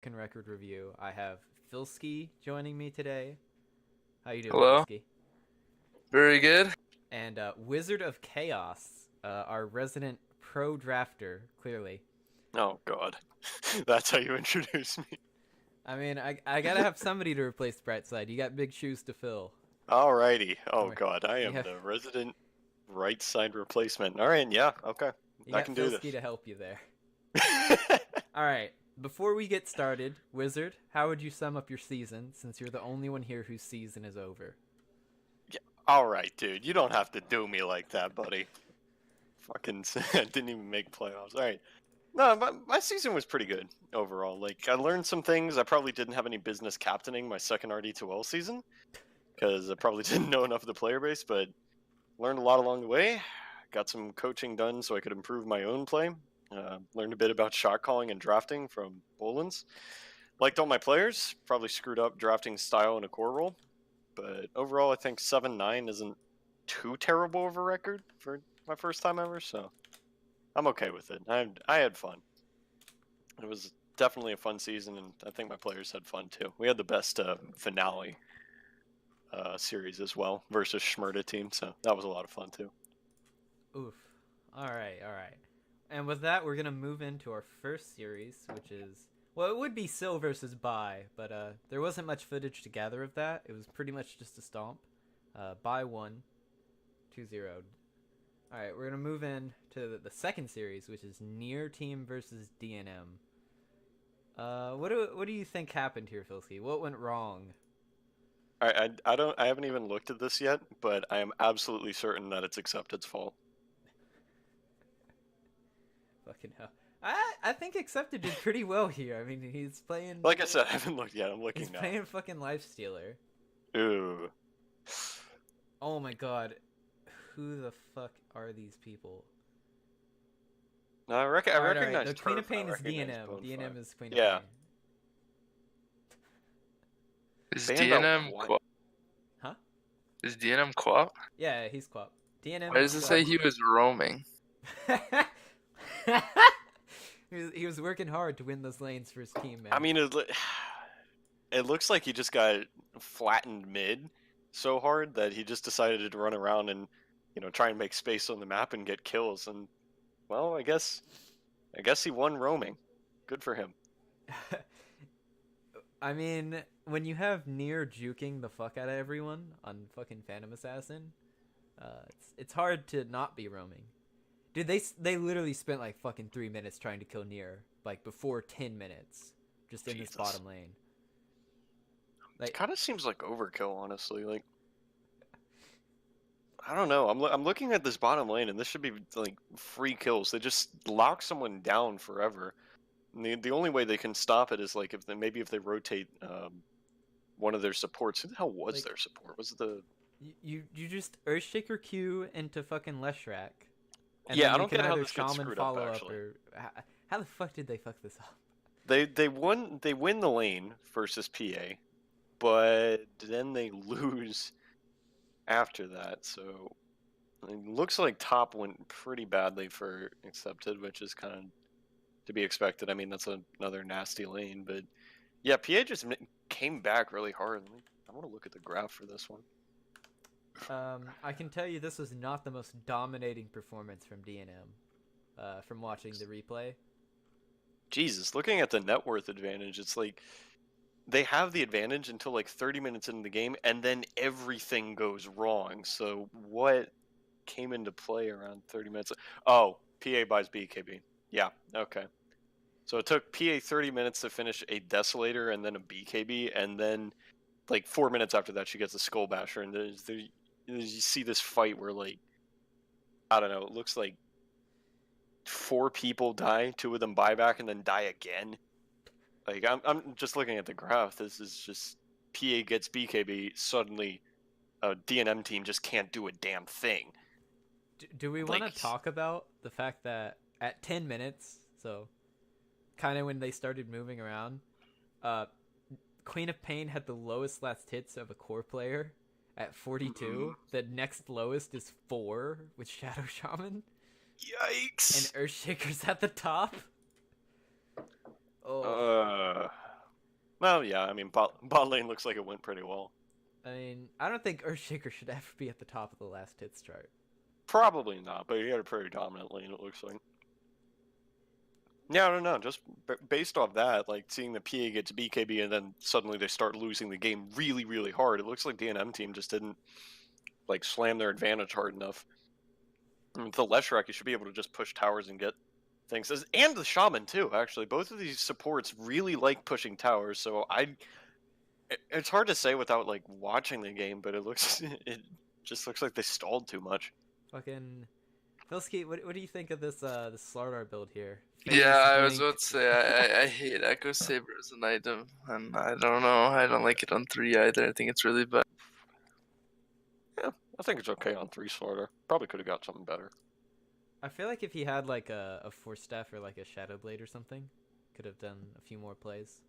Record Review. I have Filski joining me today. How you doing, Hello. Filski? Very good. And Wizard of Chaos, our resident pro drafter, clearly. Oh God, that's how you introduce me. I mean, I gotta have somebody to replace Brightside. You got big shoes to fill. Alrighty. Oh Alright. God, I am Yeah, the resident right side replacement. All right, yeah, okay, you I got can do Filski this. to help you there. All right. Before we get started, Wizard, how would you sum up your season since you're the only one here whose season is over? Yeah, all right, dude, you don't have to do me like that, buddy. Fucking didn't even make playoffs. All right. No, my season was pretty good overall. Like, I learned some things I probably didn't have any business captaining my second RD2L season because I probably didn't know enough of the player base, but learned a lot along the way. Got some coaching done so I could improve my own play. Learned a bit about shot calling and drafting from Bolins. Liked all my players. Probably screwed up drafting style in a core role. But overall, I think 7-9 isn't too terrible of a record for my first time ever, so I'm okay with it. I had fun. It was definitely a fun season, and I think my players had fun too. We had the best finale series as well versus Schmurda team, so that was a lot of fun too. Oof. All right, all right. And with that, we're gonna move into our first series, which is well, it would be Sil versus Bai, but there wasn't much footage to gather of that. It was pretty much just a stomp. Bai won, 2-0. All right, we're gonna move in to the second series, which is Near Team versus DNM. What do you think happened here, Filski? What went wrong? I haven't even looked at this yet, but I am absolutely certain that it's Accepted's fault. Fucking hell. I think Accepted did pretty well here. I mean, he's playing. Like I said, I haven't looked yet. I'm looking He's now. playing fucking Lifestealer. Ooh. Oh my god. Who the fuck are these people? No, I Alright, recognize the Queen of Turf, I Pain is recognize DNM. Bonefire. DNM is Queen Yeah. of Pain. Is Band DNM of what? co-op? Huh? Is DNM co-op? Yeah, he's Quap. DNM Why does is it say he was roaming? he was working hard to win those lanes for his team, man. I mean, it looks like he just got flattened mid so hard that he just decided to run around and, try and make space on the map and get kills. And, well, I guess he won roaming. Good for him. I mean, when you have Near juking the fuck out of everyone on fucking Phantom Assassin, it's hard to not be roaming. Dude, they literally spent like fucking 3 minutes trying to kill Near, like before 10 minutes, just in this Jesus. bottom lane. It kind of seems like overkill, honestly. Like, I don't know. I'm looking at this bottom lane, and this should be like free kills. They just lock someone down forever. And the only way they can stop it is like if they rotate one of their supports. Who the hell was Like, their support? Was it the You just Earthshaker Q into fucking Leshrac. And Yeah, then I you don't can get how either this gets Shaman screwed up, follow up actually. or how the fuck did they fuck this up? They win the lane versus PA, but then they lose after that. So it looks like top went pretty badly for Accepted, which is kind of to be expected. I mean, that's another nasty lane, but yeah, PA just came back really hard. I want to look at the graph for this one. I can tell you this was not the most dominating performance from DNM. From watching the replay. Jesus, looking at the net worth advantage, it's like they have the advantage until like 30 minutes into the game, and then everything goes wrong. So what came into play around 30 minutes? Oh, PA buys BKB. Yeah, okay. So it took PA 30 minutes to finish a Desolator and then a BKB, and then like 4 minutes after that, she gets a Skull Basher, and you see this fight where, like, I don't know, it looks like 4 people die, 2 of them buy back, and then die again. Like, I'm just looking at the graph. This is just PA gets BKB, suddenly a DNM team just can't do a damn thing. Do we want to talk about the fact that at 10 minutes, so kind of when they started moving around, Queen of Pain had the lowest last hits of a core player at 42. The next lowest is 4 with Shadow Shaman. Yikes! And Earthshaker's at the top. Oh. Well, yeah, I mean, bot lane looks like it went pretty well. I mean, I don't think Earthshaker should ever be at the top of the last hits chart. Probably not, but he had a pretty dominant lane, it looks like. Yeah, I don't know. Just based off that, like seeing the PA get to BKB and then suddenly they start losing the game really, really hard. It looks like the NM team just didn't like slam their advantage hard enough. And with the Leshrac, you should be able to just push towers and get things. And the Shaman too, actually. Both of these supports really like pushing towers, so it's hard to say without like watching the game, but it just looks like they stalled too much. Fucking Filski, what do you think of this Slardar build here? Yeah, I was Blink. about to say I hate Echo Saber as an item, and I don't know. I don't like it on 3 either. I think it's really bad. Yeah, I think it's okay on 3 Slaughter. Probably could have got something better. I feel like if he had like a Force Staff or like a Shadow Blade or something, could have done a few more plays.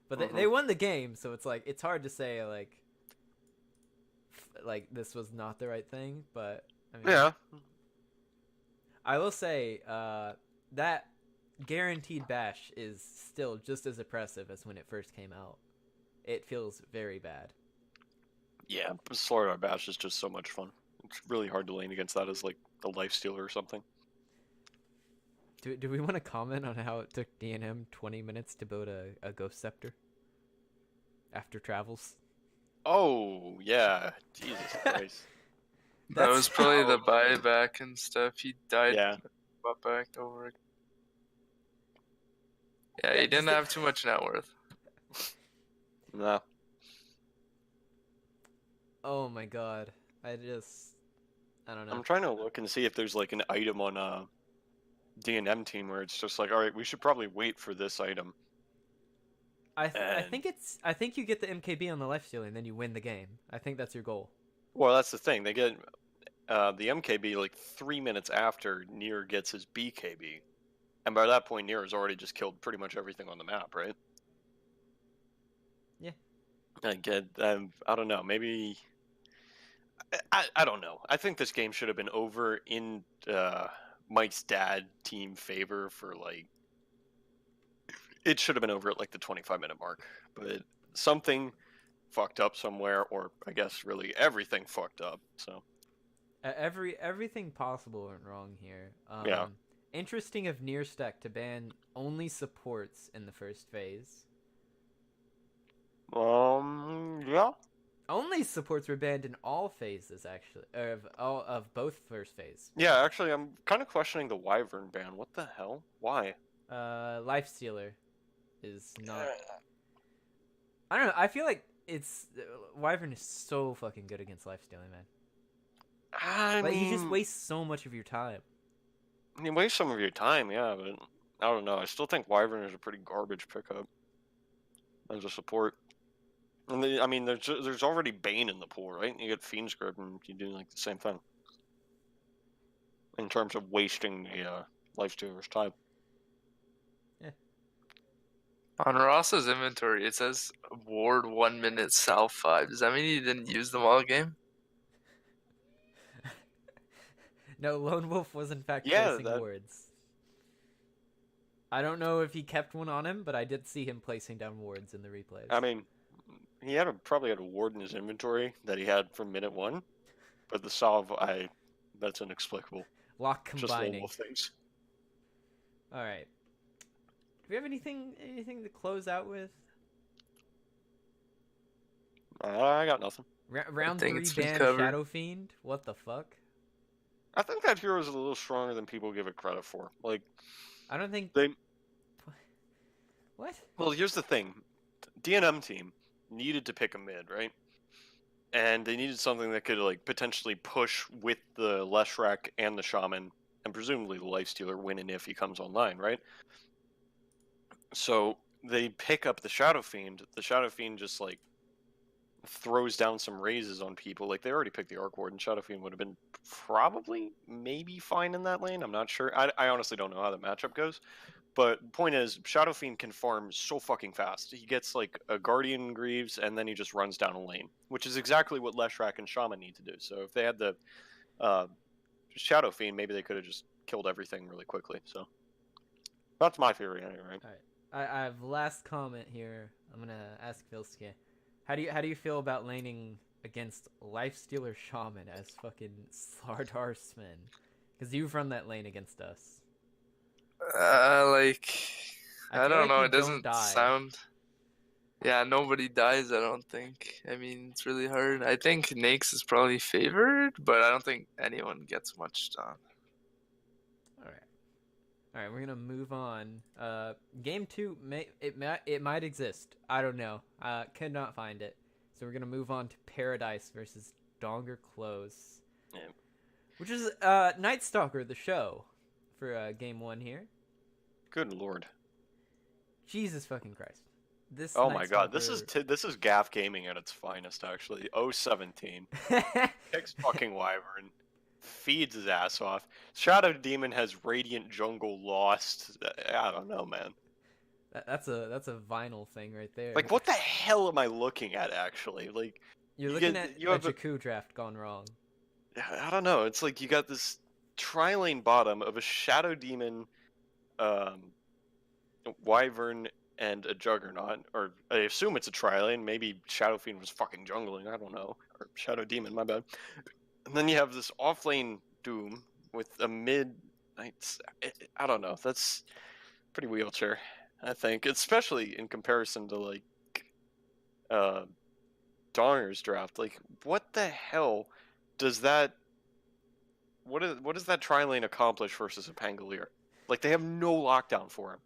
But they won the game, so it's like it's hard to say like this was not the right thing. But I mean, Yeah. I will say that guaranteed bash is still just as oppressive as when it first came out. It feels very bad. Yeah, Slaughter Bash is just so much fun. It's really hard to lane against that as like a lifestealer or something. Do we want to comment on how it took DNM 20 minutes to build a Ghost Scepter after travels? Oh, yeah. Jesus Christ. That was probably the Ouch. buyback and stuff. He died. Yeah. Bought back over again. Yeah, Yeah, he didn't just- have too much net worth. No. Oh my god. I don't know. I'm trying to look and see if there's like an item on DNM team where it's just like, all right, we should probably wait for this item. I and- think you get the MKB on the lifestealer and then you win the game. I think that's your goal. Well, that's the thing. They get the MKB like 3 minutes after Nier gets his BKB. And by that point, Nier has already just killed pretty much everything on the map, right? Yeah. I don't know. Maybe... I don't know. I think this game should have been over in Mike's dad team favor for like... It should have been over at like the 25-minute mark. But something fucked up somewhere, or I guess really everything fucked up, so... Everything possible went wrong here. Yeah. Interesting of Nier Stack to ban only supports in the first phase. Yeah. Only supports were banned in all phases, actually, of both first phase. Yeah, actually, I'm kind of questioning the Wyvern ban. What the hell? Why? Lifestealer is not. I don't know. I feel like it's Wyvern is so fucking good against lifestealing, man. I Like mean, you just waste so much of your time. you waste some of your time, yeah, but I don't know. I still think Wyvern is a pretty garbage pickup as a support. And I mean, there's already Bane in the pool, right? You get Fiend's Grip, and you do like the same thing in terms of wasting the lifestealer's time. On Ross's inventory, it says Ward 1 minute, Sal 5. Does that mean he didn't use them all game? No, Lone Wolf was in fact Yeah, placing wards. I don't know if he kept one on him, but I did see him placing down wards in the replays. I mean, he probably had a ward in his inventory that he had from minute 1, but the salve, that's inexplicable. Lock Just combining. Lone Wolf things. All right. Do we have anything to close out with? I got nothing. Round think 3 it's been ban covered. Shadow Fiend. What the fuck? I think that hero is a little stronger than people give it credit for. Like, I don't think they... What? Well, here's the thing. DNM team needed to pick a mid, right? And they needed something that could, like, potentially push with the Leshrac and the Shaman, and presumably the Lifestealer when and if he comes online, right? So they pick up the Shadow Fiend. The Shadow Fiend just, like, throws down some raises on people. Like, they already picked the Arc Ward, and Shadow Fiend would have been probably, maybe fine in that lane. I'm not sure. I honestly don't know how the matchup goes. But the point is, Shadow Fiend can farm so fucking fast. He gets, like, a Guardian Greaves, and then he just runs down a lane, which is exactly what Leshrac and Shaman need to do. So if they had the Shadow Fiend, maybe they could have just killed everything really quickly. So that's my theory anyway. All right. I have last comment here. I'm gonna ask Filski. How do you feel about laning against Lifestealer Shaman as fucking Slardar Sven? Because you've run that lane against us. Like, I I feel don't like know. you It don't doesn't die. sound. Yeah, nobody dies, I don't think. I mean, it's really hard. I think Nyx is probably favored, but I don't think anyone gets much done. All right, we're gonna move on. Game two it might exist. I don't know. Could not find it. So we're gonna move on to Paradise versus Donger Close, Yeah. which is Night Stalker the show for game one here. Good lord. Jesus fucking Christ! This Oh Night my god, this Stalker. is Gaff Gaming at its finest, actually. 017. Picks fucking Wyvern. Feeds his ass off. Shadow Demon has Radiant Jungle Lost. I don't know, man. That's a vinyl thing right there. Like, what the hell am I looking at, actually? Like, You're you looking get at you a have a, Jakku draft gone wrong. I don't know. It's like you got this tri-lane bottom of a Shadow Demon, um, Wyvern, and a Juggernaut. Or I assume it's a tri-lane. Maybe Shadow Fiend was fucking jungling. I don't know. Or Shadow Demon, my bad. And then you have this off-lane Doom with a mid. I don't know. That's pretty wheelchair, I think, especially in comparison to like uh, Donner's draft. Like, what the hell does that? What does that tri-lane accomplish versus a Pangolier? Like, they have no lockdown for him.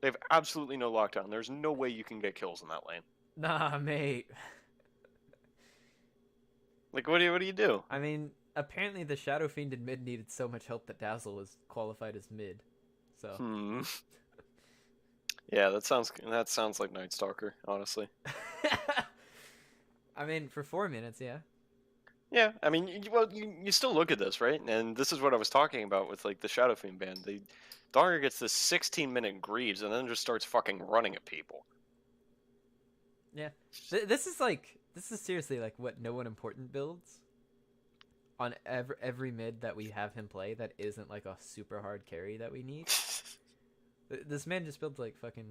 They have absolutely no lockdown. There's no way you can get kills in that lane. Nah, mate. Like, what do you do? I mean, apparently the Shadow Fiend in mid needed so much help that Dazzle was qualified as mid. So. Yeah, that sounds like Night Stalker, honestly. I mean, for 4 minutes, yeah. Yeah, I mean, you still look at this, right? And this is what I was talking about with like the Shadow Fiend ban. Donner gets this 16-minute Greaves and then just starts fucking running at people. Yeah. This is seriously like what no one important builds on every mid that we have him play that isn't like a super hard carry that we need. This man just builds like fucking.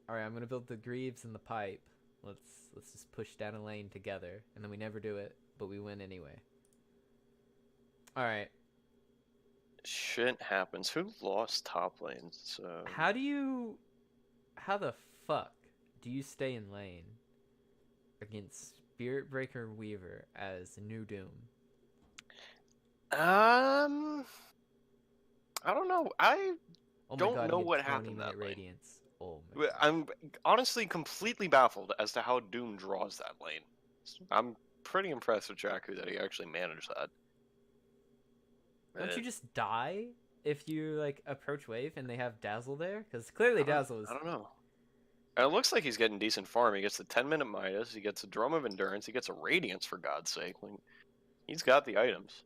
All right, I'm gonna build the Greaves and the pipe. Let's just push down a lane together, and then we never do it, but we win anyway. All right. Shit happens. Who lost top lane? So How the fuck do you stay in lane against Spirit Breaker Weaver as New Doom? I don't know. I Oh my don't god, know he had what 20 happened minute that lane. radiance. Oh my god. I'm honestly completely baffled as to how Doom draws that lane. I'm pretty impressed with Jakku that he actually managed that. Don't you just die if you like approach wave and they have Dazzle there? Because clearly Dazzle is. I don't know. And it looks like he's getting decent farm. He gets the 10-minute Midas. He gets a Drum of Endurance. He gets a Radiance, for God's sake. Like, he's got the items.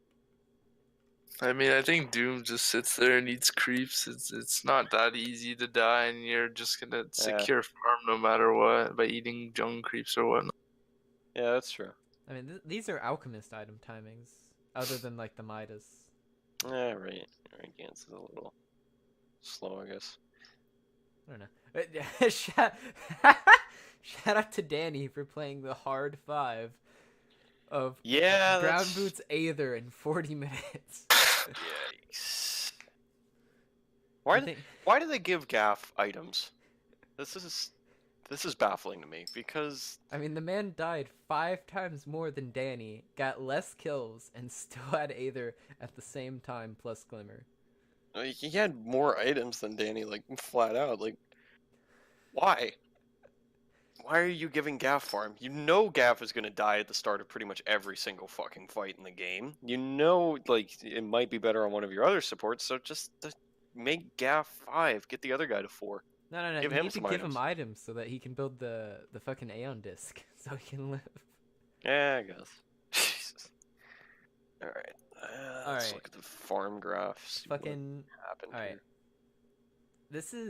I mean, I think Doom just sits there and eats creeps. It's not that easy to die, and you're just gonna secure farm no matter what by eating jungle creeps or whatnot. Yeah, that's true. I mean, these are alchemist item timings, other than like the Midas. Yeah, right. Radiance is a little slow, I guess. I don't know. Shout out to Danny for playing the hard 5 of Ground Boots Aether in 40 minutes. Yikes. Why do they give Gaff items? This is baffling to me because I mean, the man died 5 times more than Danny, got less kills, and still had Aether at the same time plus Glimmer. he had more items than Danny, like flat out. Like, why? Why are you giving Gaff farm? You know Gaff is gonna die at the start of pretty much every single fucking fight in the game. You know, like, it might be better on one of your other supports, so just make Gaff 5, get the other guy to 4. No. Give You him need to some give items. him items so that he can build the fucking Aeon disc so he can live. Yeah, I guess. Jesus. Alright. Let's Alright. look at the farm graphs. Fucking. What happened Alright. here.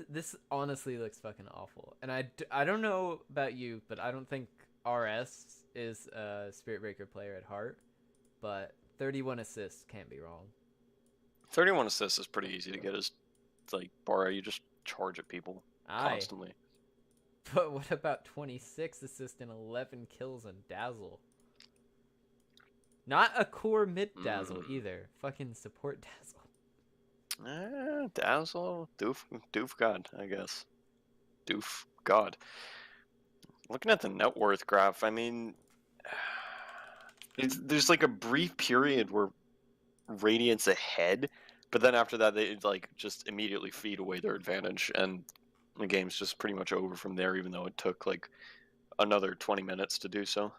This honestly looks fucking awful. And I don't know about you, but I don't think RS is a Spirit Breaker player at heart. But 31 assists can't be wrong. 31 assists is pretty easy to get as, like, Bara, you just charge at people. Aye. constantly. But what about 26 assists and 11 kills on Dazzle? Not a core mid Dazzle either. Fucking support Dazzle. Dazzle, Doof God, I guess. Doof God. Looking at the net worth graph, I mean, there's like a brief period where Radiant's ahead, but then after that they like just immediately feed away their advantage, and the game's just pretty much over from there, even though it took like another 20 minutes to do so.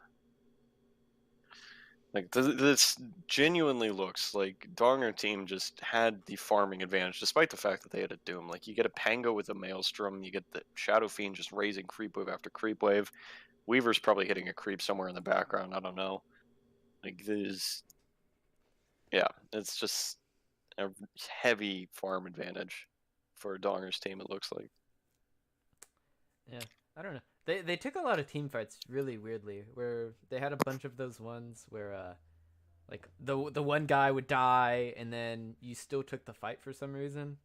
Like this genuinely looks like Donger team just had the farming advantage, despite the fact that they had a Doom. Like you get a Pango with a Maelstrom, you get the Shadow Fiend just raising creep wave after creep wave. Weaver's probably hitting a creep somewhere in the background. I don't know. Like it's just a heavy farm advantage for Donger's team. It looks like. Yeah, I don't know. They took a lot of team fights really weirdly, where they had a bunch of those ones where like the one guy would die and then you still took the fight for some reason.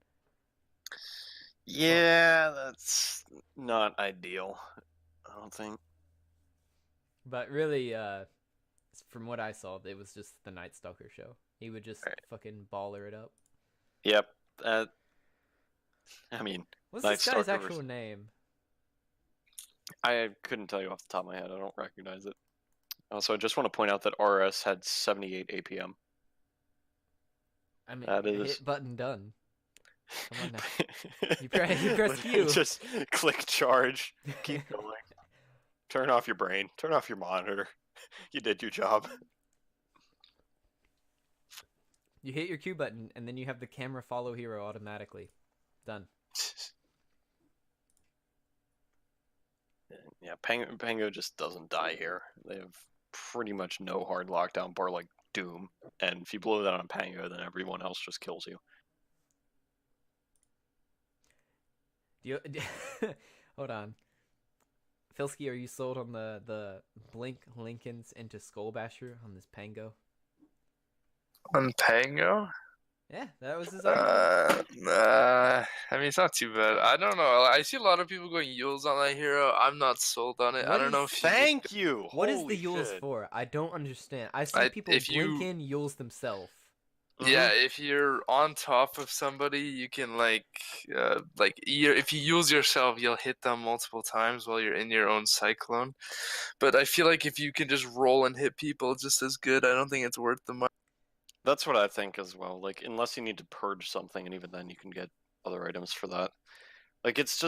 Yeah, that's not ideal. I don't think. But really, from what I saw, it was just the Night Stalker show. He would just fucking baller it up. Yep. I mean, What's Night this guy's Stalker actual name? I couldn't tell you off the top of my head. I don't recognize it. Also, I just want to point out that RS had 78 APM. I mean, That is... hit button done. Come on now. You press Q. Just click charge. Keep going. Turn off your brain. Turn off your monitor. You did your job. You hit your Q button, and then you have the camera follow hero automatically. Done. Yeah, Pango just doesn't die here. They have pretty much no hard lockdown bar like Doom. And if you blow that on Pango, then everyone else just kills you. Hold on. Filski, are you sold on the Blink Lincolns into Skull Basher on this Pango? On Pango? Yeah, that was his argument. I mean, it's not too bad. I don't know. I see a lot of people going Yules on that hero. I'm not sold on it. I don't know if Thank you. What is Holy the Yules shit. for? I don't understand. I see people blink in Yules themselves. Yeah, if you're on top of somebody, you can if you use yourself, you'll hit them multiple times while you're in your own cyclone. But I feel like if you can just roll and hit people just as good, I don't think it's worth the money. That's what I think as well. Like, unless you need to purge something, and even then you can get other items for that. Like, it's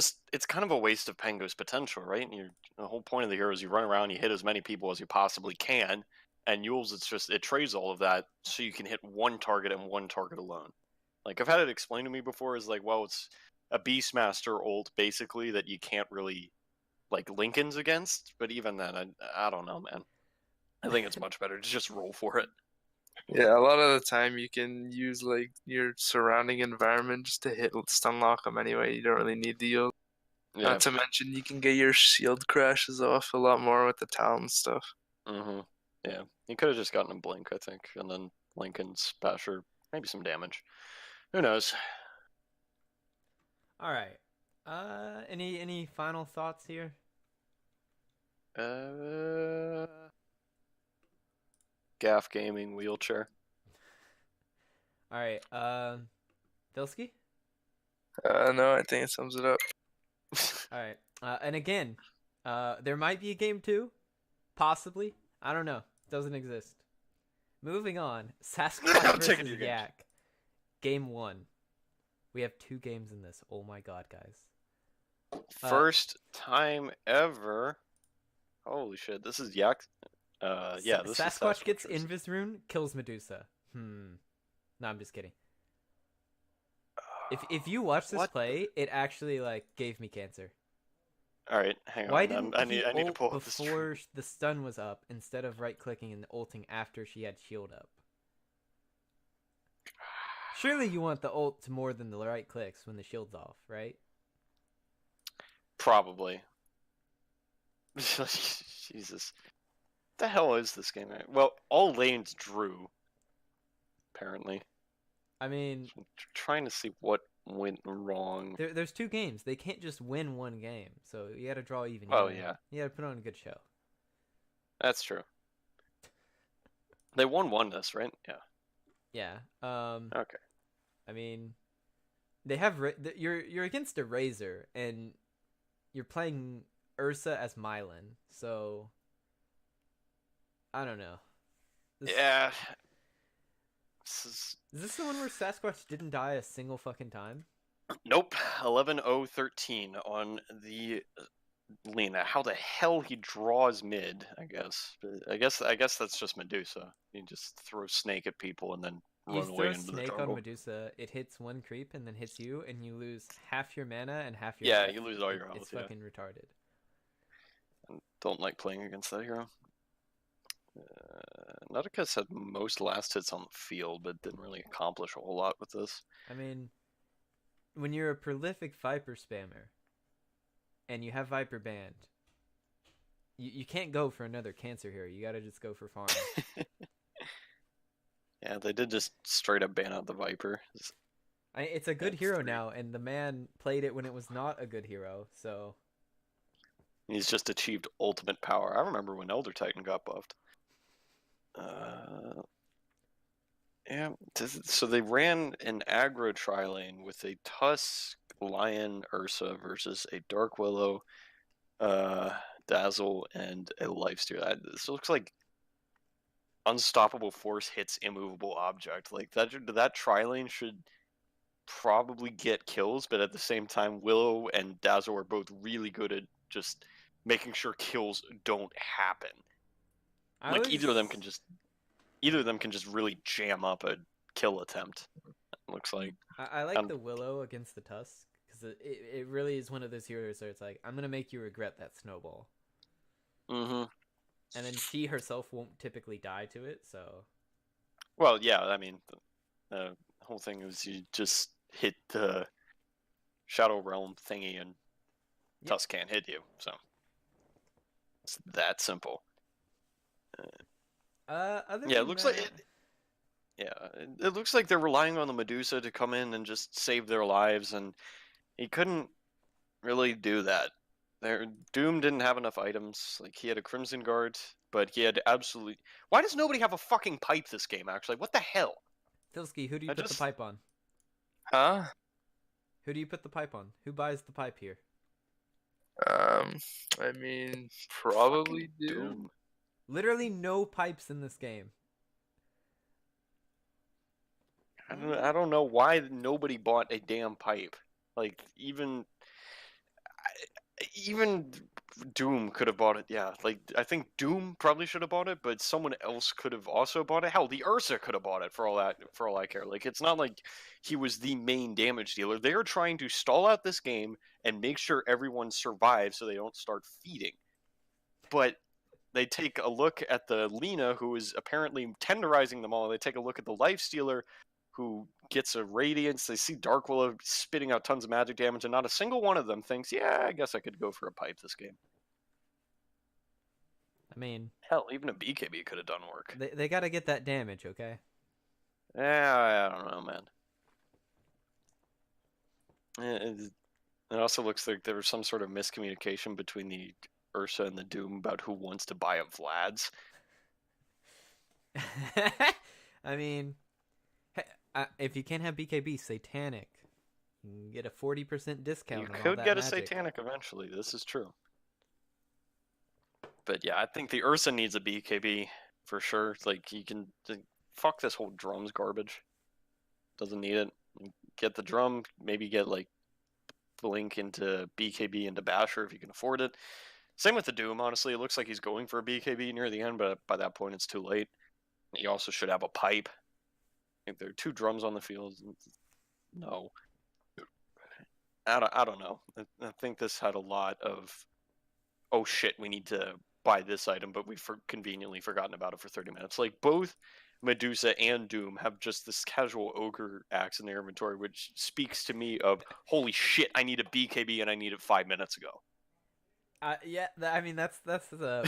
kind of a waste of Pango's potential, right? And the whole point of the hero is you run around, you hit as many people as you possibly can, and Yules, it trades all of that so you can hit one target and one target alone. Like, I've had it explained to me before is like, well, it's a Beastmaster ult, basically, that you can't really, like, Lincolns against, but even then, I don't know, man. I think it's much better to just roll for it. Yeah, a lot of the time you can use like your surrounding environment just to hit stun lock them anyway. You don't really need the yield. Yeah. Not to mention you can get your shield crashes off a lot more with the talent stuff. Mm-hmm. Yeah, you could have just gotten a blink, I think, and then Lincoln's basher, maybe some damage. Who knows? All right. Any final thoughts here? Gaff Gaming wheelchair. All right. Filski? No, I think it sums it up. All right. And again, there might be a game 2. Possibly. I don't know. Doesn't exist. Moving on. Sasquatch versus Yak. Game 1. We have 2 games in this. Oh my god, guys. First time ever. Holy shit, this is Yak. Yeah, this is Sasquatch gets Invis Rune, kills Medusa. No, I'm just kidding. If you watch this play, it actually like gave me cancer. All right, hang on. Why didn't I need to pull up before the stun was up instead of right clicking and ulting after she had shield up? Surely you want the ult to more than the right clicks when the shield's off, right? Probably. Jesus. What the hell is this game? Well, all lanes drew. Apparently. I mean, I'm trying to see what went wrong. There's 2 games. They can't just win one game. So you got to draw even. Oh, yeah. You got to put on a good show. That's true. They won this, right? Yeah. Yeah. Okay. I mean, they have you're against a Razor, and you're playing Ursa as Mylan. So I don't know. Yeah. Is this the one where Sasquatch didn't die a single fucking time? Nope. 11-0-13 on the Lena. How the hell he draws mid? I guess. I guess that's just Medusa. You just throw Snake at people and then You run away throw into the Snake jungle. on Medusa, it hits 1 creep and then hits you, and you lose half your mana and half your Yeah, health. you lose all your health. It's Yeah. fucking retarded. I don't like playing against that hero. Nauticus had most last hits on the field, but didn't really accomplish a whole lot with this. I mean, when you're a prolific Viper spammer, and you have Viper banned, you can't go for another cancer hero. You gotta just go for farm. Yeah, they did just straight up ban out the Viper. It's a good That's hero 3. now, and the man played it when it was not a good hero, so... He's just achieved ultimate power. I remember when Elder Titan got buffed. Yeah, so they ran an aggro tri-lane with a Tusk, Lion, Ursa versus a Dark Willow, Dazzle, and a Lifesteal. This looks like Unstoppable Force hits Immovable Object. Like that tri-lane should probably get kills, but at the same time, Willow and Dazzle are both really good at just making sure kills don't happen. Either of them can just really jam up a kill attempt. It looks like. I like the Willow against the Tusk, because it really is one of those heroes where it's like, I'm gonna make you regret that snowball. Mm-hmm. And then she herself won't typically die to it, so... Well, yeah, I mean, the whole thing is you just hit the Shadow Realm thingy and Tusk can't hit you, so it's that simple. It looks like it looks like they're relying on the Medusa to come in and just save their lives, and he couldn't really do that. Doom didn't have enough items. Like, he had a Crimson Guard, but he had absolutely... Why does nobody have a fucking pipe this game, actually? What the hell? Filski, who do you put the pipe on? Huh? Who do you put the pipe on? Who buys the pipe here? I mean, probably Doom. Literally no pipes in this game. I don't know why nobody bought a damn pipe. Like, even Doom could have bought it. Yeah, like, I think Doom probably should have bought it, but someone else could have also bought it. Hell, the Ursa could have bought it for all I care. Like, it's not like he was the main damage dealer. They are trying to stall out this game and make sure everyone survives so they don't start feeding. But they take a look at the Lena, who is apparently tenderizing them all. They take a look at the Lifestealer, who gets a Radiance. They see Dark Willow spitting out tons of magic damage, and not a single one of them thinks, yeah, I guess I could go for a pipe this game. I mean... Hell, even a BKB could have done work. They gotta get that damage, okay? Yeah, I don't know, man. It also looks like there was some sort of miscommunication between the Ursa and the Doom about who wants to buy a Vlad's. I mean... if you can't have BKB, Satanic. You can get a 40% discount You on all could that get magic. a Satanic eventually. This is true. But yeah, I think the Ursa needs a BKB for sure. Like, you can fuck this whole drums garbage. Doesn't need it. Get the drum. Maybe get like Blink into BKB into Basher if you can afford it. Same with the Doom. Honestly, it looks like he's going for a BKB near the end, but by that point it's too late. He also should have a pipe. If there are 2 drums on the field, no. I don't know. I think this had a lot of, oh shit, we need to buy this item, but we've conveniently forgotten about it for 30 minutes. Like, both Medusa and Doom have just this casual ogre axe in their inventory, which speaks to me of, holy shit, I need a BKB and I need it 5 minutes ago. Yeah, I mean, that's the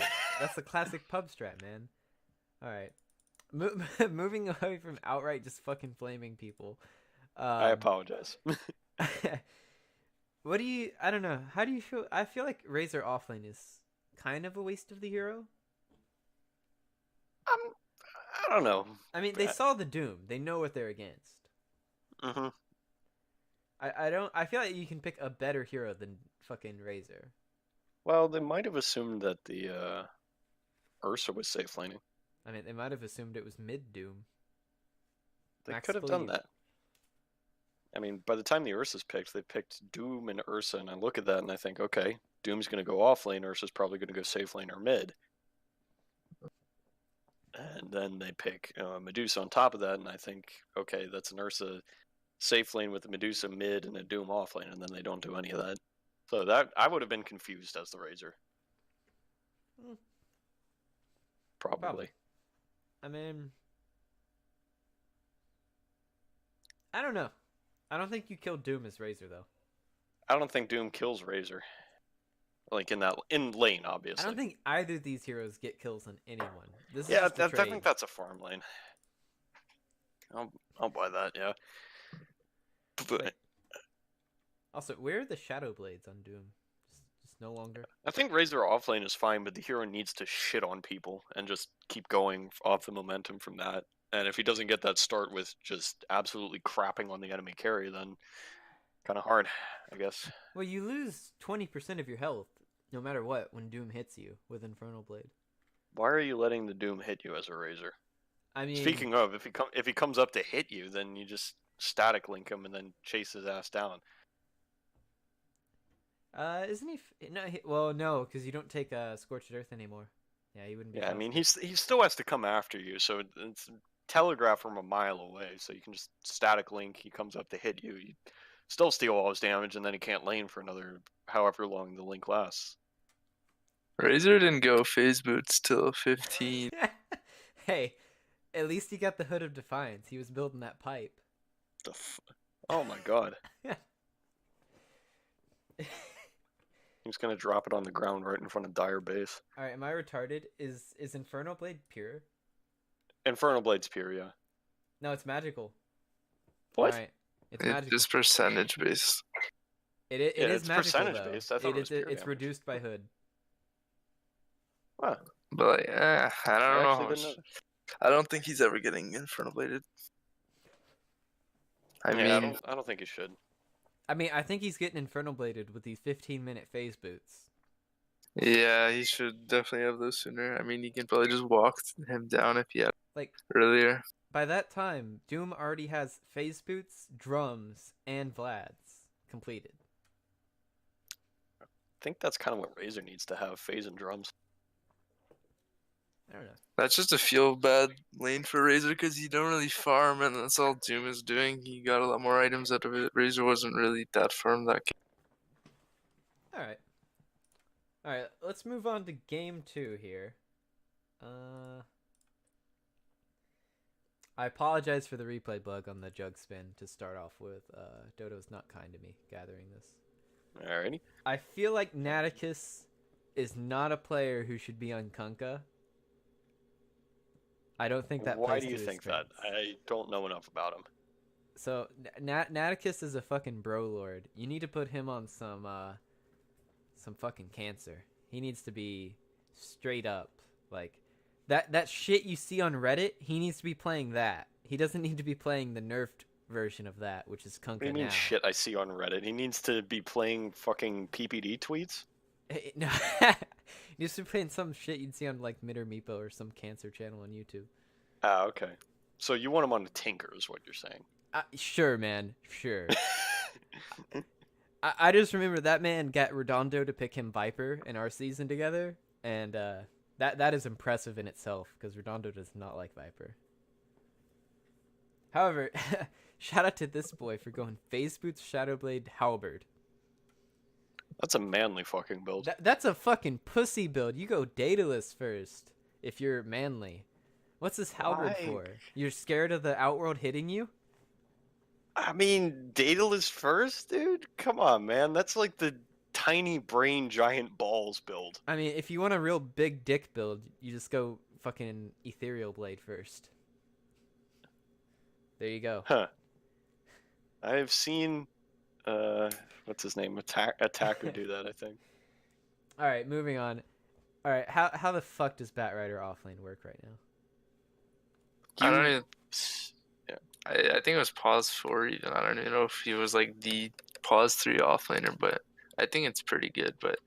classic pub strat, man. All right. Moving away from outright just fucking flaming people. I apologize. What do you? I don't know. How do you feel? I feel like Razor offlane is kind of a waste of the hero. Um, I don't know. I mean, they saw the Doom. They know what they're against. Mm-hmm. I don't. I feel like you can pick a better hero than fucking Razor. Well, they might have assumed that the Ursa was safe laning. I mean, they might have assumed it was mid Doom. They Max could have done Bleed. that. I mean, by the time the Ursa's picked, they picked Doom and Ursa, and I look at that and I think, okay, Doom's going to go off lane, Ursa's probably going to go safe lane or mid. And then they pick Medusa on top of that, and I think, okay, that's an Ursa safe lane with a Medusa mid and a Doom off lane, and then they don't do any of that. So that I would have been confused as the Razor. Probably. I mean, I don't know. I don't think you killed Doom as Razor though. I don't think Doom kills Razor. Like in lane, obviously. I don't think either of these heroes get kills on anyone. This is Yeah, just a I trade. think that's a farm lane. I'll buy that. Yeah. But Also, where are the Shadow Blades on Doom? Just no longer. I think Razor offlane is fine, but the hero needs to shit on people and just keep going off the momentum from that. And if he doesn't get that start with just absolutely crapping on the enemy carry, then kind of hard, I guess. Well, you lose 20% of your health, no matter what, when Doom hits you with Infernal Blade. Why are you letting the Doom hit you as a Razor? I mean, Speaking of, if he comes up to hit you, then you just static link him and then chase his ass down. isn't he? No, well, no, because you don't take Scorched Earth anymore. Yeah, he wouldn't be. Yeah, I mean possible. he still has to come after you, so it's telegraph from a mile away. So you can just static link. He comes up to hit you. You still steal all his damage, and then he can't lane for another however long the link lasts. Razor didn't go phase boots till 15. Hey, at least he got the Hood of Defiance. He was building that pipe. Oh my god. He's gonna drop it on the ground right in front of Dire base. All right, am I retarded? Is Infernal Blade pure? Infernal Blade's pure, yeah. No, it's magical. What? All right, it's It's magical. just percentage based. It Yeah, is it's magical percentage though. based. I thought it was pure It's damage. reduced by Hood. Wow. But like, I I don't know. actually How didn't much, know. I don't think he's ever getting infernal bladed. I Yeah, mean, I don't think he should. I mean, I think he's getting Infernal Bladed with these 15-minute phase boots. yeah, he should definitely have those sooner. I mean, you can probably just walk him down if he had Like, earlier. by that time, Doom already has phase boots, drums, and Vlad's completed. I think that's kind of what Razor needs to have, phase and drums. I don't know. That's just a feel bad lane for Razor because you don't really farm, and that's all Doom is doing. He got a lot more items out of it. Razor wasn't really that farm that game. Alright. Alright, let's move on to game 2 here. I apologize for the replay bug on the jug spin to start off with. Dodo's not kind to me gathering this. Alrighty. I feel like Naticus is not a player who should be on Kunkka. I don't think that Why plays do to you his think that? strengths. I don't know enough about him. So Naticus is a fucking bro lord. You need to put him on some fucking cancer. He needs to be straight up like that shit you see on Reddit. He needs to be playing that. He doesn't need to be playing the nerfed version of that, which is Kunkka What do you mean now. shit I see on Reddit? He needs to be playing fucking PPD tweets? No, you just be playing some shit you'd see on like Mid or Meepo or some cancer channel on YouTube. Ah, okay. So you want him on a Tinker is what you're saying. Sure, man. Sure. I just remember that man got Redondo to pick him Viper in our season together, and that is impressive in itself because Redondo does not like Viper. However, shout out to this boy for going Phase Boots, Shadowblade, Halberd. That's a manly fucking build. That's a fucking pussy build. You go Daedalus first if you're manly. What's this Halberd Why? for? You're scared of the Outworld hitting you? I mean, Daedalus first, dude? Come on, man. That's like the tiny brain giant balls build. I mean, if you want a real big dick build, you just go fucking Ethereal Blade first. There you go. Huh. I've seen what's his name? Attacker do that, I think. All right, moving on. All right, how the fuck does Batrider offlane work right now? I don't You- even. I think it was pause 4 even. I don't even know if he was like the pause 3 offlaner, but I think it's pretty good. But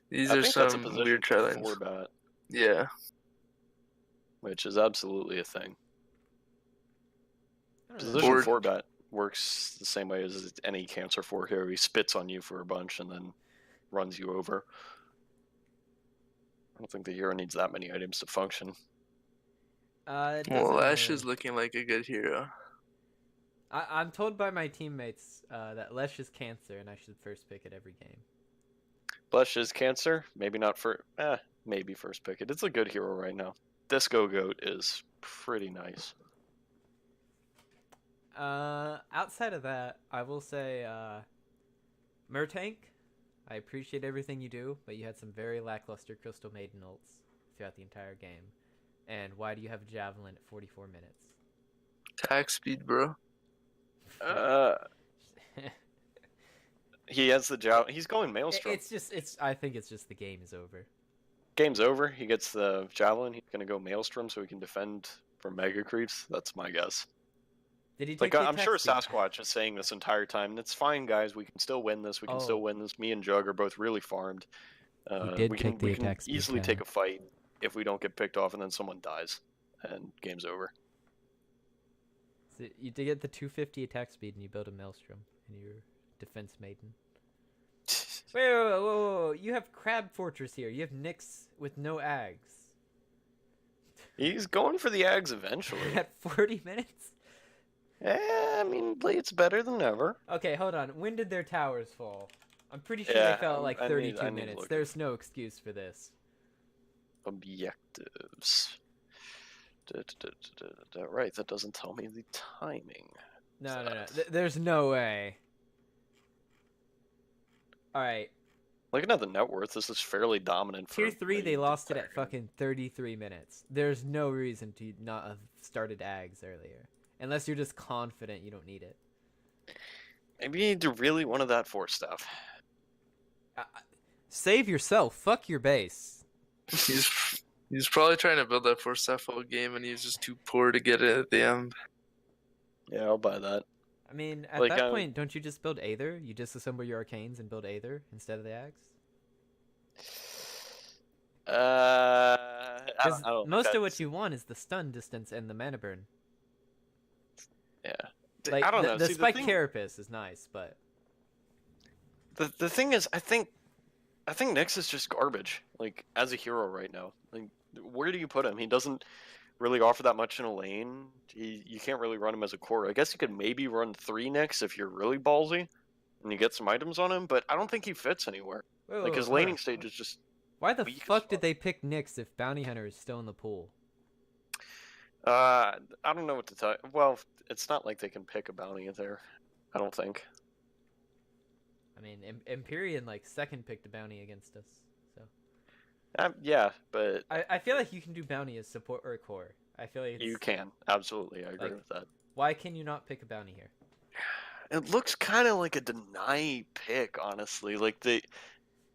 these I are think that's a some position weird try lines. for bat, Yeah. which is absolutely a thing. I don't know. Position Or- 4 bat works the same way as any Cancer 4 hero. He spits on you for a bunch and then runs you over. I don't think the hero needs that many items to function. It Well, doesn't Lash really- is looking like a good hero. I'm told by my teammates that Lesh is Cancer, and I should first pick it every game. Blush is Cancer. Maybe not for. Maybe first pick it. It's a good hero right now. Disco Goat is pretty nice. Outside of that, I will say, Murtank, I appreciate everything you do, but you had some very lackluster Crystal Maiden ults throughout the entire game. And why do you have a Javelin at 44 minutes? Attack speed, bro. He has the job. He's going Maelstrom. I think it's just the game is over. Game's over. He gets the javelin. He's gonna go Maelstrom so he can defend from Mega Creeps. That's my guess. Did he take Like the I'm attack sure speed? Sasquatch is saying this entire time, and it's fine, guys. We can still win this. We can Oh. still win this. Me and Jug are both really farmed. did we take the can attack speed easily down. take a fight if we don't get picked off, and then someone dies, and game's over. So you did get the 250 attack speed, and you build a Maelstrom in your defense maiden. Whoa. You have Crab Fortress here. You have Nyx with no Ags. He's going for the Ags eventually. At 40 minutes? I mean, it's better than ever. Okay, hold on. When did their towers fall? I'm pretty sure Yeah, they fell at like I need- 32 I need to minutes. look. There's no excuse for this. Objectives. Right, that doesn't tell me the timing. No. There's no way. Alright. Looking at the net worth, this is fairly dominant. Tier for 3, they the lost it entire at game. fucking 33 minutes. There's no reason to not have started Ags earlier. Unless you're just confident you don't need it. Maybe you need to really one of that 4 stuff. Save yourself. Fuck your base. He's probably trying to build that for stuff all game, and he's just too poor to get it at the end. Yeah, I'll buy that. I mean, at Like, that point, don't you just build Aether? You disassemble your Arcanes and build Aether instead of the Ags? I Because don't most of that's- what you want is the stun distance and the mana burn. Yeah. Like, I don't the, know. the See, Spike thing, Carapace is nice, but the thing is, I think Nyx is just garbage. Like as a hero right now, like where do you put him? He doesn't really offer that much in a lane. You can't really run him as a core. I guess you could maybe run 3 Nyx if you're really ballsy, and you get some items on him. But I don't think he fits anywhere. Whoa, Like his hold laning on. stage is just. Why the weak as fuck did fuck. they pick Nyx if Bounty Hunter is still in the pool? I don't know what to tell. Well, it's not like they can pick a bounty there. I don't think. I mean, Empyrean like second picked a bounty against us, so Yeah, but I feel like you can do bounty as support or core. I feel like it's, you can absolutely. I agree like- with that. Why can you not pick a bounty here? It looks kind of like a deny pick, honestly.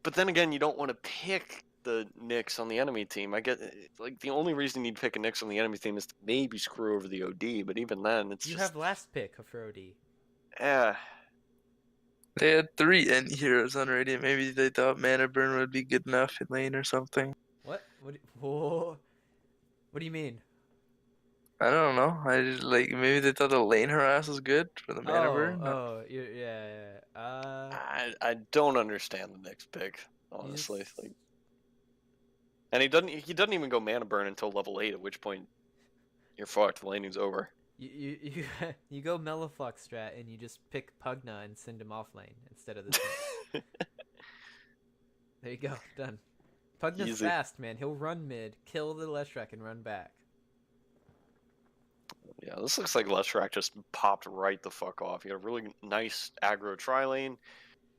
But then again, you don't want to pick the Nyx on the enemy team. I get like the only reason you'd pick a Nyx on the enemy team is to maybe screw over the OD. But even then, it's You just have last pick for OD. yeah. They had 3 end heroes on Radiant. Maybe they thought mana burn would be good enough in lane or something. What? Whoa. What do you mean? I don't know. I just like maybe they thought the lane harass was good for the mana burn. Yeah. I don't understand the Nyx pick, honestly. Yes. Like, and he doesn't even go mana burn until level 8. At which point, you're fucked. The laning's over. You go Melliflock strat and you just pick Pugna and send him off lane instead of the tank. There you go, done. Pugna's Easy. fast, man. He'll run mid, kill the Leshrac, and run back. Yeah, this looks like Leshrac just popped right the fuck off. He had a really nice aggro tri-lane.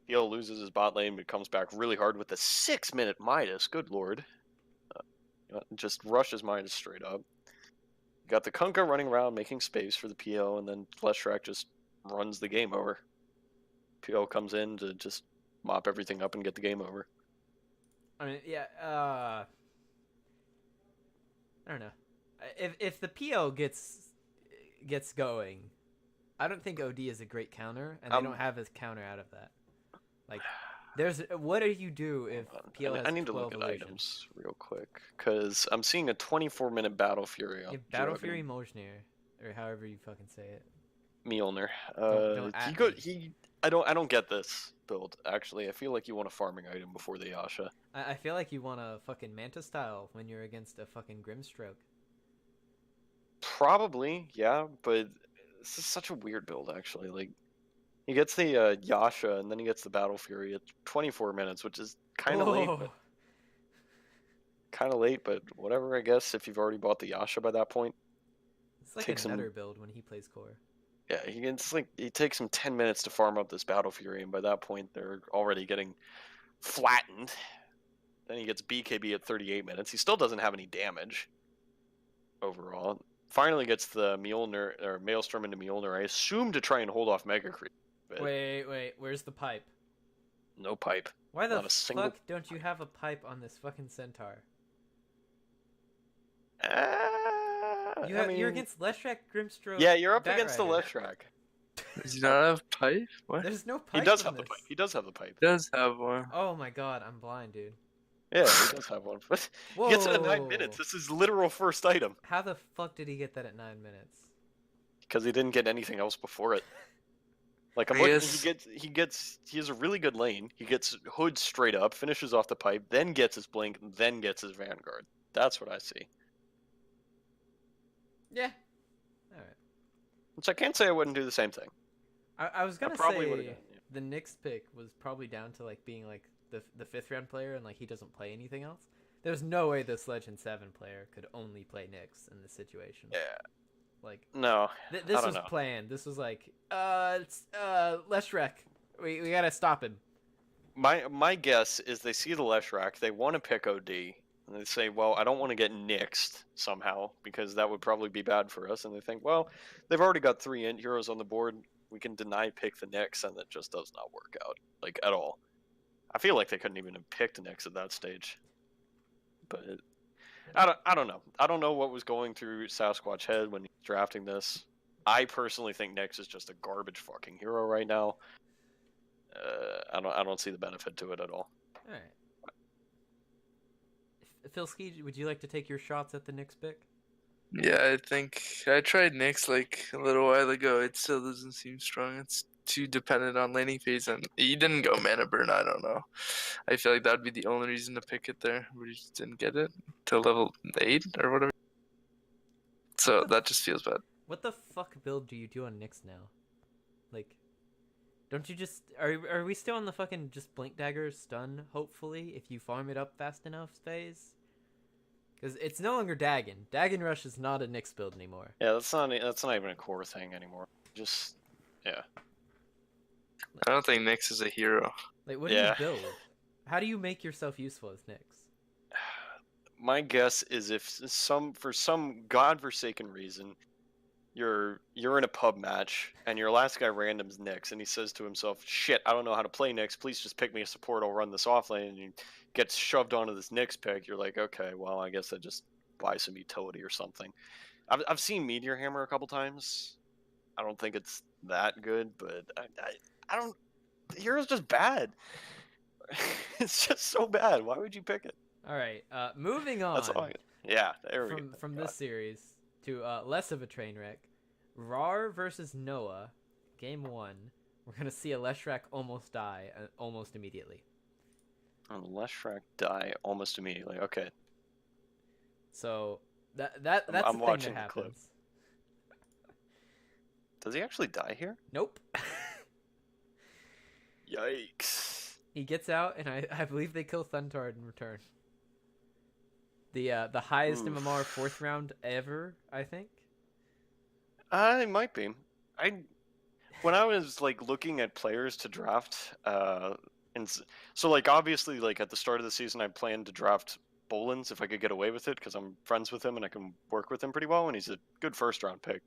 Heal loses his bot lane, but comes back really hard with a 6-minute Midas. Good lord. Just rushes Midas straight up. Got the Kunkka running around, making space for the PO, and then Leshrac just runs the game over. PO comes in to just mop everything up and get the game over. I mean, yeah. I don't know. If the PO gets going, I don't think OD is a great counter, and they don't have a counter out of that. Like, what do you do if PO has 12 I need to look at illusion? items real quick, because I'm seeing a 24-minute Battle Fury. Yeah, Battle Fury Mojnir, or however you fucking say it. Mjolnir. Don't at me. I don't get this build, actually. I feel like you want a farming item before the Yasha. I feel like you want a fucking Manta style when you're against a fucking Grimstroke. Probably, yeah, but this is such a weird build, actually. Like, he gets the Yasha, and then he gets the Battle Fury at 24 minutes, which is kind of late. Kind of late, but whatever, I guess, if you've already bought the Yasha by that point. It's like another build when he plays core. Yeah, it takes him 10 minutes to farm up this Battle Fury, and by that point, they're already getting flattened. Then he gets BKB at 38 minutes. He still doesn't have any damage overall. Finally gets the Mjolnir, or Maelstrom into Mjolnir, I assume to try and hold off Mega Creep. Wait, where's the pipe? No pipe. Why the fuck don't you have a pipe on this fucking Centaur? You're against Leshrac, Grimstroke. Yeah, you're up against the Leshrac. Does he not have pipe? What? There's no pipe. He does have the pipe. He does have the pipe. He does have one. Oh my god, I'm blind, dude. Yeah, he does have one. He gets it at 9 minutes. This is literal first item. How the fuck did he get that at 9 minutes? Because he didn't get anything else before it. Like, I'm looking, he has a really good lane. He gets Hood straight up, finishes off the pipe, then gets his Blink, then gets his Vanguard. That's what I see. Yeah. Alright. Which I can't say I wouldn't do the same thing. I was gonna say the Nyx pick was probably down to like being like the 5th round player and like he doesn't play anything else. There's no way this Legend 7 player could only play Nyx in this situation. Yeah. Like no, this was planned. This was like Leshrac. We gotta stop him. My guess is they see the Leshrac, they want to pick OD, and they say, well, I don't want to get nixed somehow because that would probably be bad for us. And they think, well, they've already got 3 int heroes on the board. We can deny pick the Nyx, and it just does not work out like at all. I feel like they couldn't even have picked a Nyx at that stage. But I don't know. I don't know what was going through Sasquatch's head when he's drafting this. I personally think Nyx is just a garbage fucking hero right now. I don't see the benefit to it at all. All right. Filski, would you like to take your shots at the Nyx pick? Yeah, I think I tried Nyx like a little while ago. It still doesn't seem strong. It's too dependent on laning phase, and he didn't go mana burn. I don't know. I feel like that'd be the only reason to pick it there. We just didn't get it till level 8 or whatever. So that just feels bad. What the fuck build do you do on Nyx now? Like, don't you just are we still on the fucking just blink dagger stun? Hopefully, if you farm it up fast enough phase. Because it's no longer Dagon. Dagon Rush is not a Nyx build anymore. Yeah, that's not even a core thing anymore. Just, yeah. I don't think Nyx is a hero. Like, what do you build? How do you make yourself useful as Nyx? My guess is if for some godforsaken reason, you're in a pub match and your last guy randoms Nyx and he says to himself, "Shit, I don't know how to play Nyx. Please just pick me a support. I'll run this offlane." And you get shoved onto this Nyx pick. You're like, okay, well, I guess I just buy some utility or something. I've seen Meteor Hammer a couple times. I don't think it's that good, but I don't. The hero's just bad. It's just so bad. Why would you pick it? All right, moving on. That's all there we go. From this series to less of a train wreck. Rar versus Noah, game 1. We're gonna see a Leshrac almost die almost immediately. Leshrac die almost immediately. Okay. So that's I'm the watching thing that the clip. happens. Does he actually die here? Nope. Yikes. He gets out, and I believe they kill Thuntard in return. The highest MMR 4th round ever, I think. It might be. When I was like looking at players to draft, and so like obviously like at the start of the season I planned to draft Bolins if I could get away with it because I'm friends with him and I can work with him pretty well, and he's a good first-round pick.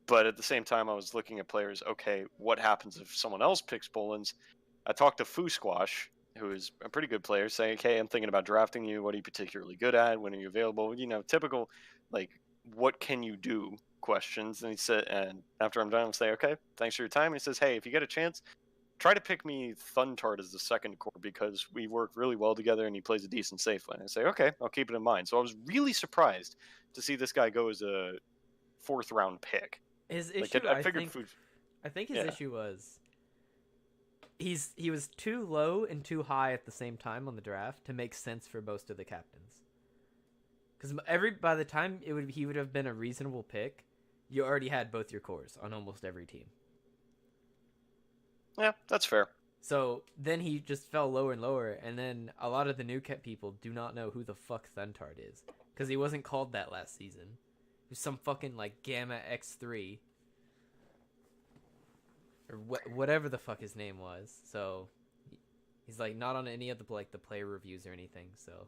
But at the same time, I was looking at players. Okay, what happens if someone else picks Bolins? I talked to Foo Squash, who is a pretty good player, saying, "Hey, I'm thinking about drafting you. What are you particularly good at? When are you available?" Typical, like, what can you do questions. And he said, and after I'm done, I'm saying, "Okay, thanks for your time." And he says, "Hey, if you get a chance, try to pick me Thuntard as the second core because we work really well together and he plays a decent safe lane." I say, "Okay, I'll keep it in mind." So I was really surprised to see this guy go as a fourth-round pick. His Like, issue, I figured food. I think his Yeah. issue was he was too low and too high at the same time on the draft to make sense for most of the captains. Because by the time he would have been a reasonable pick, you already had both your cores on almost every team. Yeah, that's fair. So then he just fell lower and lower, and then a lot of the new people do not know who the fuck Thuntard is because he wasn't called that last season. He was some fucking like Gamma X3 or whatever the fuck his name was. So he's like not on any of the the player reviews or anything. So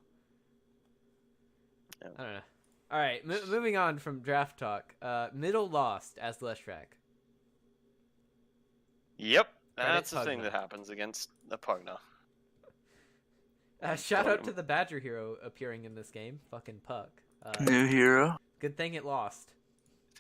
Yeah. I don't know. All right, moving on from draft talk. Middle lost as Leshrac. Yep, Credit that's the thing Pugna. that happens against the Pugna. Shout out to the Badger hero appearing in this game, fucking Puck. New hero. Good thing it lost.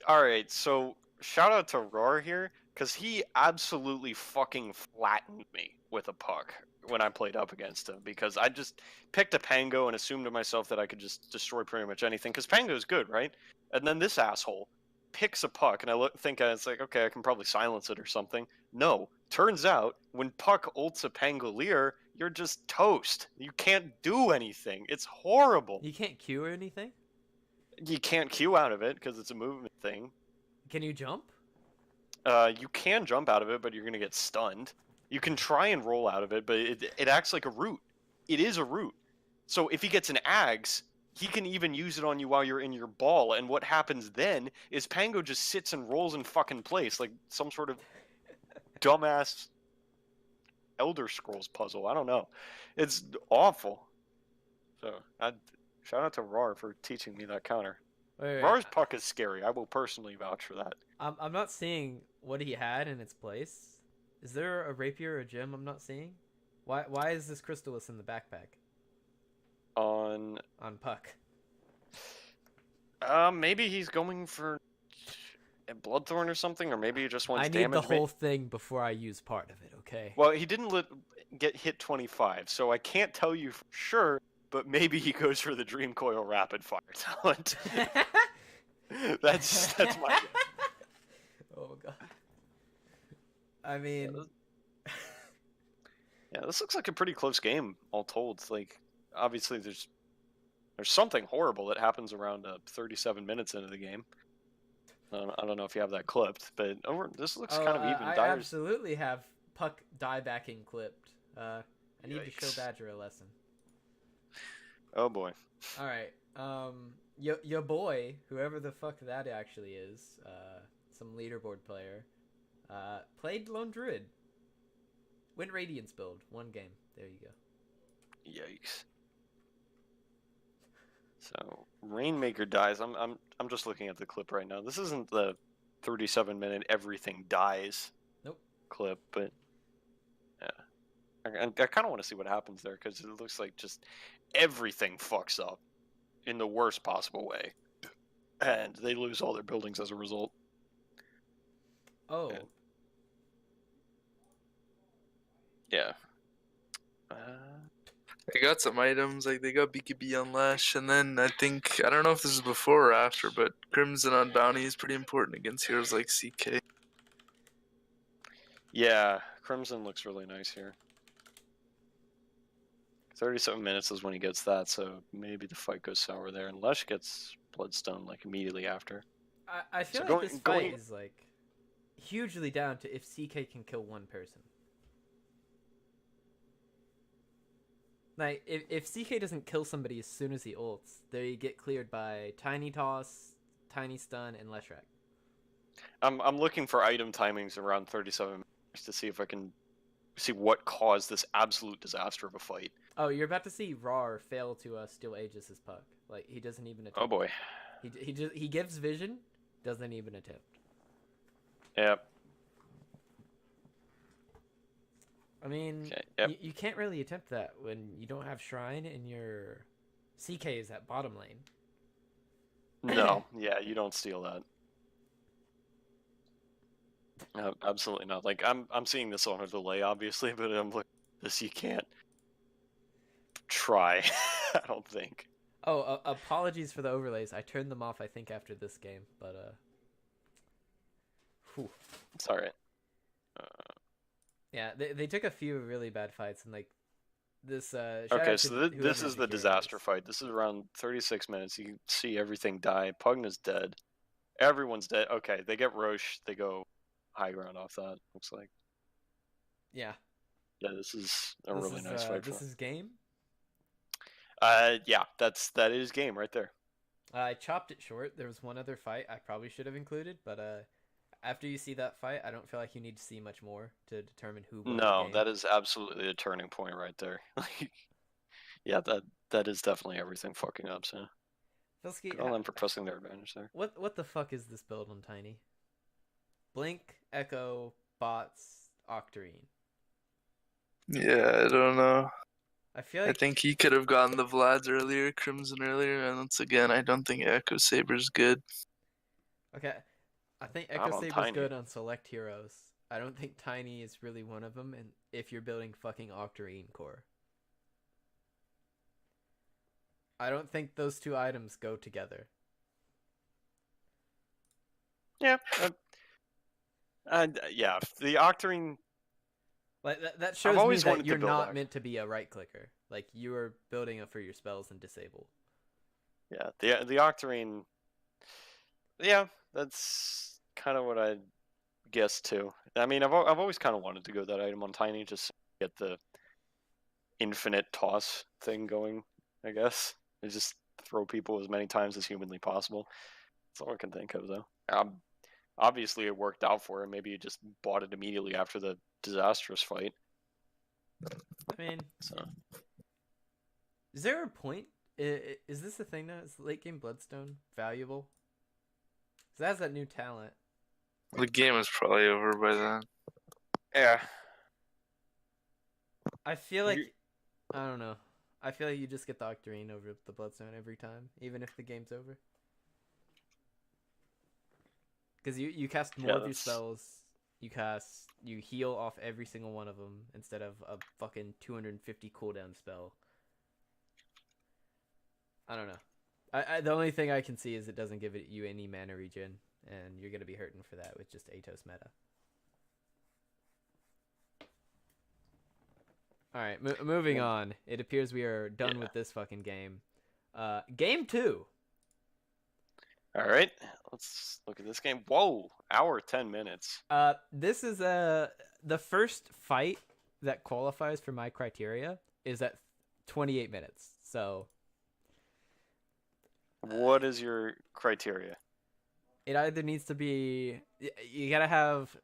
All right, so shout out to Roar here because he absolutely fucking flattened me with a puck when I played up against him because I just picked a Pango and assumed to myself that I could just destroy pretty much anything because Pango's good, right? And then this asshole picks a puck and I think it's like, okay, I can probably silence it or something. No, turns out when Puck ults a Pangolier, you're just toast. You can't do anything. It's horrible. You can't Q or anything? You can't Q out of it because it's a movement thing. Can you jump? You can jump out of it, but you're going to get stunned. You can try and roll out of it, but it acts like a root. It is a root. So if he gets an Ags, he can even use it on you while you're in your ball, and what happens then is Pango just sits and rolls in fucking place like some sort of dumbass Elder Scrolls puzzle. I don't know. It's awful. So, shout out to Rar for teaching me that counter. Wait, Rar's puck is scary. I will personally vouch for that. I'm not seeing what he had in its place. Is there a rapier or a gem I'm not seeing? Why is this Crystallis in the backpack On Puck? maybe he's going for a Bloodthorn or something, or maybe he just wants I need damage. the whole thing before I use part of it, okay? Well, he didn't get hit 25, so I can't tell you for sure, but maybe he goes for the Dream Coil Rapid Fire talent. that's my guess. Oh god. I mean, Yeah, this looks like a pretty close game, all told. Like, obviously, there's something horrible that happens around 37 minutes into the game. I don't know if you have that clipped, but this looks kind of even. I Dyer's... absolutely have Puck diebacking clipped. I need to show Yikes. Badger a lesson. Oh boy. All right, your boy, whoever the fuck that actually is, some leaderboard player, played Lone Druid. Win Radiance build, one game. There you go. Yikes. So Rainmaker dies. I'm just looking at the clip right now. This isn't the 37-minute everything dies Nope. clip, but yeah, I kind of want to see what happens there because it looks like just everything fucks up in the worst possible way, and they lose all their buildings as a result. Oh. Yeah. They got some items, like they got BKB on Lash, and then I don't know if this is before or after, but Crimson on Bounty is pretty important against heroes like CK. Yeah, Crimson looks really nice here. 37 minutes is when he gets that, so maybe the fight goes sour there, and Lesh gets Bloodstone like immediately after. I feel So like this fight is like hugely down to if CK can kill one person. Like, if CK doesn't kill somebody as soon as he ults, they get cleared by Tiny Toss, Tiny Stun, and Leshrac. I'm looking for item timings around 37 minutes to see if I can see what caused this absolute disaster of a fight. Oh, you're about to see Rar fail to steal Aegis's puck. Like he doesn't even attempt. Oh boy. He gives vision, doesn't even attempt. Yep. I mean, Okay, yep. you can't really attempt that when you don't have Shrine and your CK is at bottom lane. No, yeah, you don't steal that. No, absolutely not. Like I'm seeing this on a delay, obviously, but I'm like, this you can't try. I don't think. Oh, apologies for the overlays. I turned them off, I think, after this game, but whew. It's all right. Yeah, they took a few really bad fights, and like this. Shout Okay, out to so this whoever is the carry disaster is. fight. This is around 36 minutes. You can see everything die. Pugna's dead. Everyone's dead. Okay, they get Roche. They go high ground off that. Looks like. Yeah, Yeah, this is a this really is nice fight. this is game. Yeah, that is game right there. I chopped it short. There was one other fight I probably should have included, but after you see that fight, I don't feel like you need to see much more to determine who won the No, game. that is absolutely a turning point right there. Like, yeah, that is definitely everything fucking up. So, Filski, good on them for pressing their advantage there. what the fuck is this build on Tiny? Blink, Echo, bots, Octarine. Yeah, I don't know. I feel I like think he could have gotten the Vlads earlier, Crimson earlier, and once again, I don't think Echo Saber's good. okay. I think Not Echo on Saber's Tiny. good on select heroes. I don't think Tiny is really one of them, and if you're building fucking Octarine core. I don't think those two items go together. Yeah, yeah. The Octarine. Like that shows me always that wanted to you're build not Oct. meant to be a right clicker. Like you are building it for your spells and disable. Yeah, the Octarine. Yeah, that's kind of what I guessed too. I mean, I've always kind of wanted to go that item on Tiny, just to get the infinite toss thing going. I guess and just throw people as many times as humanly possible. That's all I can think of, though. Obviously, it worked out for him. Maybe he just bought it immediately after the disastrous fight. I mean, So is there a point? Is this a thing now? Is late game Bloodstone valuable? Because it has that new talent. The game is probably over by then. yeah, I feel like You- I don't know. I feel like you just get the Octarine over the Bloodstone every time, even if the game's over. Because you cast more of your that's- spells. You heal off every single one of them instead of a fucking 250 cooldown spell. I don't know. The only thing I can see is it doesn't give you any mana regen, and you're gonna be hurting for that with just Atos meta. All right, moving on. It appears we are done with this fucking game. Game 2. all right. Let's look at this game. Whoa, hour 10 minutes. This is the first fight that qualifies for my criteria is at 28 minutes. So What is your criteria? it either needs to be you gotta have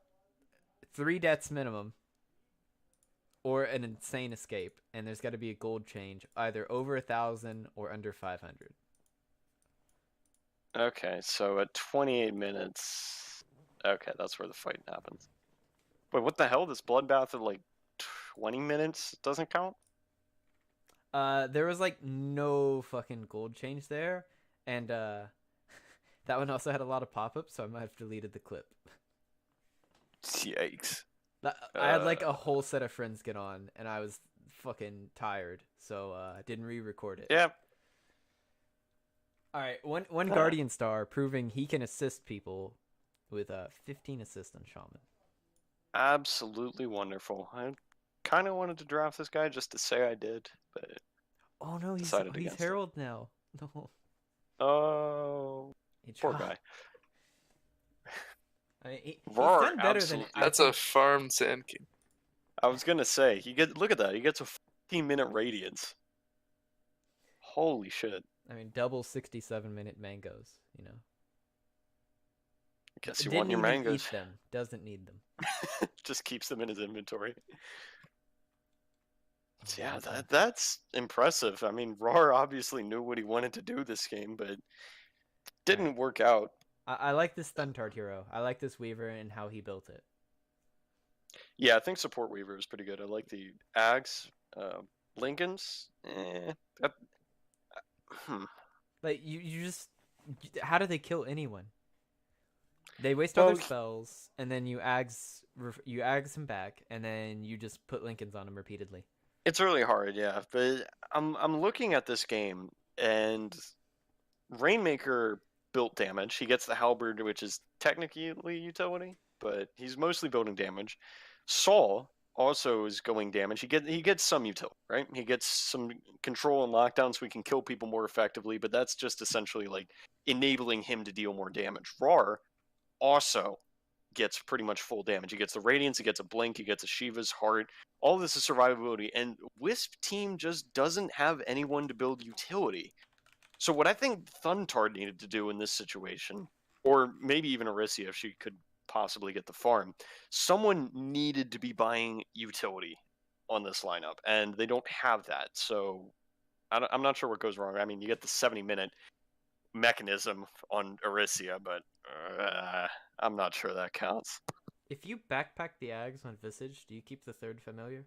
3 deaths minimum, or an insane escape, and there's got to be a gold change either over 1,000 or under 500. Okay, so at 28 minutes. Okay, that's where the fight happens. Wait, what the hell? This bloodbath at like 20 minutes doesn't count? There was like no fucking gold change there, and that one also had a lot of pop-ups, so I might have deleted the clip. Yikes. I had like a whole set of friends get on, and I was fucking tired, so I didn't re-record it. Yeah. All right, one Guardian Star proving he can assist people with 15 assists on Shaman. Absolutely wonderful. I kind of wanted to draft this guy just to say I did, but Oh no, he's Decided against it. Herald now. No, oh, he poor dropped. guy. I mean, he's Roar, done better than absolutely. That's a farmed Sand King. I was gonna say look at that. He gets a 15-minute radiance. Holy shit. I mean, double 67-minute mangoes. You know. guess you want Didn't your even mangoes. eat them. Doesn't need them. Just keeps them in his inventory. So yeah, Awesome. that's impressive. I mean, Rar obviously knew what he wanted to do this game, but didn't work out. I like this Stun Tart hero. I like this Weaver and how he built it. Yeah, I think Support Weaver is pretty good. I like the Ags, Lincolns. That, hmm. Like you just, how do they kill anyone? They waste all Well, their spells, and then you ags him back, and then you just put Lincolns on him repeatedly. it's really hard, yeah. But I'm looking at this game, and Rainmaker built damage. He gets the Halberd, which is technically utility, but he's mostly building damage. Saul also is going damage. He gets some utility, right? He gets some control and lockdown so he can kill people more effectively, but that's just essentially like enabling him to deal more damage. Rar also gets pretty much full damage. He gets the Radiance, he gets a Blink, he gets a Shiva's Heart. All this is survivability, and Wisp team just doesn't have anyone to build utility. So what I think Thuntard needed to do in this situation, or maybe even Arisia if she could possibly get the farm, someone needed to be buying utility on this lineup, and they don't have that. So I'm not sure what goes wrong. I mean, you get the 70-minute mechanism on Arisia, but I'm not sure that counts. If you backpack the Ags on Visage, do you keep the third familiar?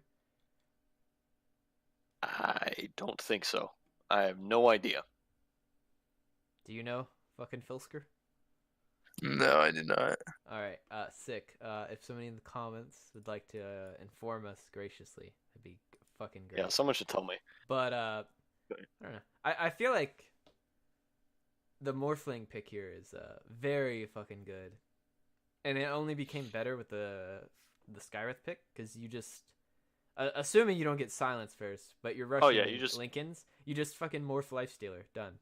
I don't think so. I have no idea. Do you know, fucking Filsker? No, I did not. Alright, sick. If somebody in the comments would like to inform us graciously, that'd be fucking great. Yeah, someone should tell me. But, I don't know. I feel like the Morphling pick here is very fucking good. And it only became better with the Skyreth pick, because you just... assuming you don't get silence first, but you're rushing yeah, you just... Lincolns, you just fucking morph Lifestealer. Done.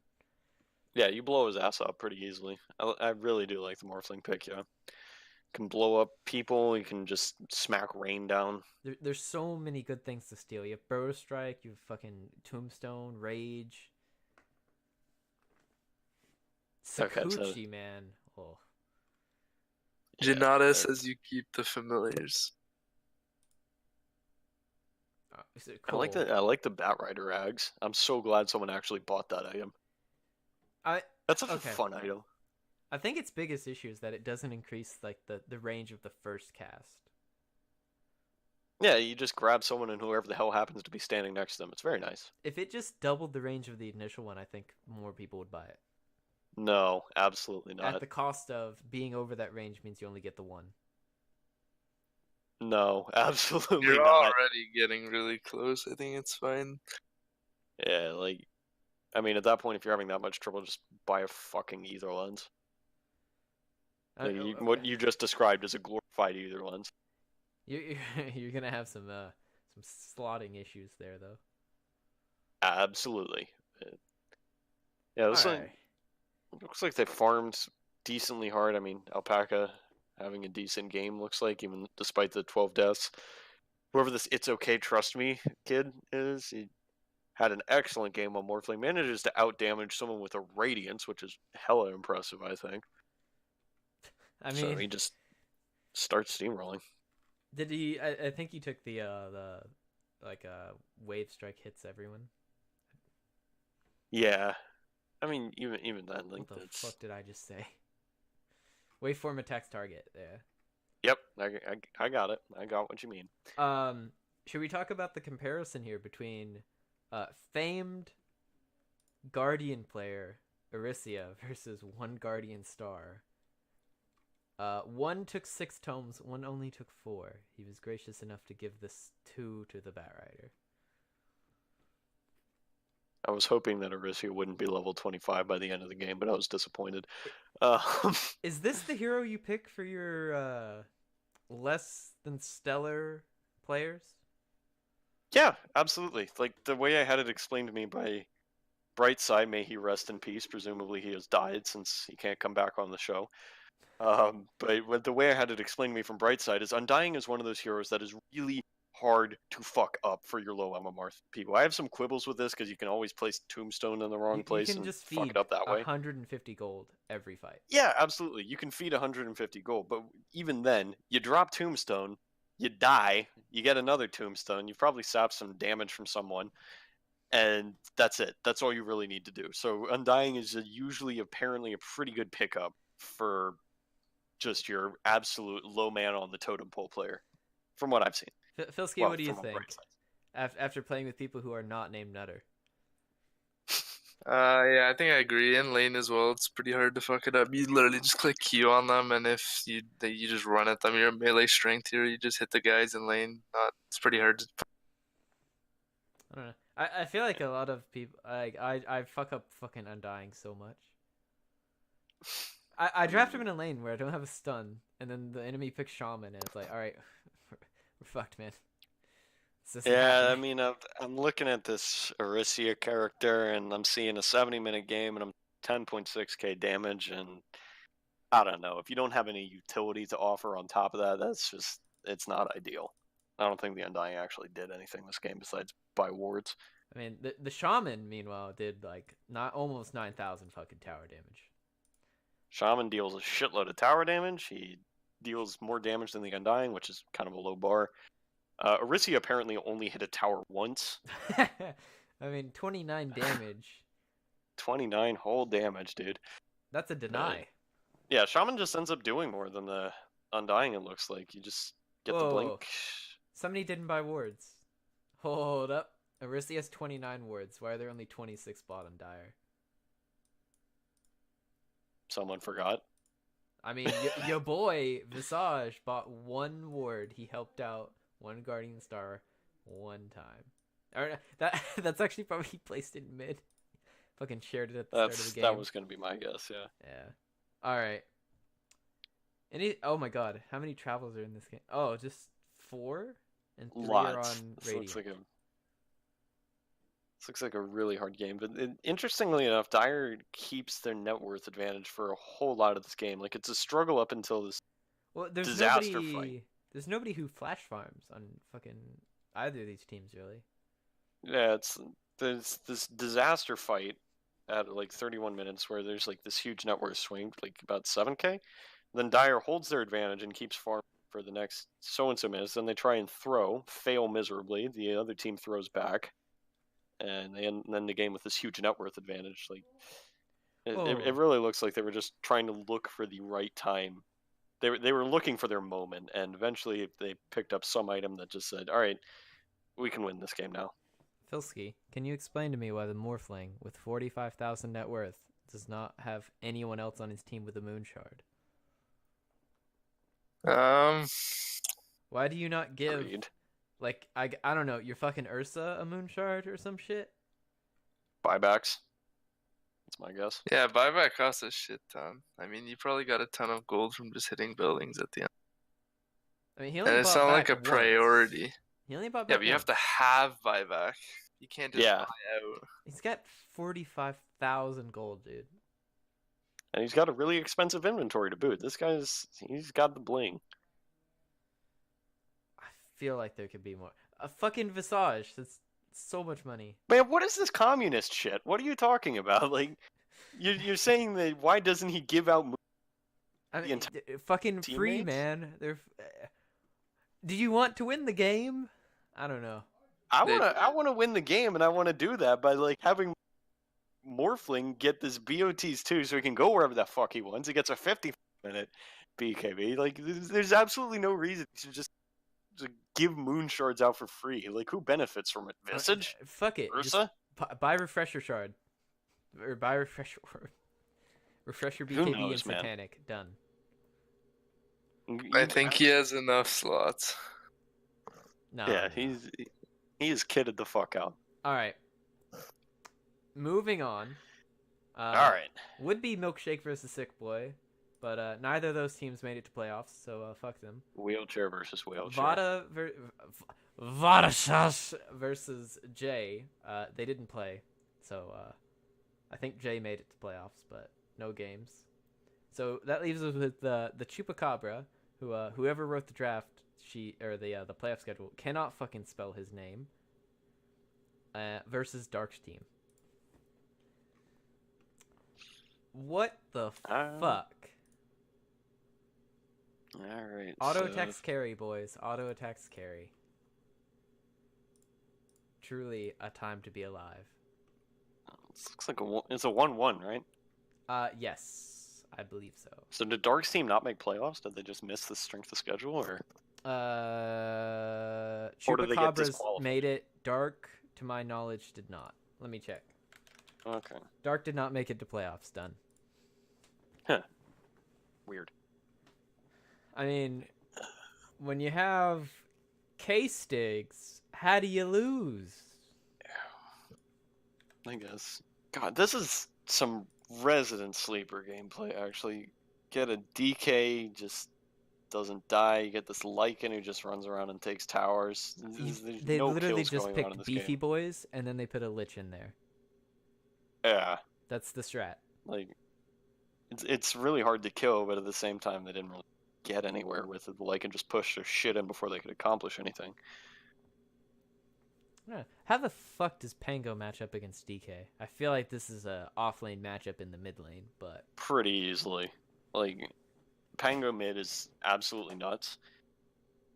Yeah, you blow his ass up pretty easily. I really do like the Morphling pick, yeah. Can blow up people, you can just smack rain down. There's so many good things to steal. You have Burrow Strike, you have fucking Tombstone, Rage. Sakuchi, man. Oh. Janata says you keep the familiars. Is it cool? I like the Batrider Ags. I'm so glad someone actually bought that item. That's such a fun item. I think its biggest issue is that it doesn't increase like the range of the first cast. Yeah, you just grab someone and whoever the hell happens to be standing next to them. It's very nice. If it just doubled the range of the initial one, I think more people would buy it. No, absolutely not. At the cost of being over that range means you only get the one. No, absolutely You're not. already getting really close. I think it's fine. Yeah, like, I mean, at that point, if you're having that much trouble, just buy a fucking Ether Lens. What you just described is a glorified Ether Lens. You're gonna have some slotting issues there, though. Absolutely. Yeah, this one looks like they farmed decently hard. I mean, Alpaca having a decent game looks like, even despite the 12 deaths. Whoever this "It's Okay, Trust Me" kid is, he had an excellent game on Morphling. Manages to outdamage someone with a Radiance, which is hella impressive, I think. I mean, so he just starts steamrolling. Did he? I think he took the wave strike hits everyone. Yeah, I mean even then, like, what the fuck did I just say? Waveform attacks target. Yeah. Yep, I got it. I got what you mean. Should we talk about the comparison here between famed Guardian player Arisia versus one Guardian star? One took 6 tomes, one only took 4. He was gracious enough to give this 2 to the Batrider. I was hoping that Arisia wouldn't be level 25 by the end of the game, but I was disappointed. Is this the hero you pick for your less than stellar players? Yeah, absolutely. Like, the way I had it explained to me by Brightside, may he rest in peace. Presumably he has died since he can't come back on the show. But the way I had it explained to me from Brightside is Undying is one of those heroes that is really hard to fuck up for your low MMR people. I have some quibbles with this because you can always place Tombstone in the wrong You place can and just fuck feed it up that way. 150 gold every fight. Yeah, absolutely. You can feed 150 gold, but even then, you drop Tombstone, you die, you get another Tombstone, you probably sap some damage from someone, and that's it. That's all you really need to do. So Undying is usually apparently a pretty good pickup for just your absolute low man on the totem pole player, from what I've seen. Filski, Well, what do you from a think? bright side. After playing with people who are not named Nutter. Yeah, I think I agree. In lane as well, it's pretty hard to fuck it up. You literally just click Q on them, and if you just run at them, you're a melee strength here. You just hit the guys in lane. It's pretty hard to. I don't know. I feel like a lot of people I fuck up fucking Undying so much. I draft him in a lane where I don't have a stun, and then the enemy picks Shaman, and it's like, all right, we're fucked, man. Yeah, I mean, I'm looking at this Arisia character, and I'm seeing a 70-minute game, and I'm 10.6k damage, and I don't know. If you don't have any utility to offer on top of that, it's not ideal. I don't think the Undying actually did anything this game besides buy wards. I mean, the Shaman, meanwhile, did like not almost 9,000 fucking tower damage. Shaman deals a shitload of tower damage. He deals more damage than the Undying, which is kind of a low bar. Arisia apparently only hit a tower once. I mean, 29 damage. 29 whole damage, dude. That's a deny. Yeah, Shaman just ends up doing more than the Undying, it looks like. You just get the blink. Somebody didn't buy wards. Hold up. Arisia has 29 wards. Why are there only 26 bought on Dire? Someone forgot. I mean, your boy, Visage, bought 1 ward. He helped out 1 Guardian Star 1 time. Or, that's actually probably he placed it in mid. Fucking shared it at the start of the game. That was going to be my guess, yeah. Yeah. Alright. Oh my god, how many travels are in this game? Oh, just 4? And 3 are on Radiant. This looks like a really hard game, but interestingly enough, Dire keeps their net worth advantage for a whole lot of this game. Like, it's a struggle up until this disaster fight. There's nobody who flash farms on fucking either of these teams, really. Yeah, there's this disaster fight at like 31 minutes where there's like this huge net worth swing, like about 7k. Then Dire holds their advantage and keeps farming for the next so-and-so minutes. Then they try and fail miserably. The other team throws back. And they end the game with this huge net worth advantage. Like, it really looks like they were just trying to look for the right time. They were looking for their moment, and eventually they picked up some item that just said, all right, we can win this game now. Filski, can you explain to me why the Morphling with 45,000 net worth does not have anyone else on his team with a Moon Shard? Why do you not give... Agreed. Like, I don't know, your fucking Ursa a Moon Shard or some shit? Buybacks. That's my guess. Yeah, buyback costs a shit ton. I mean, you probably got a ton of gold from just hitting buildings at the end. I mean, he only and it's bought not back like a priority. Once. He only bought back Yeah, but you once. have to have buyback. You can't just buy out. He's got 45,000 gold, dude. And he's got a really expensive inventory to boot. He's got the bling. Feel like there could be more. A fucking Visage. That's so much money. Man, what is this communist shit? What are you talking about? Like, you're saying that why doesn't he give out? I mean, fucking teammates? Free, man. Do you want to win the game? I don't know. I wanna win the game, and I want to do that by like having Morphling get this BOTs too, so he can go wherever the fuck he wants. He gets a 50-minute BKB. Like, there's absolutely no reason to just give Moon Shards out for free. Like, who benefits from it? Visage? Fuck it. Ursa? Just buy Refresher Shard. Or buy Refresher BKB and Satanic. Done. I think he has enough slots. No. Yeah, he is kitted the fuck out. Alright. Moving on. Alright. Would be Milkshake versus Sick Boy. But neither of those teams made it to playoffs, so fuck them. Wheelchair versus wheelchair. Vadashas versus Jay. They didn't play, so I think Jay made it to playoffs, but no games. So that leaves us with the Chupacabra, who whoever wrote the draft sheet or the playoff schedule cannot fucking spell his name. Versus Dark's team. What the fuck? All right. Auto attacks carry, boys. Auto attacks carry. Truly a time to be alive. This looks like it's a 1-1, right? Yes, I believe so. So did Dark's team not make playoffs? Did they just miss the strength of schedule, or did they get Chupacabras disqualified? made it. Dark, to my knowledge, did not. Let me check. Okay. Dark did not make it to playoffs. Done. Huh. Weird. I mean, when you have K-Stigs, how do you lose? I guess. God, this is some resident sleeper gameplay, actually. Get a DK, just doesn't die. You get this Lycan who just runs around and takes towers. There's They no literally kills just going on in picked this Beefy game. Boys, and then they put a Lich in there. Yeah. That's the strat. Like, it's really hard to kill, but at the same time, they didn't really get anywhere with it. The Lycan just pushed their shit in before they could accomplish anything. Yeah. How the fuck does Pango match up against DK? I feel like this is a off-lane matchup in the mid lane, but... Pretty easily. Like, Pango mid is absolutely nuts.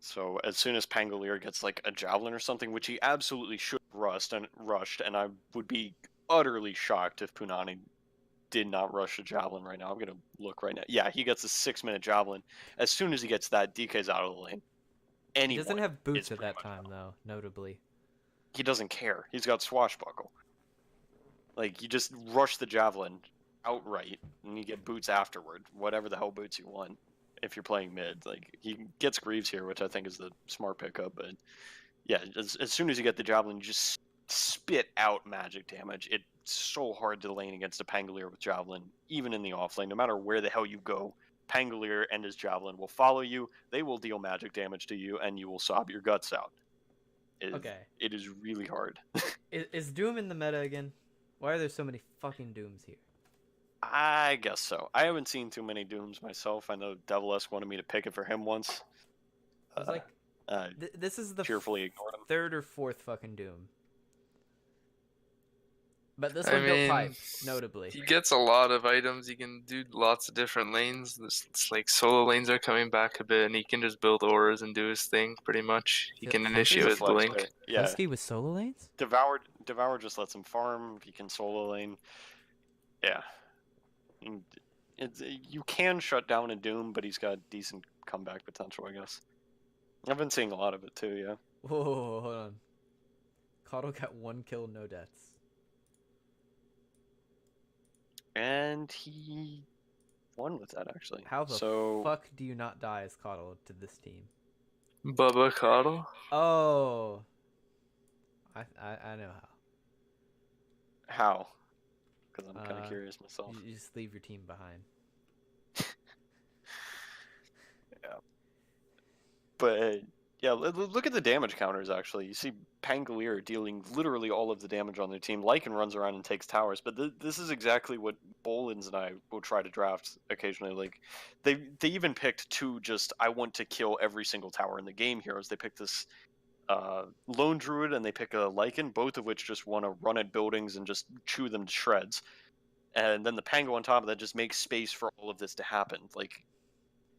So as soon as Pangolier gets like a javelin or something, which he absolutely should have rushed, and I would be utterly shocked if Punani did not rush a javelin right now. I'm gonna look right now. Yeah, he gets a 6-minute javelin. As soon as he gets that, DK's out of the lane. He doesn't have boots is at pretty that much time, though, notably. He doesn't care. He's got swashbuckle. Like, you just rush the javelin outright, and you get boots afterward. Whatever the hell boots you want. If you're playing mid, like, he gets Greaves here, which I think is the smart pickup. But yeah, as soon as you get the javelin, you just spit out magic damage. It's so hard to lane against a Pangolier with javelin, even in the offlane. No matter where the hell you go, Pangolier and his javelin will follow you. They will deal magic damage to you, and you will sob your guts out. Okay. It is really hard. Is Doom in the meta again? Why are there so many fucking Dooms here? I guess so. I haven't seen too many Dooms myself. I know Devil-esque wanted me to pick it for him once. I was like, this is the cheerfully ignored him. third or fourth fucking Doom. But this I one built mean, pipe, notably. He gets a lot of items. He can do lots of different lanes. It's like solo lanes are coming back a bit, and he can just build auras and do his thing pretty much. He can He's a initiate with Flex Blink. player. Yeah, Filski with solo lanes? Devour just lets him farm. He can solo lane. Yeah. And you can shut down a Doom, but he's got decent comeback potential, I guess. I've been seeing a lot of it too, yeah. Whoa, hold on. Caudle got 1 kill, no deaths. And he won with that, actually. How the fuck do you not die as Caudle to this team? Bubba Coddle. Oh. I know how. How? Because I'm kind of curious myself. You just leave your team behind. Yeah. But, yeah, look at the damage counters, actually. You see Pangolier dealing literally all of the damage on their team. Lycan runs around and takes towers, but this is exactly what Bolins and I will try to draft occasionally. Like, they even picked 2 just, I want to kill every single tower in the game heroes. They picked this Lone Druid and they pick a Lycan, both of which just want to run at buildings and just chew them to shreds. And then the Pango on top of that just makes space for all of this to happen. Like,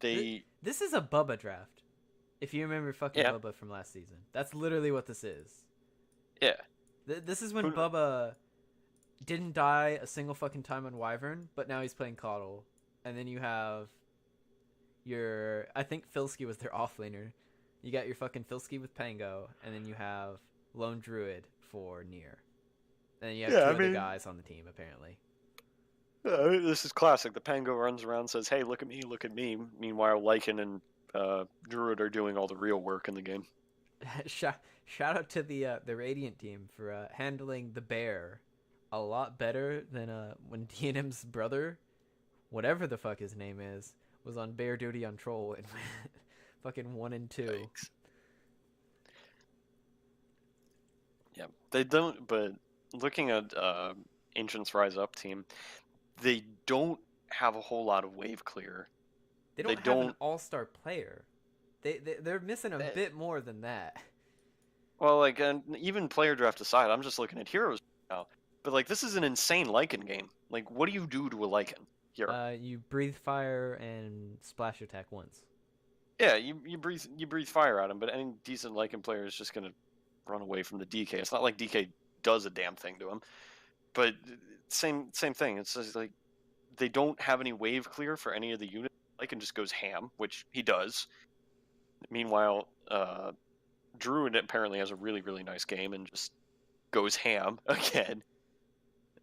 This is a Bubba draft. If you remember fucking Bubba from last season. That's literally what this is. Yeah. This is when Bubba didn't die a single fucking time on Wyvern, but now he's playing Caudle. And then you have your... I think Filski was their offlaner. You got your fucking Filski with Pango, and then you have Lone Druid for Nier. And then you have 2 other guys on the team, apparently. This is classic. The Pango runs around and says, hey, look at me, look at me. Meanwhile, Lycan and Druid are doing all the real work in the game. Shout out to the Radiant team for handling the bear a lot better than when DNM's brother, whatever the fuck his name is, was on bear duty on Troll and went fucking 1 and 2. Thanks. Yeah, they don't. But looking at Ancients Rise Up team, they don't have a whole lot of wave clear. They don't have an all-star player. They're missing a Eh, bit more than that. Well, like, and even player draft aside, I'm just looking at heroes now. But like, this is an insane Lycan game. Like, what do you do to a Lycan here? You breathe fire and splash attack once. Yeah, you breathe fire at him, but any decent Lycan player is just gonna run away from the DK. It's not like DK does a damn thing to him. But same thing. It's just like they don't have any wave clear for any of the units. Lycan just goes ham, which he does. Meanwhile, Druid apparently has a really nice game and just goes ham again.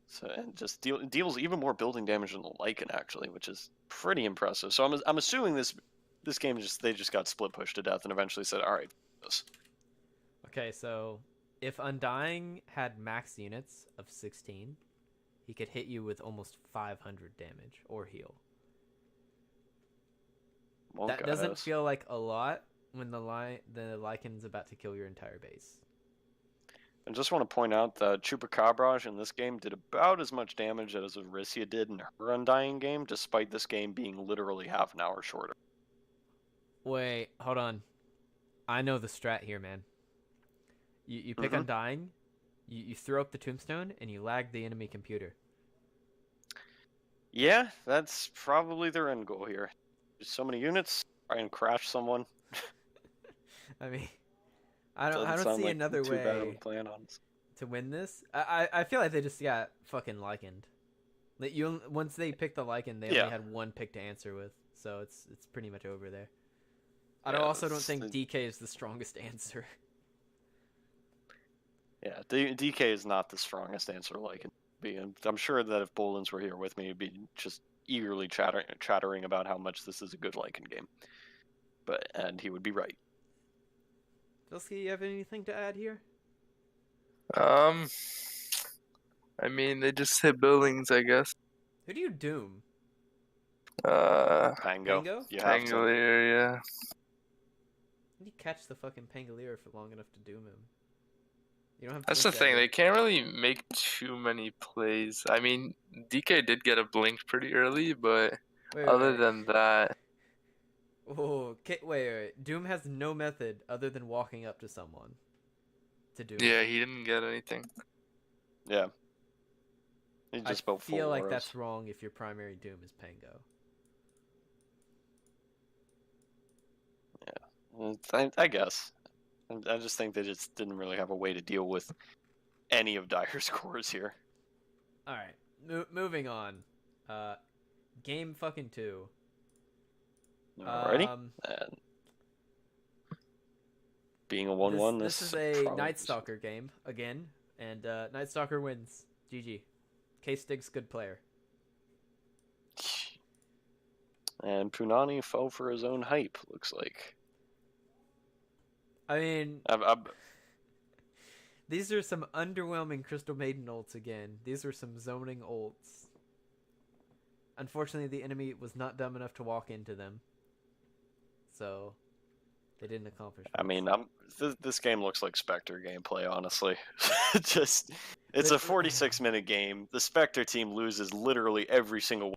So and just deals even more building damage than the Lycan actually, which is pretty impressive. So I'm assuming this game they just got split pushed to death and eventually said, all right, this. Okay, so if Undying had max units of 16, he could hit you with almost 500 damage or heal. Well, That doesn't feel like a lot when the Lycan's about to kill your entire base. I just want to point out that Chupacabra in this game did about as much damage as Arisia did in her Undying game, despite this game being literally half an hour shorter. Wait, hold on. I know the strat here, man. You pick Undying, you throw up the tombstone, and you lag the enemy computer. Yeah, that's probably their end goal here. There's so many units, try and crash someone. I mean, I don't Doesn't sound see like another too bad of a way plan, honestly. to win this. I feel like they just got fucking Lycaned. Like once they picked the Lycan, they only had one pick to answer with, so it's pretty much over there. I also don't think DK is the strongest answer. Yeah, DK is not the strongest answer Lycan be. And I'm sure that if Bolins were here with me, he'd be just eagerly chattering about how much this is a good Lycan game. And he would be right. Filski, you have anything to add here? I mean, they just hit buildings, I guess. Who do you doom? Pango. You have to. Pangolier, yeah. How do you catch the fucking Pangolier for long enough to doom him? You don't have. That's the thing. They can't really make too many plays. I mean, DK did get a blink pretty early, but other than that, oh, wait. Doom has no method other than walking up to someone to doom. yeah, he didn't get anything. Yeah. He just I feel like that's wrong if your primary doom is Pango. Yeah, I guess. I just think they just didn't really have a way to deal with any of Dyer's cores here. All right, moving on. Game fucking 2. Alrighty. And being a 1-1, this is a Night Stalker game again, and Night Stalker wins. GG. K-Stig's good player. And Punani fell for his own hype, looks like. I mean, these are some underwhelming Crystal Maiden ults again. These were some zoning ults. Unfortunately, the enemy was not dumb enough to walk into them. So, they didn't accomplish much. I mean, this game looks like Spectre gameplay, honestly. It's a 46-minute game. The Spectre team loses literally every single one.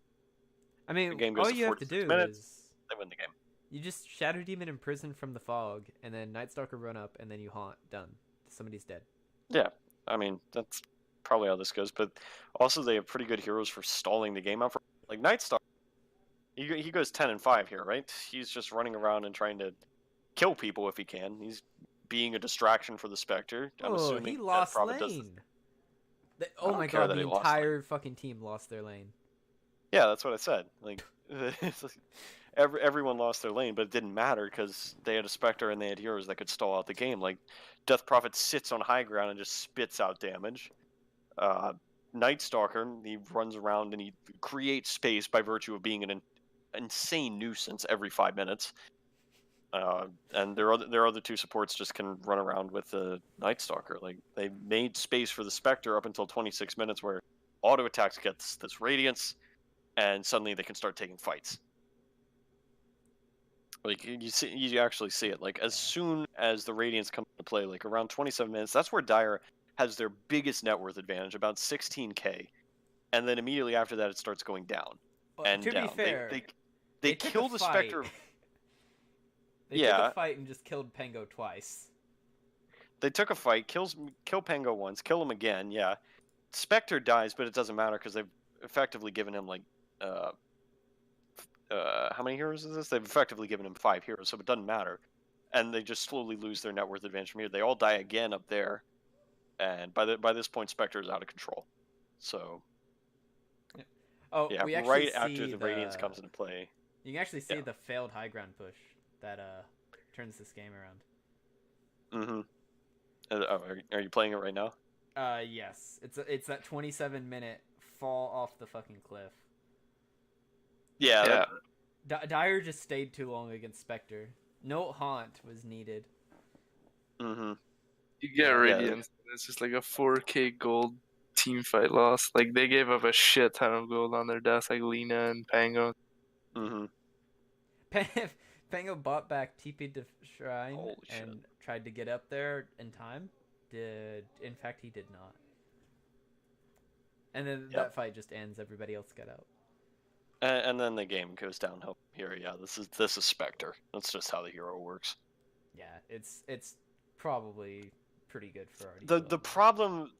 I mean, the game goes all to you have to 46 do minutes, is... They win the game. You just Shadow Demon imprison from the fog, and then Night Stalker run up, and then you haunt. Done. Somebody's dead. Yeah, I mean, that's probably how this goes. But also, they have pretty good heroes for stalling the game out. Like Night Stalker, he goes 10-5 here, right? He's just running around and trying to kill people if he can. He's being a distraction for the Spectre. I'm assuming he lost lane. Oh my god, the entire fucking team lost their lane. Yeah, that's what I said. Like, everyone lost their lane, but it didn't matter because they had a Spectre and they had heroes that could stall out the game. Like, Death Prophet sits on high ground and just spits out damage. Night Stalker, he runs around and he creates space by virtue of being an insane nuisance every 5 minutes. And their other two supports just can run around with the Night Stalker. Like, they made space for the Spectre up until 26 minutes where auto attacks gets this radiance, and suddenly they can start taking fights. Like, you actually see it. Like, as soon as the radiance comes into play, like around 27 minutes, that's where Dire has their biggest net worth advantage, about 16k, and then immediately after that it starts going down and to down. Be fair, they kill the Spectre. They took Yeah. a fight and just killed Pango twice. They took a fight, kill Pango once, kill him again. Yeah, Spectre dies, but it doesn't matter because they've effectively given him like uh how many heroes is this? They've effectively given him 5 heroes, so it doesn't matter. And they just slowly lose their net worth advantage from here. They all die again up there, and by this point, Spectre is out of control. So Oh, yeah, we actually right after see the Radiance comes into play. You can actually see Yeah. the failed high ground push that turns this game around. Are you playing it right now? Yes. It's that 27-minute fall off the fucking cliff. Yeah. Yeah. Dyer just stayed too long against Spectre. No haunt was needed. Mm-hmm. You get Radiance. It's just like a 4K gold team fight loss. Like they gave up a shit ton of gold on their deaths, like Lena and Pango. Mm-hmm. Pango bought back TP to Shrine Holy and shit. tried to get up there in time. In fact, he did not. And then that fight just ends. Everybody else got out. And then the game goes downhill here. Yeah, this is Spectre. That's just how the hero works. Yeah, it's probably pretty good for already. The problem.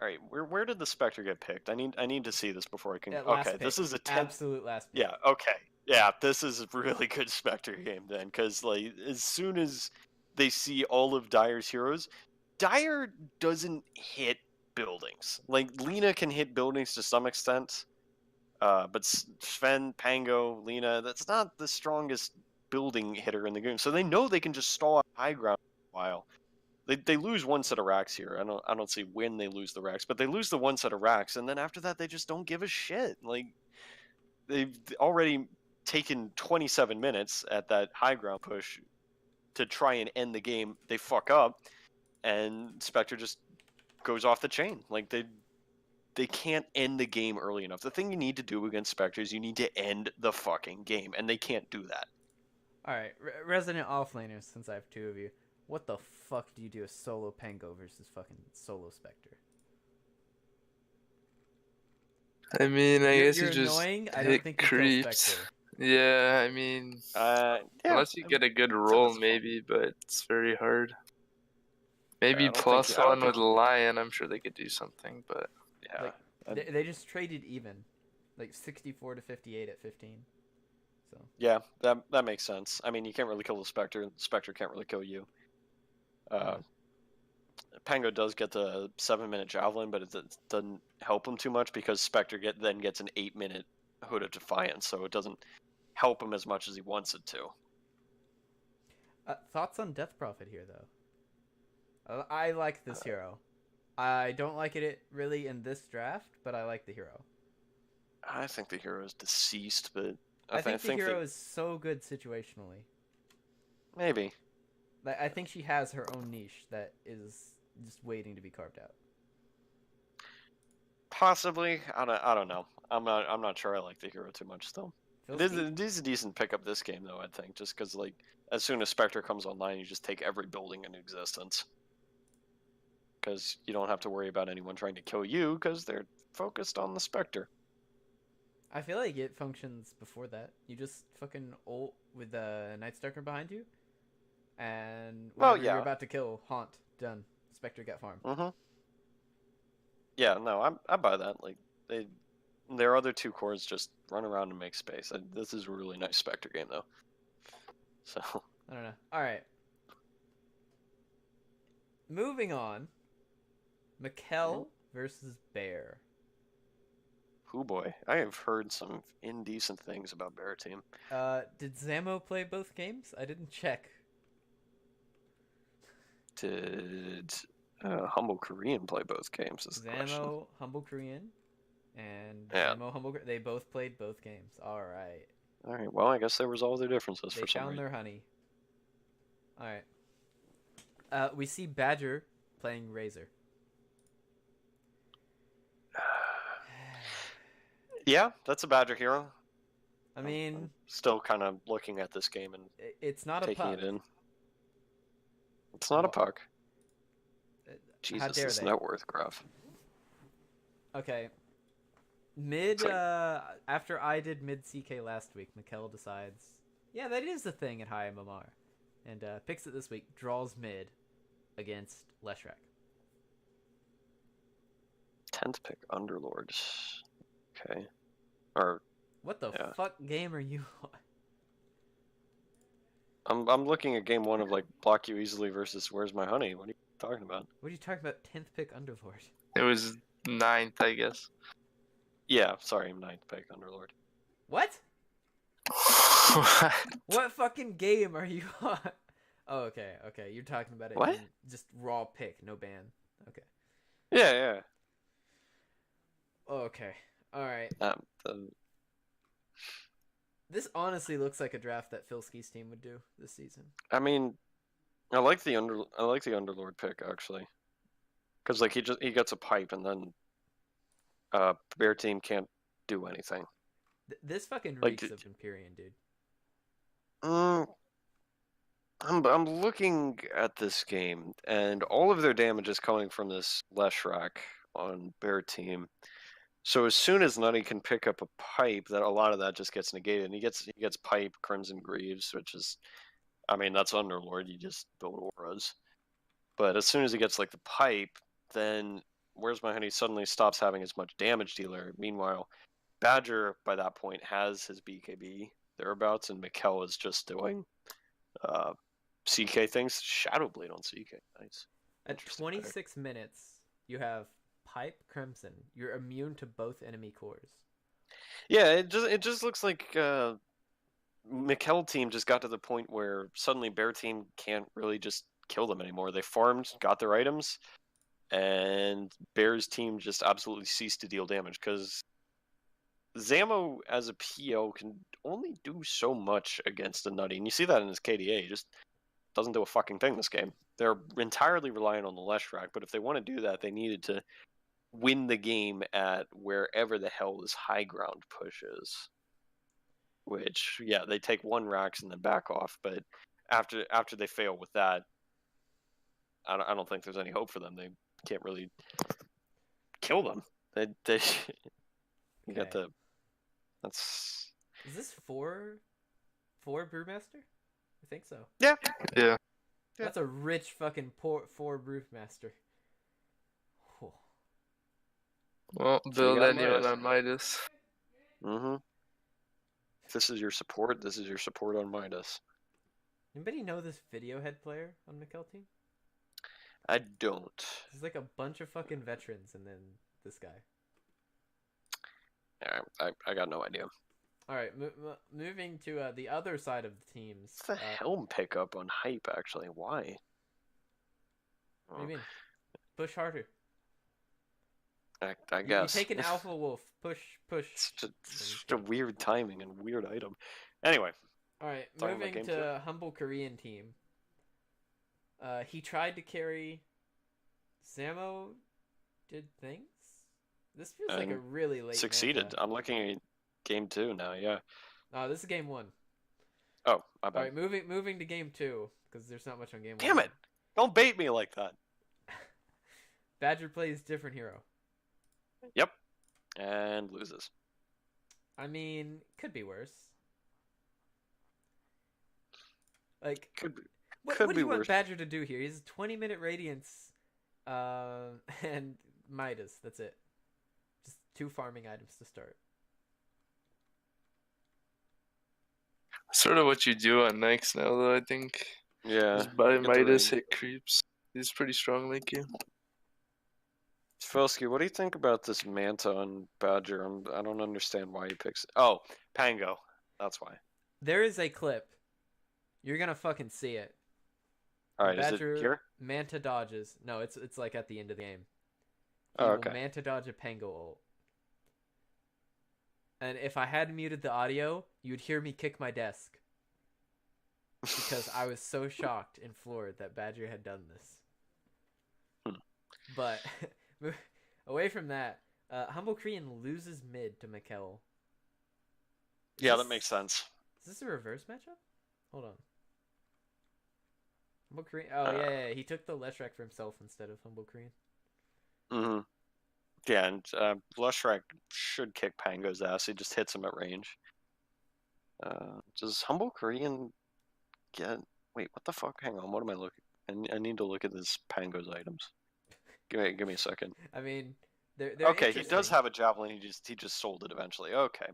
All right, where did the Spectre get picked? I need to see this before I can. Okay, this is a 10th. Absolute last pick. Yeah. Okay. Yeah, this is a really good Spectre game then, because like as soon as they see all of Dyer's heroes, Dyer doesn't hit buildings. Like Lena can hit buildings to some extent. But Sven, Pango, Lena, that's not the strongest building hitter in the game. So they know they can just stall on high ground for a while. They lose one set of racks here. I don't see when they lose the racks, but they lose the one set of racks, and then after that they just don't give a shit. Like they've already taken 27 minutes at that high ground push to try and end the game. They fuck up, and Spectre just goes off the chain. Like they can't end the game early enough. The thing you need to do against Spectre is you need to end the fucking game, and they can't do that. Alright, Resident Offlaners, since I have 2 of you, what the fuck do you do a solo Pango versus fucking solo Spectre? I mean, I guess you're you just annoying. I hit don't think you kill creeps. Spectre. Yeah, I mean, unless you get a good roll, maybe, but it's very hard. Maybe I don't plus think- I don't one think- with Lion, I'm sure they could do something, but Yeah. Like, they just traded even, like 64 to 58 at 15. So Yeah, that makes sense. I mean, you can't really kill the Spectre, and the Spectre can't really kill you. Pango does get the 7-minute Javelin, but it doesn't help him too much because Spectre then gets an 8-minute Hood of Defiance, so it doesn't help him as much as he wants it to. thoughts on Death Prophet here, though? I like this hero. I don't like it really in this draft, but I like the hero. I think the hero is deceased, but I think the hero is so good situationally. Maybe. I think she has her own niche that is just waiting to be carved out. Possibly. I don't know. I'm not sure I like the hero too much still. It is a decent pickup this game though, I think, just because like as soon as Spectre comes online, you just take every building in existence. Because you don't have to worry about anyone trying to kill you because they're focused on the Spectre. I feel like it functions before that. You just fucking ult with the Night Stalker behind you, and you're about to kill, haunt, done. Spectre get farmed. Mm-hmm. Yeah, no, I buy that. Like their other 2 cores just run around and make space. This is a really nice Spectre game though. So I don't know. All right. Moving on. Mikkel versus Bear. oh boy, I have heard some indecent things about Bear Team. Did Zamo play both games? I didn't check. Did Humble Korean play both games? Is the question. Zamo, Humble Korean, and Yeah. Zamo, Humble. They both played both games. All right. All right. Well, I guess they resolved their differences They for some found reason. their honey. All right. We see Badger playing Razor. Yeah, that's a Badger hero. I mean, I'm still kind of looking at this game and it's not a taking puck. it in. It's not a puck. How Jesus, dare this they? net worth graph. Okay. Mid, like- after I did mid CK last week, Mikkel decides, yeah, that is the thing at high MMR. and picks it this week. Draws mid against Leshrac. 10th pick Underlords. Okay. Or What the Yeah. fuck game are you on? I'm looking at game 1 of like Block You Easily versus Where's My Honey. What are you talking about? What are you talking about? 10th pick Underlord. It was 9th, I guess. Yeah, sorry, 9th pick Underlord. What? What fucking game are you on? Oh, okay. You're talking about it. What? In just raw pick, no ban. Okay. Yeah. Okay. All right. The This honestly looks like a draft that Filski's team would do this season. I mean, I like the Underlord pick actually, because like he gets a pipe and then Bear team can't do anything. This fucking Like, reeks of Empyrean, dude. I'm looking at this game and all of their damage is coming from this Leshrac on Bear team. So as soon as Nutty can pick up a pipe, that a lot of that just gets negated, and he gets pipe, Crimson Greaves, which is, I mean, that's Underlord. You just build auras. But as soon as he gets like the pipe, then Where's My Honey suddenly stops having as much damage dealer. Meanwhile, Badger by that point has his BKB thereabouts, and Mikkel is just doing CK things. Shadowblade on CK, nice. At 26 minutes, you have pipe Crimson. You're immune to both enemy cores. Yeah, it just looks like Mikkel team just got to the point where suddenly Bear team can't really just kill them anymore. They farmed, got their items, and Bear's team just absolutely ceased to deal damage because Zamo as a PO can only do so much against a Nutty, and you see that in his KDA. He just doesn't do a fucking thing this game. They're entirely reliant on the Leshrac, but if they want to do that, they needed to win the game at wherever the hell this high ground push is. Which, yeah, they take 1 Rax and then back off, but after they fail with that, I don't think there's any hope for them. They can't really kill them. They you got the that's Is this four Brewmaster? I think so. yeah. That's a rich fucking 4 Brewmaster. Oh. Well, So you build got anyone Midas. on Midas. Mm-hmm. If this is your support, this is your support on Midas. Anybody know this video head player on Mikkel team? I don't. There's like a bunch of fucking veterans and then this guy. Yeah, I got no idea. All right, moving to the other side of the teams. What's the helm pickup on hype, actually? Why? What do you mean? Push harder. I guess. You take an Alpha Wolf. Push. It's just a weird timing and weird item. Anyway. All right, Talking about moving gameplay. to humble Korean team. He tried to carry. Zamo did things. This feels like a really late. Succeeded. meta. I'm looking at game 2 now. Yeah. No, this is game 1. Oh, my All bad. right, moving to game 2 because there's not much on game 1. Damn it! Don't bait me like that. Badger plays different hero. Yep. And loses. I mean, could be worse. Like, Could be. what could do be you want worse. Badger to do here? He's 20-minute Radiance, and Midas. That's it. Just 2 farming items to start. Sort of what you do on Nyx now, though, I think. Yeah. Just buy get the Midas, range. hit creeps. He's pretty strong like you. Filski, what do you think about this Manta on Badger? I don't understand why he picks. Oh, Pango. That's why. There is a clip. You're gonna fucking see it. All right, Badger is it here? Manta dodges. No, it's like at the end of the game. He Oh, will okay. Manta dodge a Pango ult. And if I had muted the audio, you'd hear me kick my desk. Because I was so shocked and floored that Badger had done this. But away from that, Humble Korean loses mid to Mikkel. Yeah, that makes sense. Is this a reverse matchup? Hold on. Humble Korean. Oh yeah. He took the Leshrac for himself instead of Humble Korean. Mm-hmm. Yeah, and Leshrac should kick Pango's ass. He just hits him at range. Does Humble Korean get Wait, what the fuck? Hang on, what am I looking? I need to look at this Pango's items. Give me a second. I mean, they're Okay, he interesting. does have a javelin. He just sold it eventually. Okay,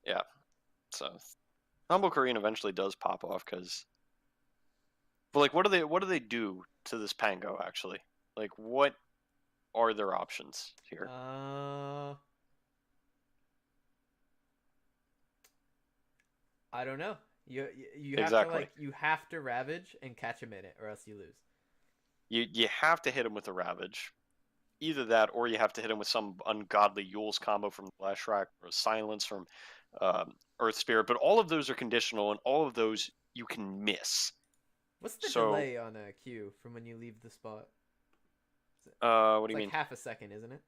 yeah. So Humble Korean eventually does pop off because, but like, what do they do to this Pango actually? Like, what are their options here? I don't know. You have to Exactly. you have to ravage and catch him in it, or else you lose. You have to hit him with a Ravage. Either that, or you have to hit him with some ungodly Yule's combo from the Flash Rack, or a Silence from Earth Spirit. But all of those are conditional, and all of those you can miss. What's the So, delay on a Q from when you leave the spot? what It's do you like mean? half a second, isn't it?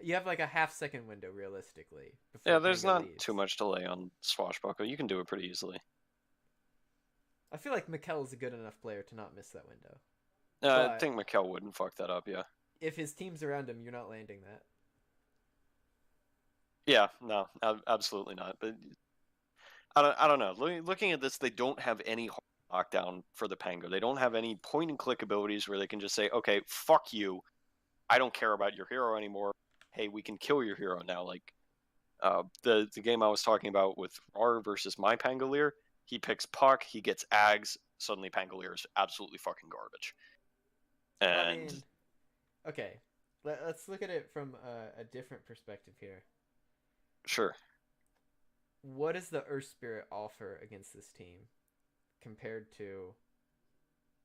You have like a half-second window realistically. Yeah, Before there's Pango not leaves. too much delay on Swashbuckle. You can do it pretty easily. I feel like Mikkel is a good enough player to not miss that window. I But- think Mikkel wouldn't fuck that up, yeah. If his team's around him, you're not landing that. Yeah, no, absolutely not. But I don't know. Looking at this, they don't have any lockdown for the Pango. They don't have any point and click abilities where they can just say, okay, fuck you. I don't care about your hero anymore. Hey, we can kill your hero now. Like the game I was talking about with R versus my Pangolier, he picks Puck, he gets Ags, suddenly Pangolier is absolutely fucking garbage. And I mean, okay, let's look at it from a different perspective here. sure. What does the Earth Spirit offer against this team compared to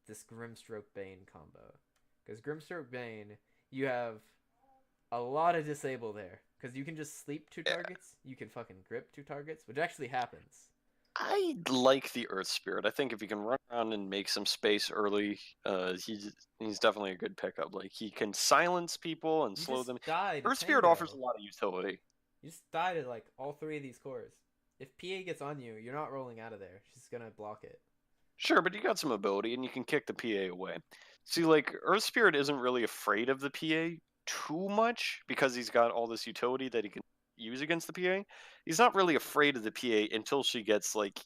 this Grimstroke Bane combo? Because Grimstroke Bane, you have a lot of disable there. Because you can just sleep 2 targets, you can fucking grip 2 targets, which actually happens. I like the Earth Spirit. I think if he can run around and make some space early, he's definitely a good pickup. Like he can silence people and You slow just them. died. Earth Spirit offers a lot of utility. You just died at like all 3 of these cores. If PA gets on you, you're not rolling out of there. She's gonna block it. Sure, but you got some ability and you can kick the PA away. See, like Earth Spirit isn't really afraid of the PA too much because he's got all this utility that he can use against the PA. He's not really afraid of the PA until she gets like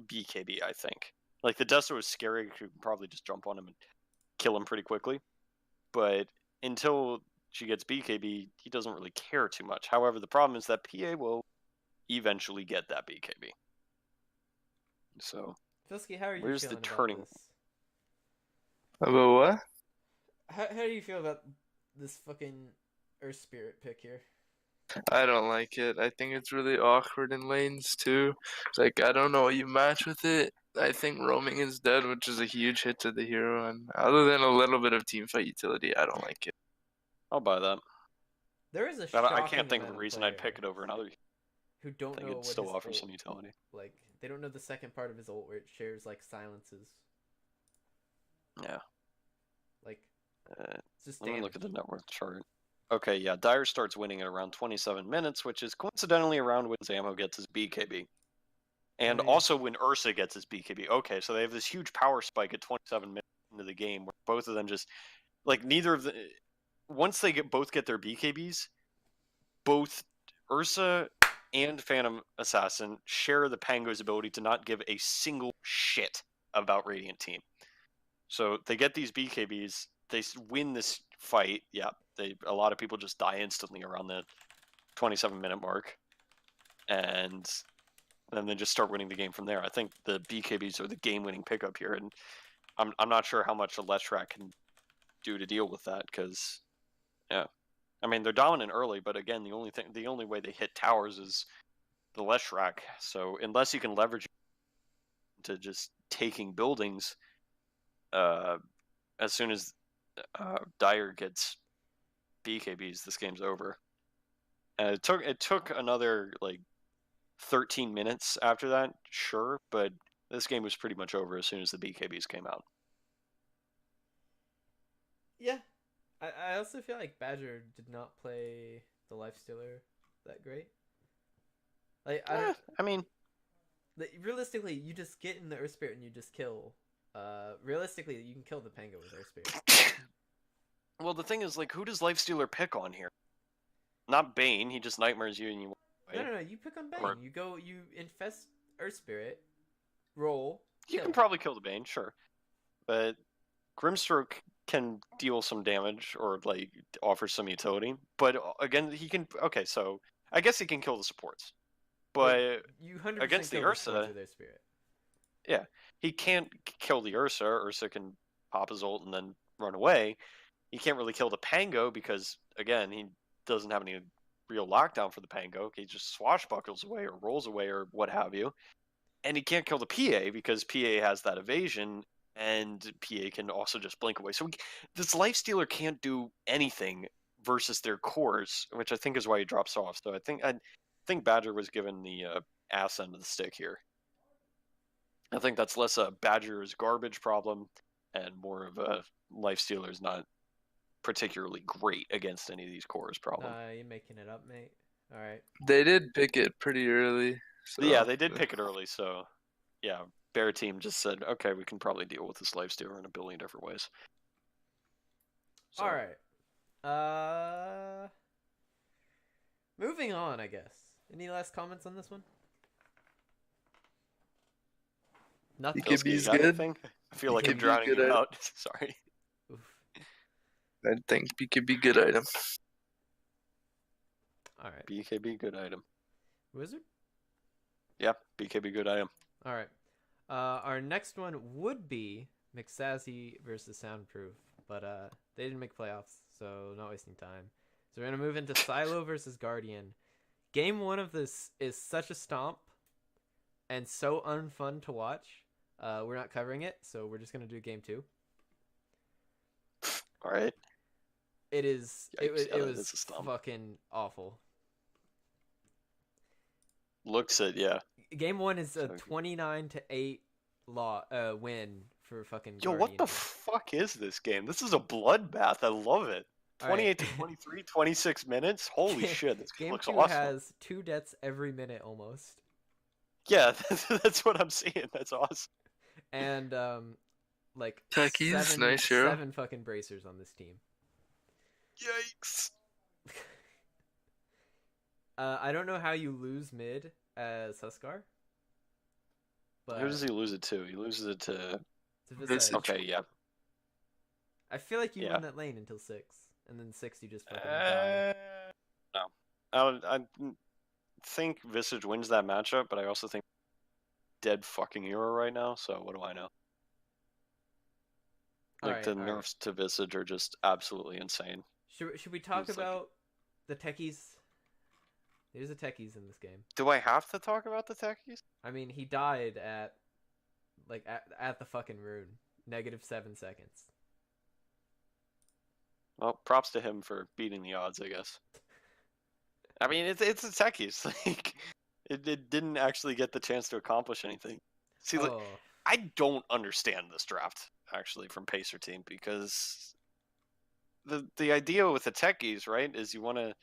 BKB, I think. Like the Desto is scary, you can probably just jump on him and kill him pretty quickly. But until she gets BKB, he doesn't really care too much. However, the problem is that PA will eventually get that BKB. So, Filski, how are you where's the feeling turning? about this? About what? How do you feel about this fucking Earth Spirit pick here? I don't like it. I think it's really awkward in lanes too. Like I don't know what you match with it. I think roaming is dead, which is a huge hit to the hero, and other than a little bit of teamfight utility, I don't like it. I'll buy that. There is a But shocking I can't think of a amount reason I'd pick it players over another. who I don't think know it what still his offers ult, some utility. like they don't know the second part of his ult where it shares like silences. Yeah. Like it's just Let me damage. look at the net worth chart. Okay, yeah, Dire starts winning at around 27 minutes, which is coincidentally around when Zamo gets his BKB. And I mean- also when Ursa gets his BKB. Okay, so they have this huge power spike at 27 minutes into the game where both of them just like neither of the once they both get their BKBs, both Ursa and Phantom Assassin share the Pango's ability to not give a single shit about Radiant Team. So they get these BKBs, they win this fight. Yeah, a lot of people just die instantly around the 27-minute mark, and then they just start winning the game from there. I think the BKBs are the game-winning pickup here, and I'm not sure how much a Leshrac can do to deal with that because, yeah, I mean they're dominant early, but again the only way they hit towers is the Leshrac. So unless you can leverage to just taking buildings, as soon as Dire gets BKBs, this game's over. And it took another like 13 minutes after that, sure, but this game was pretty much over as soon as the BKBs came out. Yeah, I also feel like Badger did not play the Lifestealer that great. Like I mean, realistically, you just get in the Earth Spirit and you just kill. Realistically, you can kill the Pango with Earth Spirit. well, the thing is, like, who does Lifestealer pick on here? Not Bane. He just nightmares you and you. No, you pick on Bane. Or- You infest Earth Spirit, roll. You kill can it. probably kill the Bane, sure, but Grimstroke can deal some damage or like offer some utility. But again, he can. Okay, so I guess he can kill the supports, but You 100% against the kill the sports Ursa, with their spirit. yeah, he can't kill the Ursa. Ursa can pop his ult and then run away. He can't really kill the Pango because again, he doesn't have any real lockdown for the Pango. He just swashbuckles away or rolls away or what have you. And he can't kill the PA because PA has that evasion, and PA can also just blink away. So this Lifestealer can't do anything versus their cores, which I think is why he drops off. So I think Badger was given the ass end of the stick here. I think that's less a Badger's garbage problem and more of a Lifestealer's not particularly great against any of these cores problem. You're making it up, mate. All right. They did pick it pretty early. So. Yeah, they did pick it early, so yeah, Bear Team just said, okay, we can probably deal with this Lifestealer in a billion different ways. So, All right. Moving on, I guess. Any last comments on this one? Nothing. BKB Filski, is got good. anything? I feel like I'm BKB drowning good you item. out. Sorry. Oof. I think BKB good item. All right. BKB, good item. Wizard? Yeah, BKB, good item. All right. Our next one would be McSazzy versus Soundproof, but they didn't make playoffs, so not wasting time. So we're gonna move into Silo versus Guardian. Game 1 of this is such a stomp and so unfun to watch. We're not covering it, so we're just gonna do game 2. All right. It is. Yikes, It yeah, that was is a stomp. fucking awful. Looks it, yeah. Game 1 is a So- 29-8 win for fucking Yo, Guardian. what the fuck is this game? This is a bloodbath. I love it. All right. 28 to 23, 26 minutes. Holy shit, this game Game looks 2 awesome. has 2 deaths every minute almost. Yeah, that's what I'm seeing. That's awesome. And like Techies, nice hero. 7 fucking bracers on this team. Yikes. I don't know how you lose mid as Huskar. But Who does he lose it to? He loses it to. to Visage. Visage. Okay, yeah. I feel like you Yeah. win that lane until 6, and then 6 you just fucking die. No. I think Visage wins that matchup, but I also think dead fucking hero right now, so what do I know? Like, the Alright. nerfs to Visage are just absolutely insane. Should we talk He's like- about the techies? There's a techies in this game. Do I have to talk about the techies? I mean, he died at the fucking rune. -7 seconds. Well, props to him for beating the odds, I guess. I mean, it's a techies. Like, it didn't actually get the chance to accomplish anything. See, like, Oh, I don't understand this draft actually from Pacer team because the idea with the techies, right, is you want to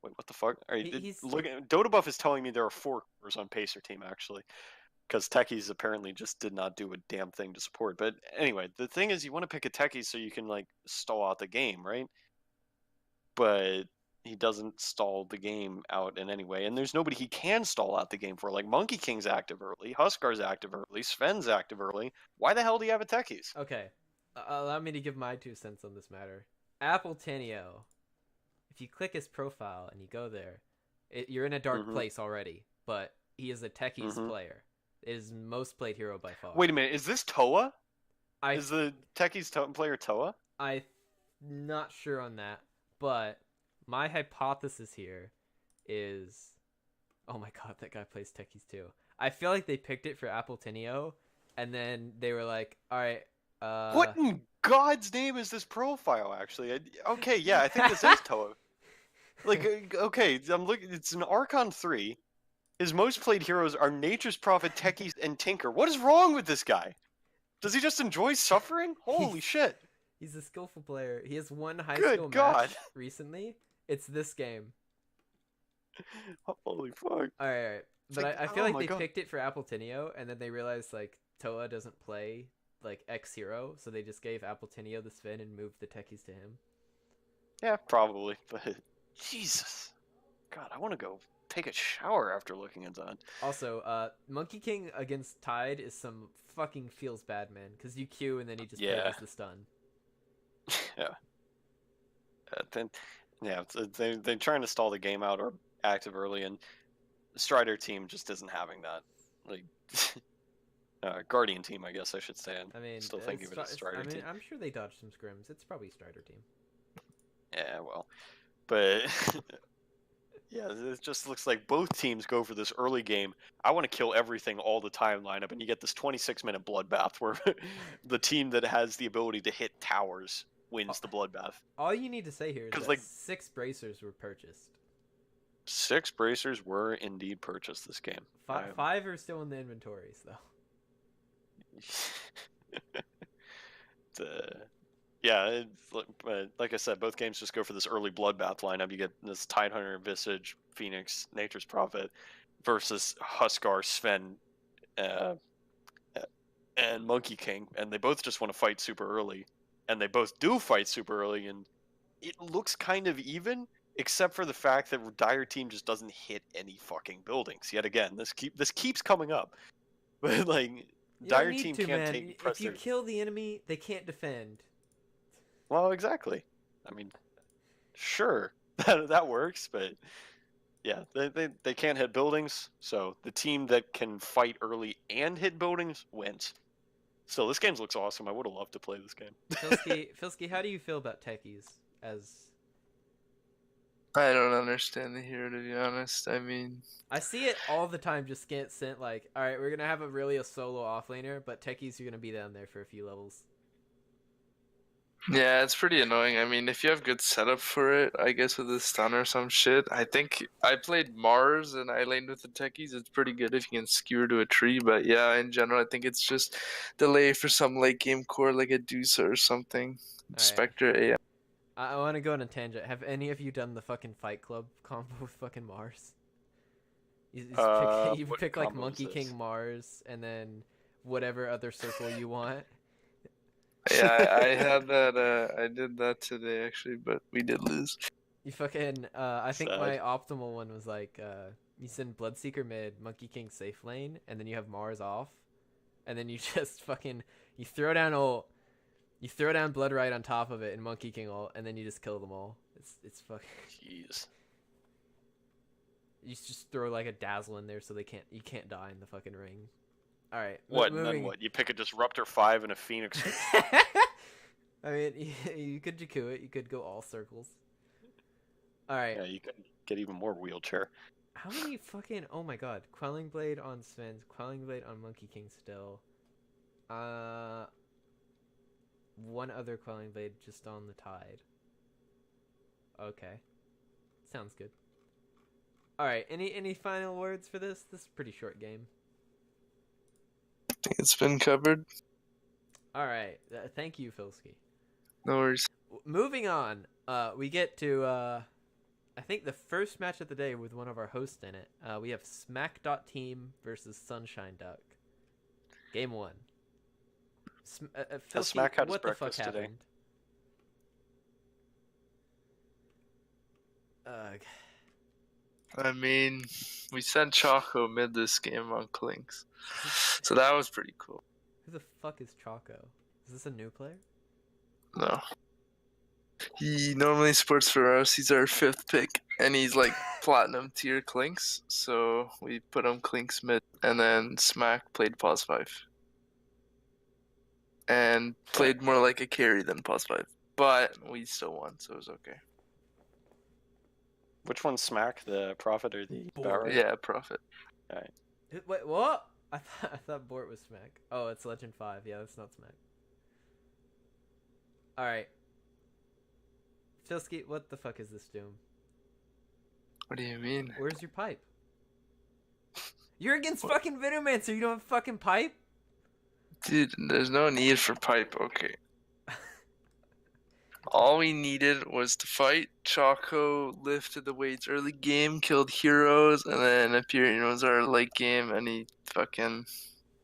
wait. What the fuck? Are you He's- looking? Dotabuff is telling me there are 4 cores on Pacer team actually, because techies apparently just did not do a damn thing to support. But anyway, the thing is, you want to pick a techie so you can like stall out the game, right? But he doesn't stall the game out in any way, and there's nobody he can stall out the game for. Like Monkey King's active early, Huskar's active early, Sven's active early. Why the hell do you have a techies? okay. Allow me to give my 2 cents on this matter. Apple Tenio. If you click his profile and you go there, you're in a dark Mhm. place already. But he is a techies Mhm. player. It is most played hero by far. Wait a minute, is this Toa? I Is the techies player Toa? I'm not sure on that, but my hypothesis here is, oh my god, that guy plays techies too. I feel like they picked it for Apple Tenio, and then they were like, all right, What in God's name is this profile? Actually, okay, yeah, I think this is Toa. Like, okay, I'm looking. It's an Archon 3. His most played heroes are Nature's Prophet, Techies, and Tinker. What is wrong with this guy? Does he just enjoy suffering? Holy shit! He's a skillful player. He has one high Good skill God. match recently. It's this game. Holy fuck! All right. But like, I feel oh like my they God. picked it for Apple Tenio, and then they realized like Toa doesn't play like X hero, so they just gave Apple Tenio the spin and moved the techies to him. Yeah, probably. But Jesus, God, I want to go take a shower after looking at that. Also, Monkey King against Tide is some fucking feels bad, man. Because you Q and then he just Yeah. parries the stun. Yeah. Then, yeah, they're trying to stall the game out or active early, and the Strider team just isn't having that. Like, Guardian team, I guess I should say. I mean, Still thinking of it as Strider team. I'm sure they dodged some scrims. It's probably Strider team. Yeah, well, but yeah, it just looks like both teams go for this early game. I want to kill everything all the time lineup, and you get this 26-minute bloodbath where the team that has the ability to hit towers wins the bloodbath. All you need to say here is that like 6 bracers were purchased. 6 bracers were indeed purchased this game. 5 are still in the inventories, though. Yeah, like I said, both games just go for this early bloodbath lineup. You get this Tidehunter, Visage, Phoenix, Nature's Prophet versus Huskar, Sven, and Monkey King, and they both just want to fight super early, and they both do fight super early, and it looks kind of even, except for the fact that Dire Team just doesn't hit any fucking buildings. Yet again, this keeps coming up, but like Dire Team can't take press. If you kill the enemy, they can't defend. Well, exactly. I mean, sure, that works, but yeah, they can't hit buildings, so the team that can fight early and hit buildings wins. So this game looks awesome. I would have loved to play this game. Filski, how do you feel about techies as... I don't understand the hero, to be honest. I mean, I see it all the time, just get sent like, alright, we're going to have a solo offlaner, but techies are going to be down there for a few levels. yeah, it's pretty annoying. I mean, if you have good setup for it, I guess with a stun or some shit. I think I played Mars and I laned with the techies. It's pretty good if you can skewer to a tree. But yeah, in general, I think it's just delay for some late game core like a Deuce or something. Right. Spectre AM. I want to go on a tangent. Have any of you done the fucking Fight Club combo with fucking Mars? You pick like Monkey King Mars and then whatever other circle you want. Yeah, I had that. I did that today actually, but we did lose. You fucking. I think Sad. my optimal one was like, you send Bloodseeker mid, Monkey King safe lane, and then you have Mars off, and then you just fucking throw down ult, you throw down Blood right on top of it, and Monkey King ult, and then you just kill them all. It's fucking. Jeez. You just throw like a dazzle in there so you can't die in the fucking ring. All right. What? And then what? You pick a Disruptor 5 and a Phoenix. I mean, you could Jakku it. You could go all circles. All right. Yeah, you could get even more wheelchair. How many fucking... Oh my god. Quelling Blade on Sven's. Quelling Blade on Monkey King still. One other Quelling Blade just on the Tide. Okay. Sounds good. Alright, any final words for this? This is a pretty short game. I think it's been covered. Alright, thank you, Filski. No worries. Moving on, we get to, I think the first match of the day with one of our hosts in it. We have Smack.Team versus Sunshine Duck. Game 1. Filski, Smack had his what the fuck breakfast today. happened? I mean, we sent Choco mid this game on Clinks, so that was pretty cool. Who the fuck is Choco? Is this a new player? No. He normally sports for us. He's our 5th pick, and he's like platinum tier Clinks, so we put him Clinks mid, and then Smack played pos 5. And played more like a carry than pos 5. But we still won, so it was okay. Which one's Smack? The Prophet or the Barrow? Yeah, Prophet. Alright. Wait, what? I thought Bort was Smack. Oh, it's Legend 5. Yeah, that's not Smack. Alright. Filski, what the fuck is this Doom? What do you mean? Where's your pipe? You're against fucking Venomancer, you don't have fucking pipe? Dude, there's no need for pipe, okay. All we needed was to fight. Choco lifted the weights early game, killed heroes, and then Aperion was our late game, and he fucking...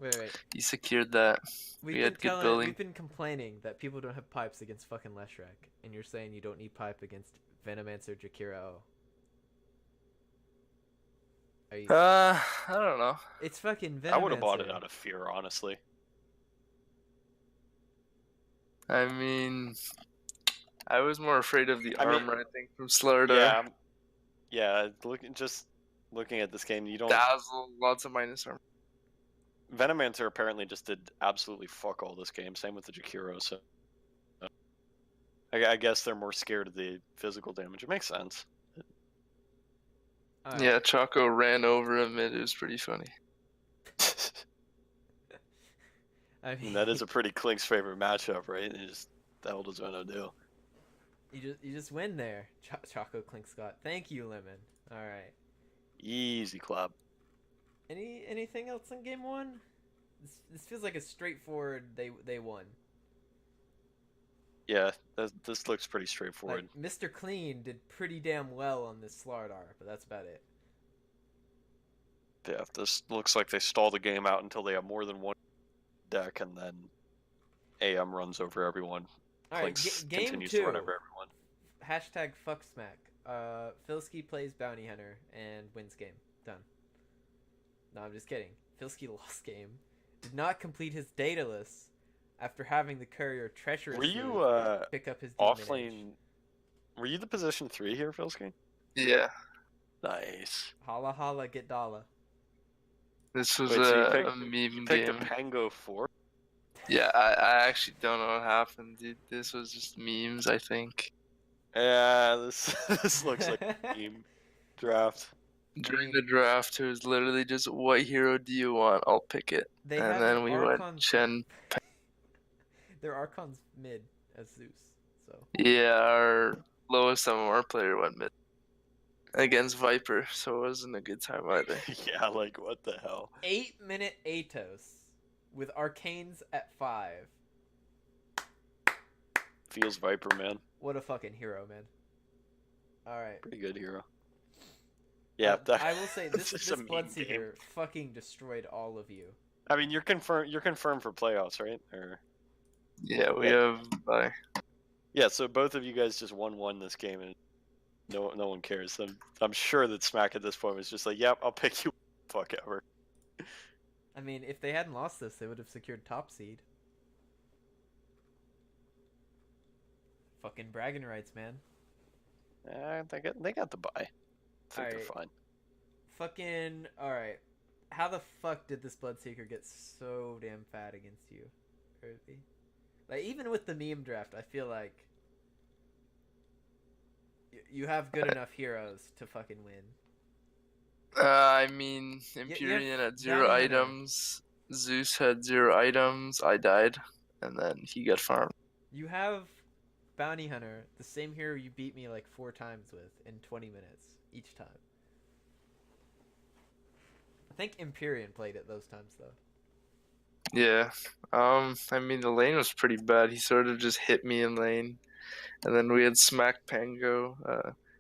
Wait. He secured that. We had good building. We've been complaining that people don't have pipes against fucking Leshrac, and you're saying you don't need pipe against Venomancer Jakiro. Are you? I don't know. It's fucking I would have bought Venomancer. it out of fear, honestly. I mean, I was more afraid of the I mean, armor, I think, from Slardar. Yeah, yeah. Looking at this game, you don't. Dazzle, lots of minus armor. Venomancer apparently just did absolutely fuck all this game. Same with the Jakiro. So I guess they're more scared of the physical damage. It makes sense. Alright. Yeah, Choco ran over him. It was pretty funny. I mean, And that is a pretty Klink's favorite matchup, right? And just the hell does Veno do? you just win there, Choco Clink Scott. Thank you, Lemon. All right. Easy clap. Anything else in game one? This feels like a straightforward. They won. Yeah, this looks pretty straightforward. Like, Mr. Clean did pretty damn well on this Slardar, but that's about it. Yeah, this looks like they stall the game out until they have more than one deck, and then AM runs over everyone. All right, Klinks game continues two. to run over everyone. Hashtag fuck smack. Filski plays Bounty Hunter and wins game. Done. No, I'm just kidding. Filski lost game. Did not complete his data list after having the courier treacherously pick up his demon edge. Offlane? Were you the position 3 here, Filski? Yeah. Nice. Holla holla get dollar. This was Wait, so you a meme You picked game. a Pango 4? Yeah, I actually don't know what happened, dude. This was just memes, I think. Yeah, this looks like a meme draft. During the draft, it was literally just, what hero do you want? I'll pick it. They And have then an we Archon. went Chen. Their Archon's mid as Zeus. So Yeah, our lowest MMR player went mid against Viper, so it wasn't a good time either. Yeah, like what the hell? 8-minute Atos with Arcanes at 5. Feels Viper, man. What a fucking hero, man. Alright. Pretty good hero. Yeah, I will say this is a this meme Bloodseeker game. fucking destroyed all of you. I mean, you're confirmed for playoffs, right? Or Yeah, we have yeah, so both of you guys just won this game, and no one cares. I'm sure that Smack at this point was just like, "Yep, I'll pick you." Fuck ever. I mean, if they hadn't lost this, they would have secured top seed. Fucking bragging rights, man. They got the bye. I think they're Alright. fine. Fucking alright. How the fuck did this Bloodseeker get so damn fat against you, Earthy? Like, even with the meme draft, I feel like you have good enough heroes to fucking win. I mean, you have Empyrean had Bounty 0 Hunter. items. Zeus had 0 items. I died, and then he got farmed. You have Bounty Hunter, the same hero you beat me like 4 times with in 20 minutes each time. I think Empyrean played it those times though. Yeah. I mean, the lane was pretty bad. He sort of just hit me in lane, and then we had Smack Pango.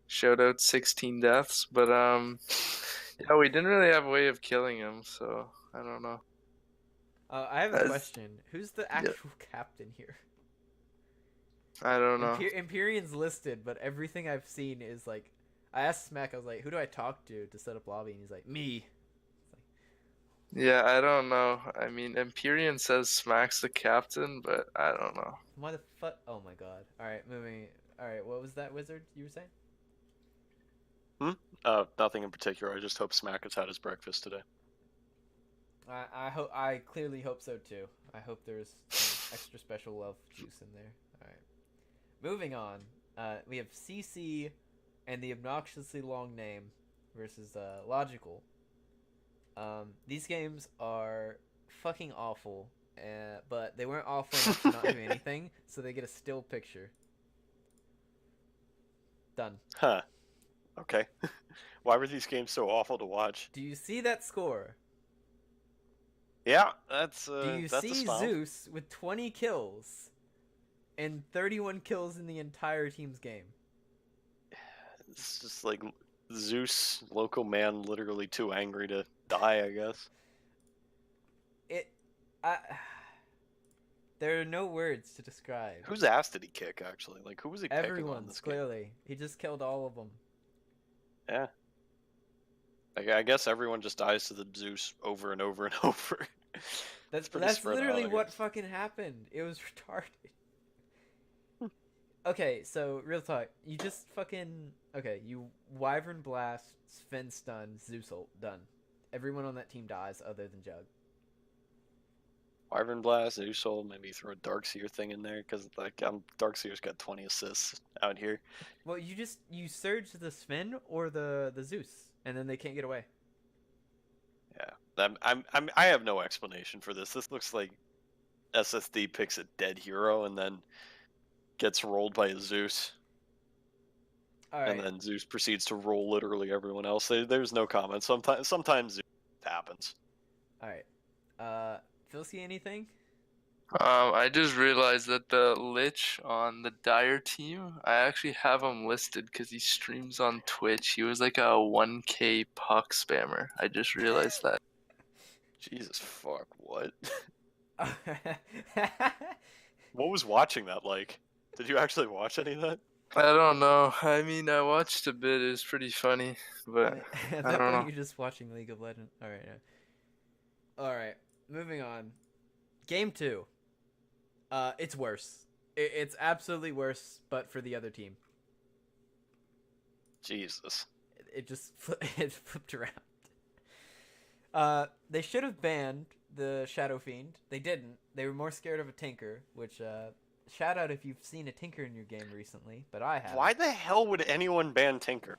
Shout out 16 deaths, but yeah, we didn't really have a way of killing him, so I don't know. I have a question. Who's the actual captain here? I don't know. Empyrean's listed, but everything I've seen is like, I asked Smack, I was like, who do I talk to set up lobby? And he's like, me. Yeah, I don't know. I mean, Empyrean says Smack's the captain, but I don't know. Why the fuck? Oh my god. Alright, moving. Alright, what was that, Wizard, you were saying? Nothing in particular. I just hope Smack has had his breakfast today. I clearly hope so too. I hope there's some extra special love juice in there. Alright. Moving on. We have CC and the obnoxiously long name versus Logical. These games are fucking awful, but they weren't awful enough to not do anything, so they get a still picture. Done. Huh. Okay. Why were these games so awful to watch? Do you see that score? Yeah, that's Do you that's a see style. Zeus with 20 kills and 31 kills in the entire team's game? It's just like Zeus, local man, literally too angry to die, I guess. There are no words to describe. Whose ass did he kick, actually? Like, who was he picking on Everyone's, this game? clearly. He just killed all of them. Yeah. Like, I guess everyone just dies to the Zeus over and over and over. pretty That's spread out, literally I what guess. fucking happened. It was retarded. Okay, so real talk. You just fucking You Wyvern Blast, Sven stun, Zeus ult, done. Everyone on that team dies other than Jug. Wyvern Blast, Zeusol, maybe throw a Darkseer thing in there because like Darkseer's got 20 assists out here. Well, you surge the Sven or the Zeus, and then they can't get away. Yeah, I have no explanation for this. This looks like SSD picks a dead hero and then gets rolled by a Zeus, All and right. then Zeus proceeds to roll literally everyone else. There's no comment. Sometimes Zeus happens. All right. Filski, anything? I just realized that the Lich on the Dire team, I actually have him listed because he streams on Twitch. He was like a 1K puck spammer. I just realized that. Jesus fuck, what? What was watching that like? Did you actually watch any of that? I don't know. I mean, I watched a bit. It was pretty funny, but At I that don't point, know. you're just watching League of Legends. All right. All right. Moving on. Game 2. It's worse. It's absolutely worse, but for the other team. Jesus. It just it flipped around. They should have banned the Shadow Fiend. They didn't. They were more scared of a Tinker, which shout out if you've seen a Tinker in your game recently, but I have. Why the hell would anyone ban Tinker?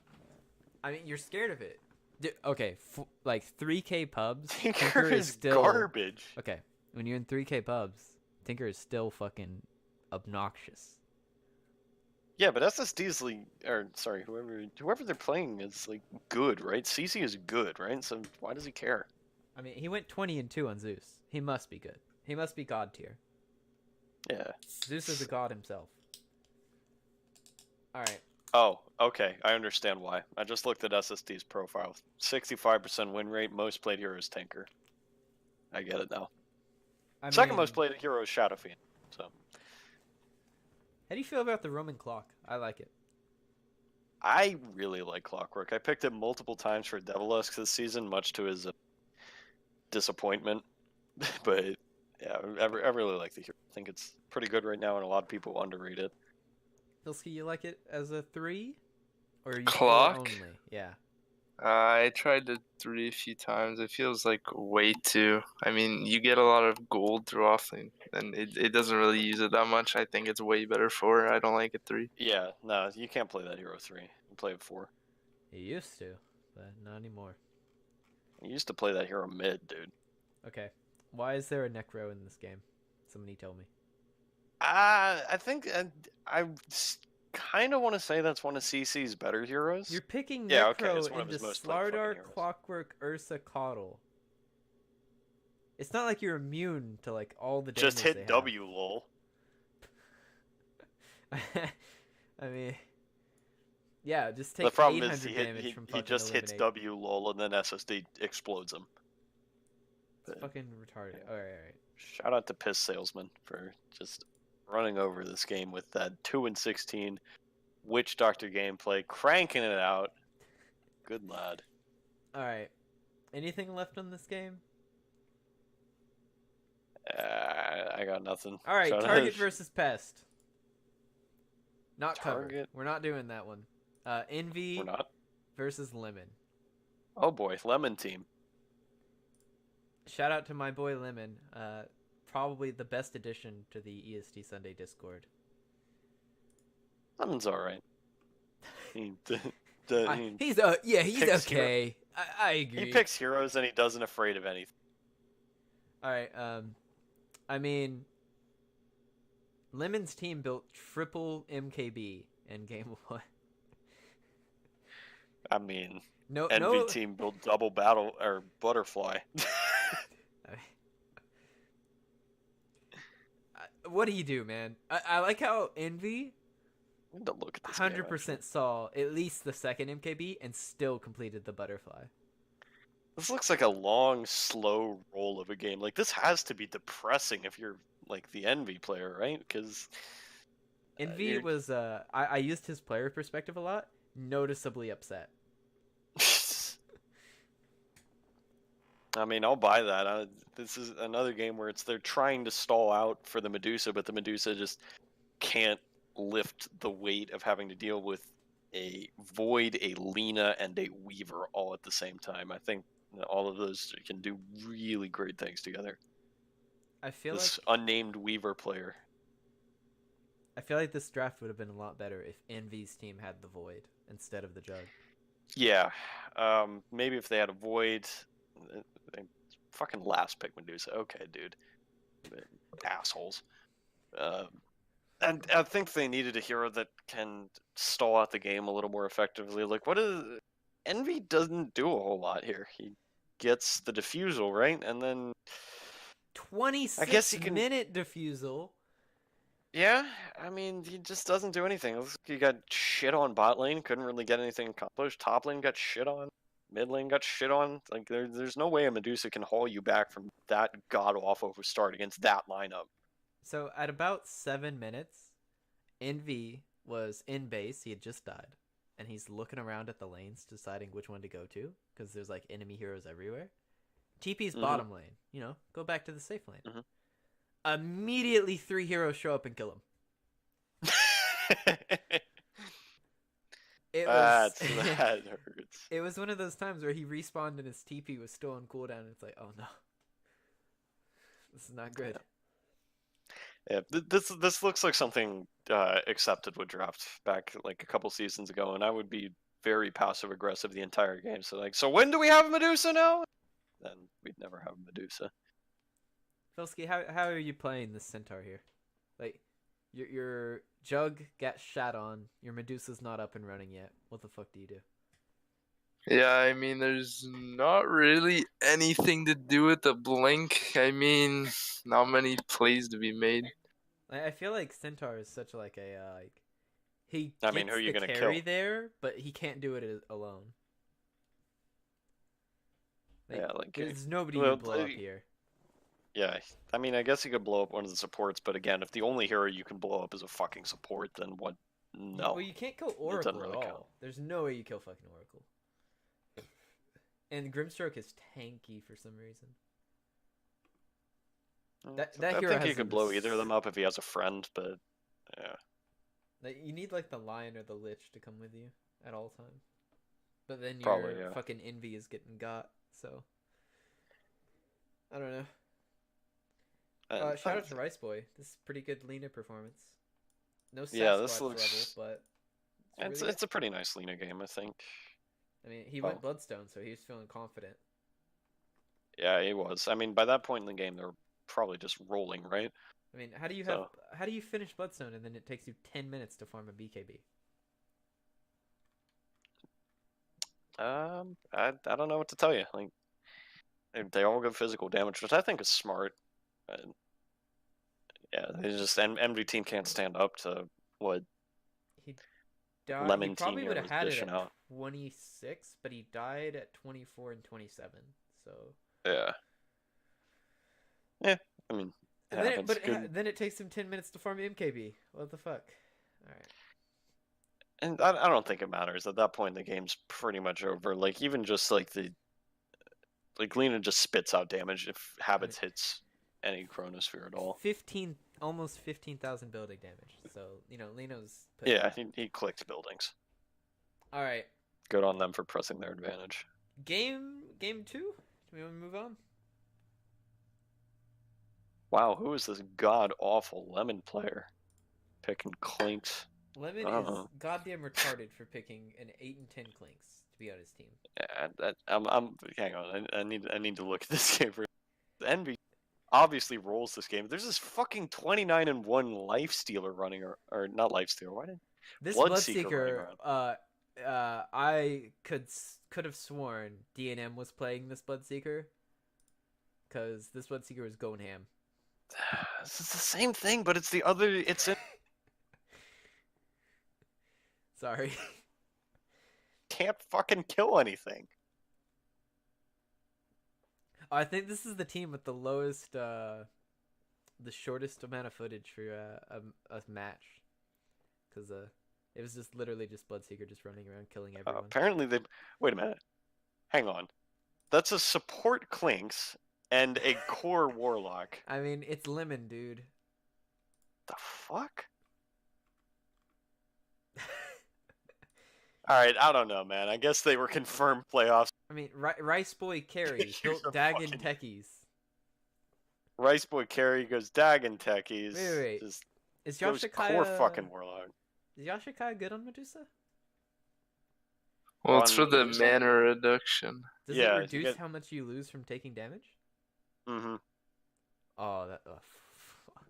I mean, you're scared of it. Okay, like 3K pubs, Tinker is still garbage. Okay, when you're in 3K pubs, Tinker is still fucking obnoxious. Yeah, but SSD's like, or sorry, whoever they're playing is like good, right? CC is good, right? So why does he care? I mean, he went 20-2 on Zeus. He must be good. He must be god tier. Yeah. Zeus is a god himself. All right. Oh, okay. I understand why. I just looked at SSD's profile. 65% win rate. Most played hero is Tinker. I get it now. Second most played hero is Shadow Fiend. So. How do you feel about the Roman clock? I like it. I really like Clockwork. I picked it multiple times for Devilusk this season, much to his disappointment. But yeah, I really like the hero. I think it's pretty good right now, and a lot of people underrate it. Filski, you like it as a 3? Or are you Clock? 4 only? Yeah. I tried the 3 a few times. It feels like way too. I mean, you get a lot of gold through offlane, and it doesn't really use it that much. I think it's way better 4. I don't like it 3. Yeah, no, you can't play that hero 3. You play it 4. You used to, but not anymore. You used to play that hero mid, dude. Okay. Why is there a Necro in this game? Somebody tell me. I think I kind of want to say that's one of CC's better heroes. You're picking Yeah, okay, Necro it's one of into his most played fucking Slardar, heroes. Clockwork, Ursa, Coddle. It's not like you're immune to like all the damage Just hit they have. W, lol. I mean, yeah, just take The problem 800 is damage from he fucking just hits Eliminate. W, lol, and then SSD explodes him. It's fucking retarded. Yeah. Alright. Shout out to Piss Salesman for just running over this game with that 2-16 Witch Doctor gameplay, cranking it out. Good lad. Alright. Anything left on this game? I got nothing. Alright, Shout out- Target versus Pest. Not Target? covered. We're not doing that one. Envy We're not. versus Lemon. Oh boy, Lemon Team. Shout out to my boy Lemon. Probably the best addition to the EST Sunday Discord. Lemon's alright. He's He he's picks okay. I agree. picks heroes and he doesn't afraid of anything. All right. I mean, Lemon's team built triple MKB in game 1. I mean, No, Envy Team built double battle or butterfly. What do you do, man? I like how Envy Don't look at this game, 100% saw at least the second MKB and still completed the butterfly. This looks like a long, slow roll of a game. Like, this has to be depressing if you're, like, the Envy player, right? Because... Envy was, I used his player perspective a lot, noticeably upset. I mean, I'll buy that. This is another game where they're trying to stall out for the Medusa, but the Medusa just can't lift the weight of having to deal with a Void, a Lena, and a Weaver all at the same time. I think all of those can do really great things together. I feel This like unnamed Weaver player. this draft would have been a lot better if Envy's team had the Void instead of the Jug. Yeah, maybe if they had a Void, they fucking last pick Medusa. Okay, dude, assholes. And I think they needed a hero that can stall out the game a little more effectively. Like, what is Envy doesn't do a whole lot here. He gets the defusal right, and then 26-minute defusal. Yeah, I mean, he just doesn't do anything. It looks like he got shit on bot lane, couldn't really get anything accomplished. Top lane got shit on. Mid lane got shit on. Like, there's no way a Medusa can haul you back from that god-awful start against that lineup. So at about 7 minutes, Envy was in base. He had just died. And he's looking around at the lanes, deciding which one to go to, because there's like enemy heroes everywhere. TP's bottom lane. You know, go back to the safe lane. Immediately 3 heroes show up and kill him. That hurts. It was one of those times where he respawned and his TP was still on cooldown. And it's like, oh no, this is not good. Yeah, this looks like something Accepted would draft back like a couple seasons ago, and I would be very passive aggressive the entire game. So like, so when do we have Medusa now? Then we'd never have Medusa. Filski, how are you playing this Centaur here? Like, your Jug got shat on. Your Medusa's not up and running yet. What the fuck do you do? Yeah, I mean, there's not really anything to do with the blink. I mean, not many plays to be made. I feel like Centaur is such like a like he I gets mean, who are you the gonna carry kill? there, but he can't do it alone. Yeah, like there's nobody to blow up here. Yeah, I mean, I guess he could blow up one of the supports, but again, if the only hero you can blow up is a fucking support, then what? No. Well, you can't kill Oracle at all. There's no way you kill fucking Oracle. And Grimstroke is tanky for some reason. I think he could blow either of them up if he has a friend, but yeah. Like, you need like the Lion or the Lich to come with you at all times. But then your fucking Envy is getting got, so I don't know. Shout out to Rice Boy. This is pretty good Lena performance. No Sasquatch this looks level, but it's a pretty nice Lena game, I think. I mean, he went Bloodstone, so he was feeling confident. Yeah, he was. I mean, by that point in the game, they were probably just rolling, right? I mean, how do you finish Bloodstone and then it takes you 10 minutes to farm a BKB? I don't know what to tell you. Like, they all get physical damage, which I think is smart. Yeah, they just MV team can't stand up to what Lemon he probably would have had it at 26, but he died at 24 and 27. So yeah, I mean, then it takes him 10 minutes to farm MKB. What the fuck? All right. And I don't think it matters at that point. The game's pretty much over. Like, even just like Lena just spits out damage if Habits hits any Chronosphere at all. Almost 15,000 building damage. So, you know, Leno's... Yeah, he clicked buildings. All right. Good on them for pressing their advantage. Game 2? Do we want to move on? Wow, who is this god-awful Lemon player? Picking Clinks. Lemon is goddamn retarded for picking an 8 and 10 Clinks to be on his team. Yeah, I'm hang on. I need to look at this game. Envy obviously rolls this game. There's this fucking 29 and 1 life stealer running, or not life stealer. Why did this Bloodseeker? I could have sworn DNM was playing this Bloodseeker, because this Bloodseeker was going ham. It's the same thing, but it's the other. It's in. Sorry. Can't fucking kill anything. I think this is the team with the lowest, the shortest amount of footage for a match, because it was literally just Bloodseeker just running around killing everyone. Apparently they. Wait a minute. Hang on. That's a support Clinks and a core Warlock. I mean, it's lemon, dude. The fuck? All right, I don't know, man. I guess they were confirmed playoffs. I mean, Rice Boy Carry Here's built a Dagon fucking- Techies. Rice Boy Carry goes Dagon Techies. Wait. Just Is goes Yoshikaya core fucking Warlock. Is Yoshikaya good on Medusa? Well, it's On for the Medusa? mana reduction. Does Yeah, it you reduce get- how much you lose from taking damage? Mm-hmm. Oh, that. Oh, fuck.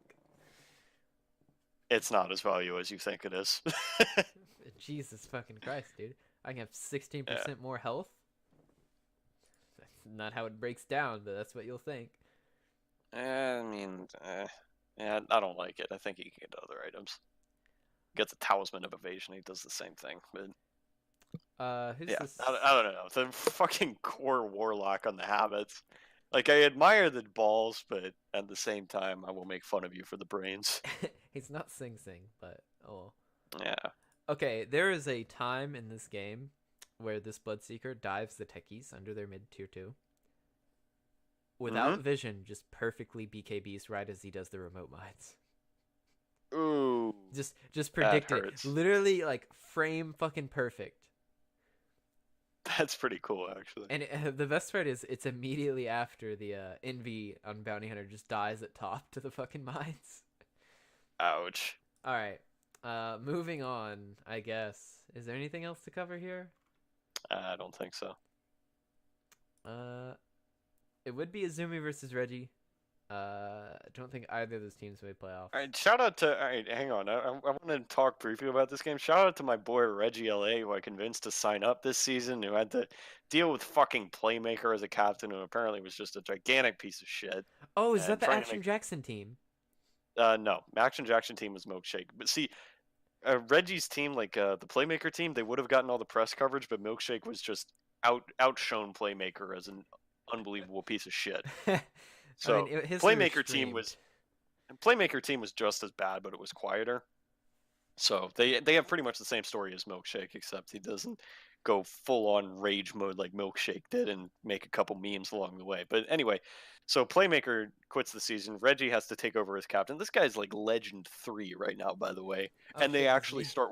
It's not as valuable as you think it is. Jesus fucking Christ, dude. I can have 16% more health. That's not how it breaks down, but that's what you'll think. I mean, yeah, I don't like it. I think he can get other items. Gets a Talisman of Evasion. He does the same thing, but Who's yeah, this? I don't know. The fucking core Warlock on the habits. Like, I admire the balls, but at the same time, I will make fun of you for the brains. He's not Sing Sing, but oh. Yeah. Okay, there is a time in this game where this Bloodseeker dives the techies under their mid tier 2. Without vision, just perfectly BKBs right as he does the remote mines. Ooh. Just predict it. hurts. Literally, like, frame fucking perfect. That's pretty cool, actually. And the best part is it's immediately after the Envy on Bounty Hunter just dies at top to the fucking mines. Ouch. Alright, moving on, I guess. Is there anything else to cover here? I don't think so. It would be Azumi versus Reggie. I don't think either of those teams made playoffs. All right, shout out to. All right, hang on. I want to talk briefly about this game. Shout out to my boy Reggie LA, who I convinced to sign up this season, who had to deal with fucking Playmaker as a captain, who apparently was just a gigantic piece of shit. Oh, is that and the trying to Action make- Jackson team? No, Action Jackson team was Milkshake. But see, Reggie's team, like the Playmaker team, they would have gotten all the press coverage, but Milkshake was just outshone Playmaker as an unbelievable piece of shit. So history Playmaker team was just as bad, but it was quieter. So they have pretty much the same story as Milkshake, except he doesn't go full on rage mode like Milkshake did and make a couple memes along the way. But anyway, so Playmaker quits the season. Reggie has to take over as captain. This guy's like Legend 3 right now, by the way. And they actually start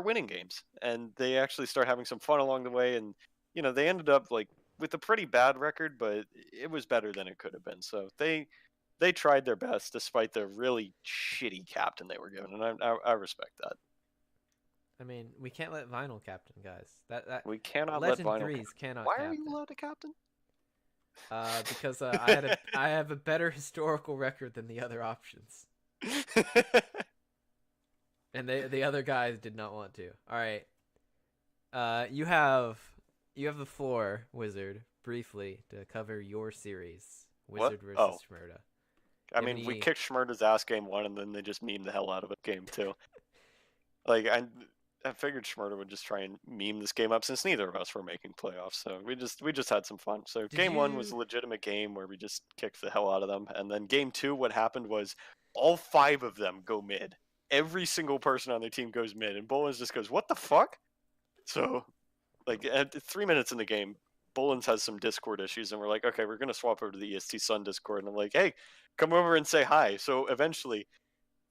winning games, and they actually start having some fun along the way. And you know, they ended up like with a pretty bad record, but it was better than it could have been. So they tried their best despite the really shitty captain they were given, and I respect that. I mean, we can't let Vinyl captain, guys. That We cannot Legend let Vinyl. 3s cannot. Why captain. are you allowed to captain? Because I have a better historical record than the other options, and the other guys did not want to. All right, you have the floor, Wizard, briefly to cover your series, Wizard versus Shmurda. I mean, we kicked Shmurda's ass game 1, and then they just memed the hell out of it game 2. Like, I figured Shmurda would just try and meme this game up since neither of us were making playoffs, so we just had some fun. So game 1 was a legitimate game where we just kicked the hell out of them, and then game 2, what happened was all 5 of them go mid. Every single person on their team goes mid, and Bolins just goes, "What the fuck?" So, like, at 3 minutes in the game, Bolins has some Discord issues, and we're like, okay, we're gonna swap over to the EST Sun Discord, and I'm like, hey, come over and say hi. So eventually,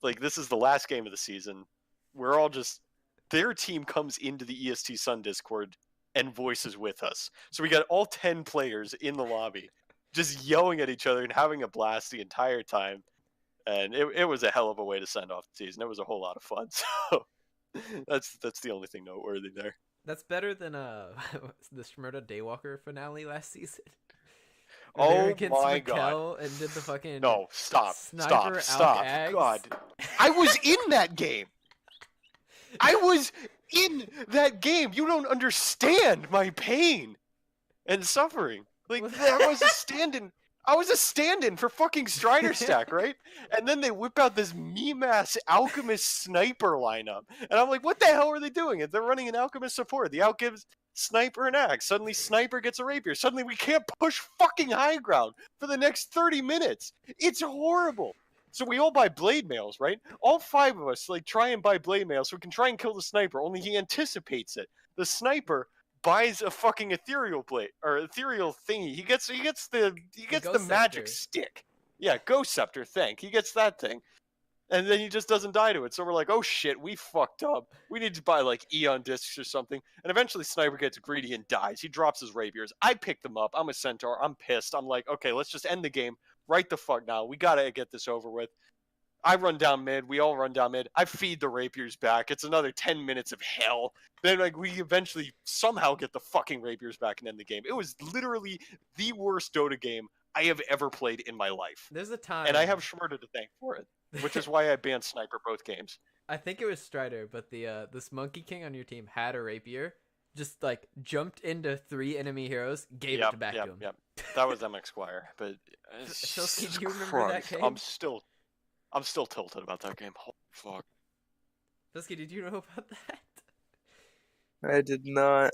like, this is the last game of the season. We're all just, their team comes into the EST Sun Discord and voices with us. So we got all 10 players in the lobby just yelling at each other and having a blast the entire time. And it was a hell of a way to send off the season. It was a whole lot of fun. So that's the only thing noteworthy there. That's better than the Shmurda Daywalker finale last season. Oh my god! And did the fucking no, stop. Ags. God, I was in that game. I was in that game. You don't understand my pain and suffering. Like, I was a stand-in. I was a stand-in for fucking Strider Stack, right? And then they whip out this meme-ass Alchemist Sniper lineup. And I'm like, what the hell are they doing? They're running an Alchemist support. The Alch gives Sniper an axe. Suddenly Sniper gets a rapier. Suddenly we can't push fucking high ground for the next 30 minutes. It's horrible. So we all buy blade mails, right? All 5 of us like try and buy blade mail so we can try and kill the Sniper, only he anticipates it. The Sniper buys a fucking ethereal blade or ethereal thingy. He gets the Ghost magic Scepter. stick. Yeah, Ghost Scepter. He gets that thing. And then he just doesn't die to it. So we're like, oh shit, we fucked up. We need to buy like Eon discs or something. And eventually Sniper gets greedy and dies. He drops his rapiers. I pick them up. I'm a centaur. I'm pissed. I'm like, okay, let's just end the game right the fuck now. We gotta get this over with. I run down mid. We all run down mid. I feed the rapiers back. It's another 10 minutes of hell. Then like we eventually somehow get the fucking rapiers back and end the game. It was literally the worst Dota game I have ever played in my life. There's a time, And I have Schmurda to thank for it. Which is why I banned Sniper both games. I think it was Strider, but this Monkey King on your team had a rapier, just like jumped into 3 enemy heroes, gave it back to him. Yep. That was MX Squire, but Filski, do you remember that game? I'm still tilted about that game. Holy fuck. Filski, did you know about that? I did not.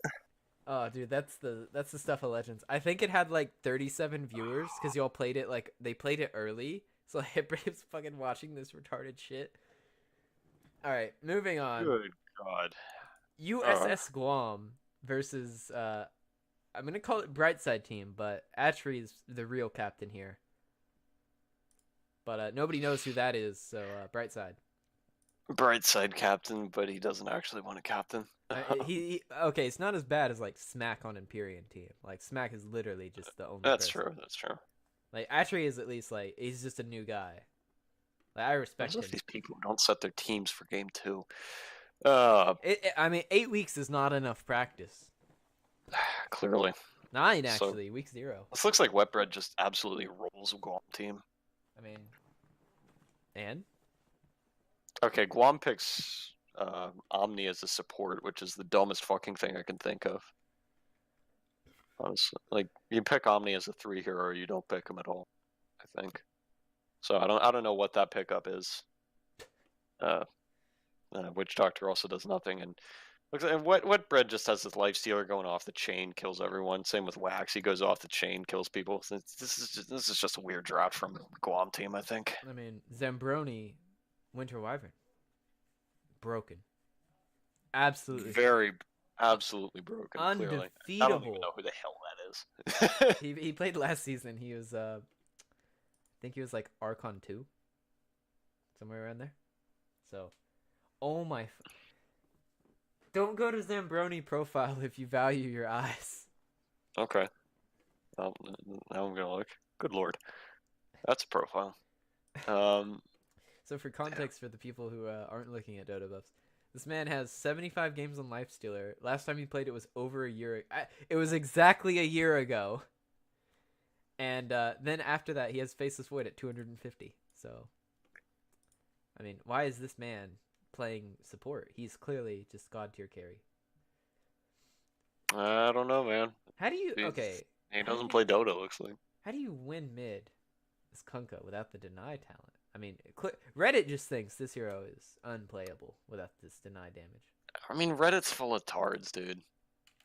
Oh, dude, that's the stuff of legends. I think it had like 37 viewers because y'all played it like they played it early. So Hitbrave's fucking watching this retarded shit. All right, moving on. Good God. USS Guam versus I'm gonna call it Brightside team, but Atri is the real captain here. But nobody knows who that is, so Brightside. Brightside captain, but he doesn't actually want a captain. He okay. It's not as bad as like Smack on Empyrean team. Like Smack is literally just the only. That's person. true. That's true. Like Atri is at least like he's just a new guy. Like I respect him. These people who don't set their teams for game 2. I mean, 8 weeks is not enough practice. Clearly. 9 actually. Week 0. This looks like Wetbread just absolutely rolls a Guam team. I mean, and okay, Guam picks Omni as a support, which is the dumbest fucking thing I can think of. Honestly, like you pick Omni as a 3 hero, or you don't pick him at all. I think. So I don't know what that pickup is. Witch Doctor also does nothing, and Wetbread just has this Lifestealer going off the chain, kills everyone. Same with Wax, he goes off the chain, kills people. This is just a weird draft from the Guam team, I think. I mean, Zambroni, Winter Wyvern, broken, absolutely, absolutely broken. undefeatable. Clearly. I don't even know who the hell that is. he played last season. He was I think he was like Archon 2, somewhere around there. So, oh my. Don't go to Zambroni profile if you value your eyes. Okay. Now I'm gonna look. Good lord, that's a profile. So for context, for the people who aren't looking at Dota buffs, this man has 75 games on Lifestealer. Last time he played it was over a year. It was exactly a year ago. And then after that, he has Faceless Void at 250. So, I mean, why is this man playing support? He's clearly just god tier carry. I don't know, man. How do you He doesn't play Dota, looks like. How do you win mid as Kunkka without the deny talent? I mean, Reddit just thinks this hero is unplayable without this deny damage. I mean, Reddit's full of tards, dude.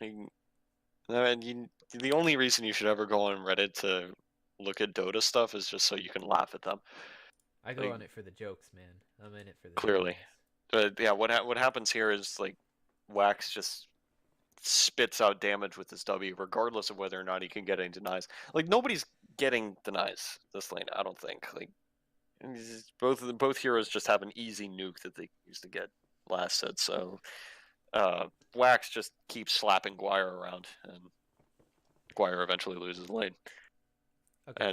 The only reason you should ever go on Reddit to look at Dota stuff is just so you can laugh at them. I go on it for the jokes, man. I'm in it for the clearly. jokes. But yeah, what happens here is like Wax just spits out damage with his W, regardless of whether or not he can get any denies. Like nobody's getting denies this lane, I don't think. Like both heroes just have an easy nuke that they use to get last set. So Wax just keeps slapping Guire around, and Guire eventually loses lane. Okay.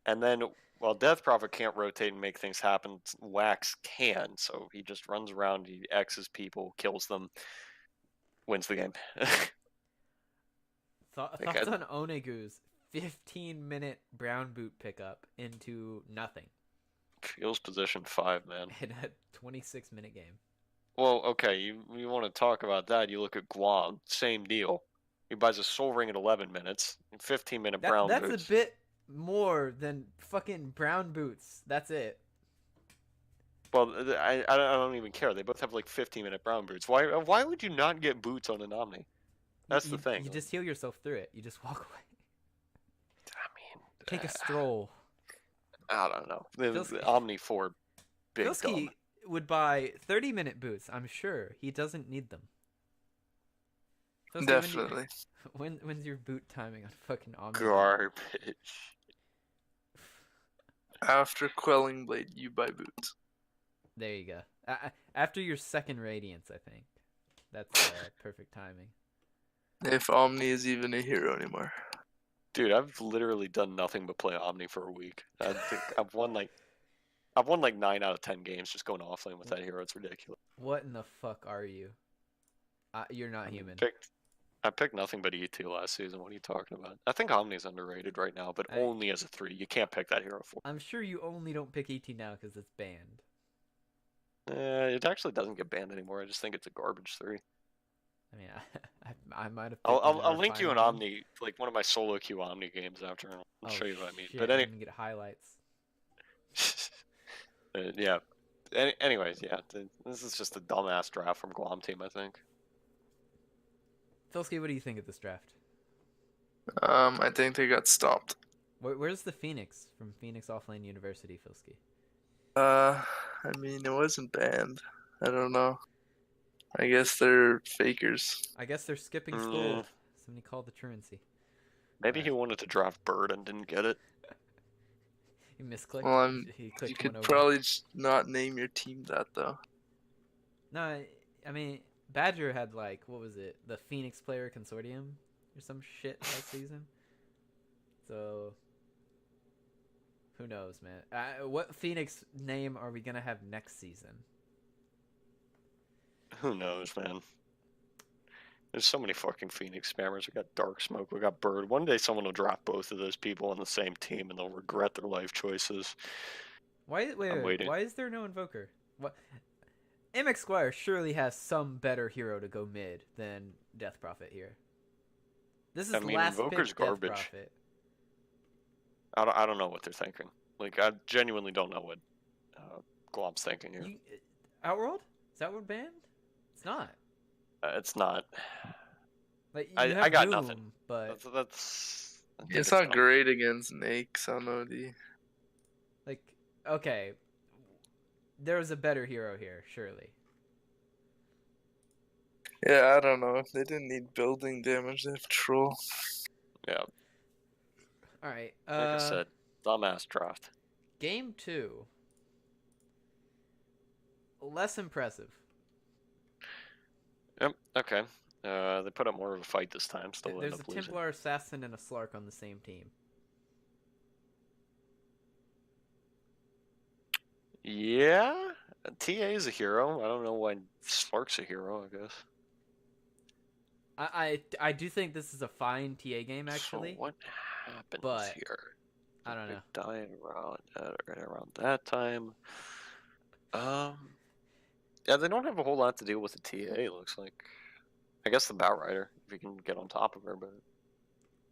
And then while Death Prophet can't rotate and make things happen, Wax can. So he just runs around, he X's people, kills them, wins the game. Thoughts on Onegu's 15-minute brown boot pickup into nothing Feels position 5, man. in a 26-minute game? Well, okay, you want to talk about that, you look at Guam, same deal. He buys a Soul Ring at 11 minutes, 15-minute brown boots. That's a bit more than fucking brown boots. That's it. Well, I don't even care. They both have like 15-minute brown boots. Why would you not get boots on an Omni? That's the thing. You just heal yourself through it. You just walk away. I mean, Take a stroll. I don't know. Filski. The Omni 4 big Filski dumb. would buy 30-minute boots. I'm sure he doesn't need them. Filski, Definitely. when's your boot timing on fucking Omni? Garbage. After Quelling Blade, you buy boots. There you go. After your second Radiance, I think. That's perfect timing. If Omni is even a hero anymore. Dude, I've literally done nothing but play Omni for a week. I think I've won like 9 out of 10 games just going offlane with that hero. It's ridiculous. What in the fuck are you? You're not human. I picked nothing but ET last season. What are you talking about? I think Omni's underrated right now, but only as a 3. You can't pick that hero for. I'm sure you only don't pick ET now because it's banned. It actually doesn't get banned anymore. I just think it's a garbage 3. I mean, I might have. I'll link you an Omni, like one of my solo queue Omni games after, and I'll show you what I mean. Shit, But I'm gonna get highlights. yeah. Anyways, yeah. This is just a dumbass draft from Guam team, I think. Filski, what do you think of this draft? I think they got stopped. Where's the Phoenix from Phoenix Offlane University, Filski? I mean, it wasn't banned. I don't know. I guess they're fakers. I guess they're skipping school. Somebody called the truancy. Maybe he wanted to draft Bird and didn't get it. He misclicked. Well, he clicked you could one over. probably just not name your team that, though. No, I mean, Badger had like, what was it? The Phoenix Player Consortium or some shit last season. So, who knows, man? What Phoenix name are we gonna have next season? Who knows, man? There's so many fucking Phoenix spammers. We got Dark Smoke, we got Bird. One day someone will draft both of those people on the same team and they'll regret their life choices. Wait, why is there no Invoker? What? MX Squire surely has some better hero to go mid than Death Prophet here. This is I mean, last Invoker's pick Death garbage. Prophet. I don't know what they're thinking. Like, I genuinely don't know what Guam's thinking here. Outworld? Is Outworld banned? It's not. It's not. Like, I got Doom, nothing. But That's It's not great against Nakes on OD. like, okay, there was a better hero here, surely. Yeah, I don't know. If they didn't need building damage, they have Troll. Yeah. All right. Like I said, dumbass draft. Game 2. Less impressive. Yep. Okay. They put up more of a fight this time. Still There's end a up losing. Templar Assassin and a Slark on the same team. Yeah. TA is a hero. I don't know why Spark's a hero. I guess. I do think this is a fine TA game actually. So what happens but here? I don't know. Dying right around that time. Yeah, they don't have a whole lot to deal with the TA. It looks like. I guess the Batrider, if you can get on top of her, but.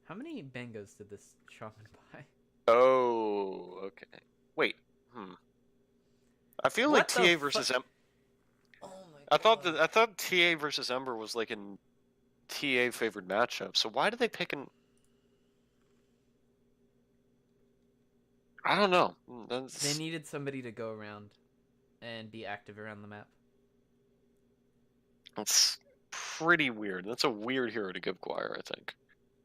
How many bangos did this shaman buy? Oh, okay. Wait. I feel like TA versus Ember. Oh my god. I thought TA versus Ember was like an TA favored matchup. So why did they pick an? I don't know. They needed somebody to go around and be active around the map. That's pretty weird. That's a weird hero to give Guire, I think.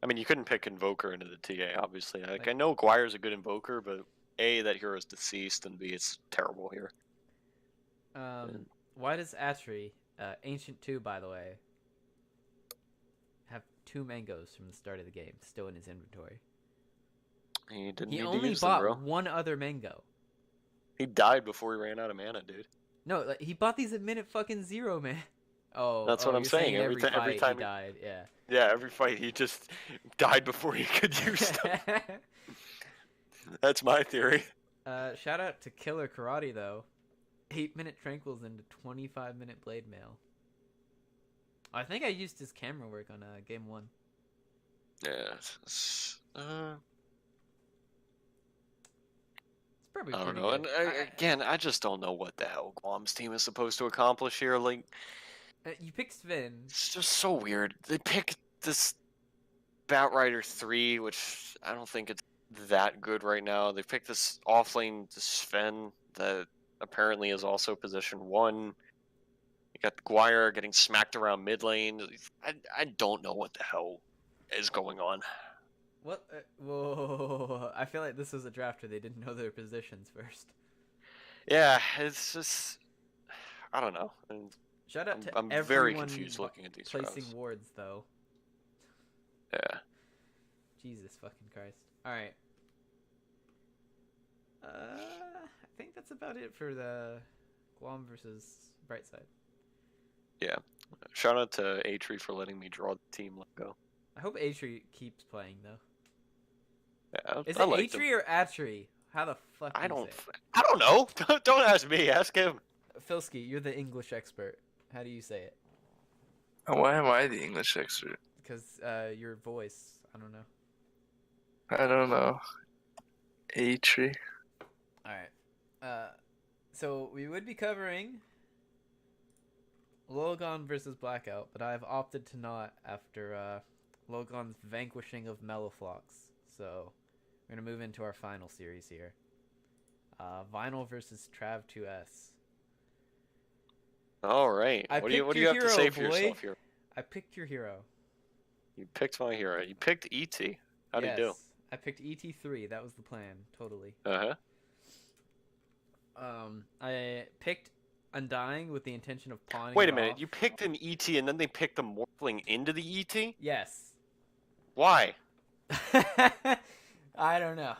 I mean, you couldn't pick Invoker into the TA, obviously. Like I know Guire's a good Invoker, but A, that hero is deceased, and B, it's terrible here. Why does Atri, Ancient 2, by the way, have 2 mangoes from the start of the game still in his inventory? He didn't. He need only to use them, bought bro. one other mango. He died before he ran out of mana, dude. No, like, he bought these at minute fucking 0, man. Oh, That's what I'm you're saying. Every time he died, yeah. Yeah, every fight he just died before he could use them. That's my theory. Shout out to Killer Karate though. 8-minute tranquils into 25-minute blade mail. I think I used his camera work on game 1. Yeah. It's probably I don't pretty know. good. And again, I just don't know what the hell Guam's team is supposed to accomplish here. Like, you picked Sven. it's just so weird. They picked this Batrider 3, which I don't think it's that good right now. They picked this offlane Sven that apparently is also position 1. You got Guire getting smacked around mid lane. I don't know what the hell is going on. What? Whoa! I feel like this was a draft where they didn't know their positions first. Yeah, it's just I don't know. Shout out to I'm very everyone confused looking at these placing rounds. wards, though. Yeah. Jesus fucking Christ. Alright. I think that's about it for the Guam versus Brightside. Yeah. Shout out to Atri for letting me draw the team logo. I hope Atri keeps playing, though. Yeah, Is I it liked him. Atri or Atri? How the fuck do I you don't. say I don't know. Don't ask me. Ask him. it? Filski, you're the English expert. How do you say it? Why am I the English expert? Because your voice. I don't know. I don't know. Atri. Alright. So we would be covering Logon versus Blackout, but I've opted to not after Logon's vanquishing of Melliflox. So we're going to move into our final series here. Vinyl versus Trav 2S. All right. I What do you picked have your to say hero, for boy. yourself here? I picked your hero. You picked my hero. You picked ET. How'd he do? I picked ET3. That was the plan, totally. Uh I picked Undying with the intention of pawning Wait it a minute. off. You picked an ET and then they picked a Morphling into the ET? Yes. Why? I don't know.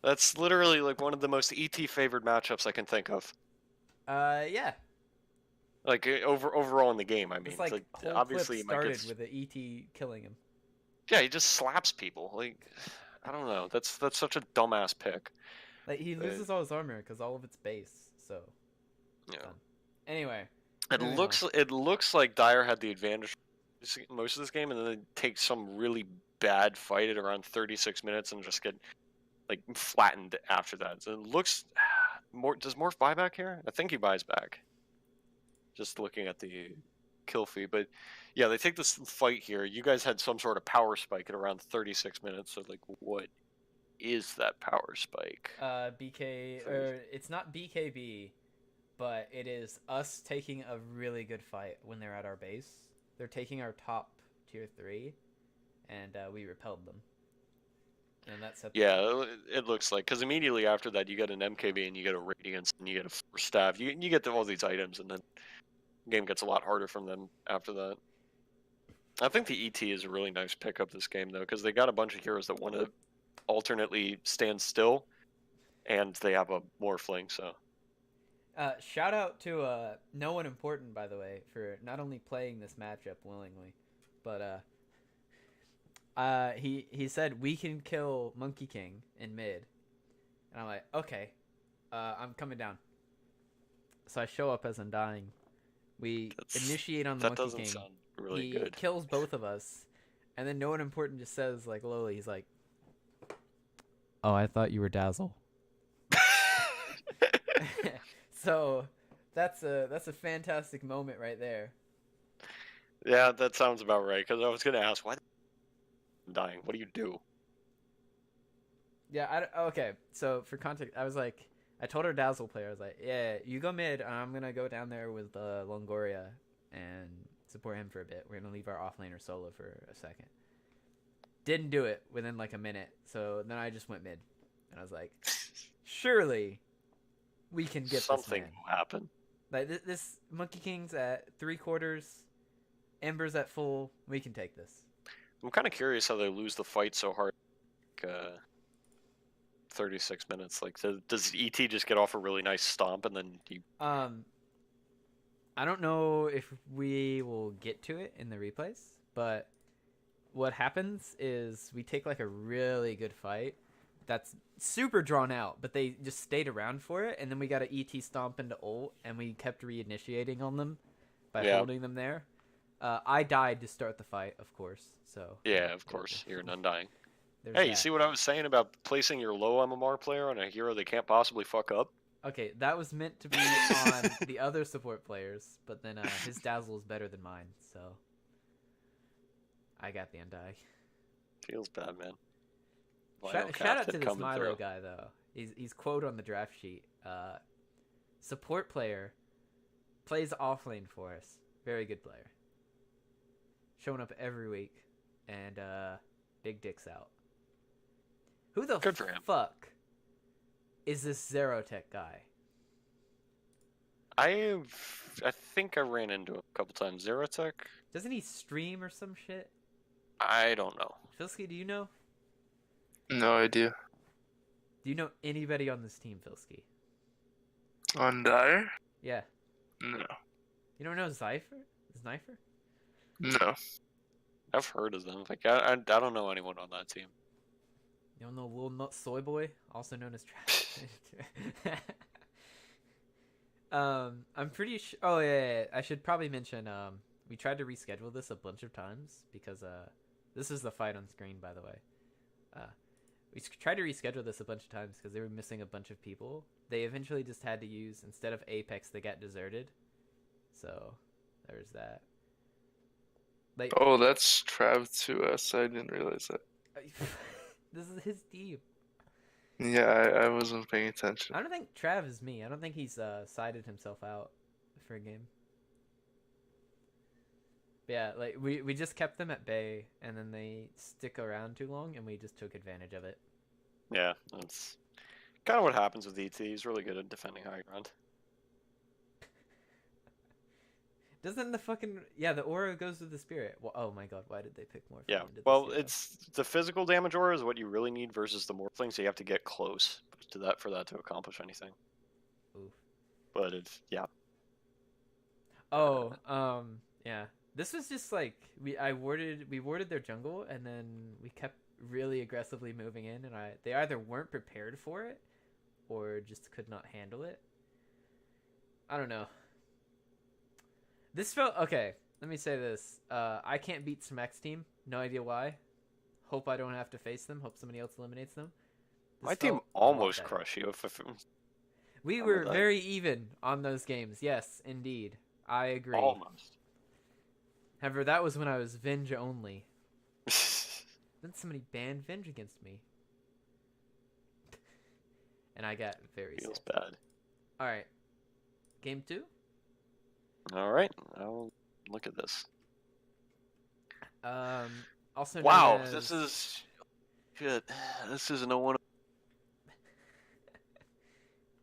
That's literally like one of the most ET favored matchups I can think of. Yeah. Like overall in the game, I mean, It's like whole obviously clip Mike started gets, with the ET killing him. yeah, he just slaps people. Like I don't know. That's such a dumbass pick. Like he loses all his armor because all of it's base. So. Yeah. Fun. Anyway. It moving looks like Dyer had the advantage most of this game, and then they take some really bad fight at around 36 minutes and just get like flattened after that. So it looks does Morph buy back here? I think he buys back. Just looking at the kill feed, but yeah, they take this fight here. You guys had some sort of power spike at around 36 minutes. So like, what is that power spike? BK or it's not BKB, but it is us taking a really good fight when they're at our base. They're taking our top tier 3, and we repelled them. And that's yeah, it looks like, because immediately after that you get an MKB and you get a Radiance and you get a Force Staff. You get all these items, and then the game gets a lot harder from them after that. I think the ET is a really nice pickup this game though, because they got a bunch of heroes that want to alternately stand still, and they have a Morphling. So shout out to no one important, by the way, for not only playing this matchup willingly, but he said we can kill Monkey King in mid, and I'm like, okay, I'm coming down. So I show up as Undying. We initiate on the Monkey King. That doesn't sound really he good. Kills both of us, and then no one important just says like lowly, he's like, "Oh, I thought you were Dazzle." So that's a fantastic moment right there. Yeah, that sounds about right. Because I was gonna ask, why Undying? What do you do? Yeah, okay. So for context, I told our Dazzle player, I was like, yeah, you go mid, and I'm gonna go down there with Longoria and support him for a bit. We're gonna leave our offlaner solo for a second. Didn't do it within like a minute, so then I just went mid, and I was like, surely we can get something this man. will happen. Like this Monkey King's at 3/4, Ember's at full. We can take this. I'm kind of curious how they lose the fight so hard. 36 minutes. Like, does ET just get off a really nice stomp and then you? I don't know if we will get to it in the replays, but what happens is we take like a really good fight that's super drawn out, but they just stayed around for it, and then we got an ET stomp into ult, and we kept reinitiating on them by holding them there. I died to start the fight, of course. So yeah, of course, you're an Undying. Hey, that. You see what I was saying about placing your low MMR player on a hero they can't possibly fuck up? Okay, that was meant to be on the other support players, but then his Dazzle is better than mine, so I got the Undying. Feels bad, man. Shout out to this Milo guy, though. He's quote on the draft sheet. Support player plays offlane for us. Very good player. Showing up every week, and big dicks out. Who the Good for him. fuck is this Zerotech guy? I think I ran into him a couple times. Zerotech? Doesn't he stream or some shit? I don't know. Filski, do you know? No idea. Do you know anybody on this team, Filski? On Dire? Yeah. No. You don't know Zypher? Sniper? No. I've heard of them. Like I don't know anyone on that team. You don't know Lil Nut Soy Boy, also known as Trash. I'm pretty sure. Oh yeah, I should probably mention. We tried to reschedule this a bunch of times because this is the fight on screen, by the way. We tried to reschedule this a bunch of times because they were missing a bunch of people. They eventually just had to use, instead of Apex, they got deserted. So there's that. Like, Oh, that's Trav to us. I didn't realize that. this is his team. Yeah, I wasn't paying attention. I don't think Trav is me. I don't think he's sided himself out for a game. But yeah, like we just kept them at bay, and then they stick around too long, and we just took advantage of it. Yeah, that's kind of what happens with ET. He's really good at defending high ground. Doesn't the fucking the aura goes with the spirit? Well, oh my god, why did they pick more? Yeah, well, it's the physical damage aura is what you really need versus the morphling, so you have to get close to that for that to accomplish anything. Oof. But it's Oh, yeah. This was just like we warded their jungle, and then we kept really aggressively moving in, and they either weren't prepared for it or just could not handle it. I don't know. This felt okay. Let me say this. I can't beat Smek's team. No idea why. Hope I don't have to face them. Hope somebody else eliminates them. my team almost crushed you. We were very even on those games. Yes, indeed. I agree. Almost. However, that was when I was Venge only. Then somebody banned Venge against me. And I got very Feels sad. bad. Alright. Game 2? Alright, I'll look at this. Also Wow, known as... this is... Shit, this is an 0-1.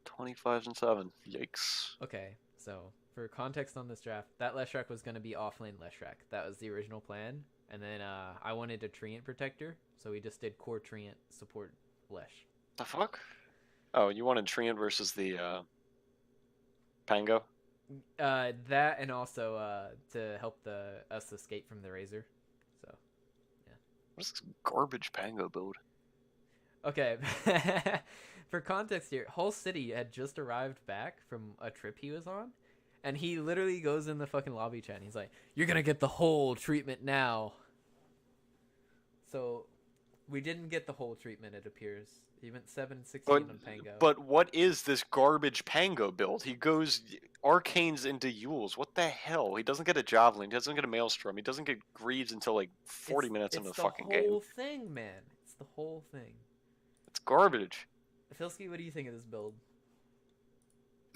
25 and 7. Yikes. Okay, so for context on this draft, that Leshrac was going to be offlane Leshrac. That was the original plan. And then I wanted a Treant protector, so we just did core Treant support Lesh. The fuck? Oh, you wanted Treant versus the Pango? That and also to help us escape from the Razor. So, yeah. What's this garbage Pango build? Okay. For context here, Hull City had just arrived back from a trip he was on, and he literally goes in the fucking lobby chat and he's like, "You're gonna get the whole treatment now." So we didn't get the whole treatment, it appears. He went 7-16 on Pango. But what is this garbage Pango build? He goes Arcanes into Yules. What the hell? He doesn't get a Javelin. He doesn't get a Maelstrom. He doesn't get Greaves until like 40 minutes into the fucking game. It's the whole thing, man. It's the whole thing. It's garbage. Filski, what do you think of this build?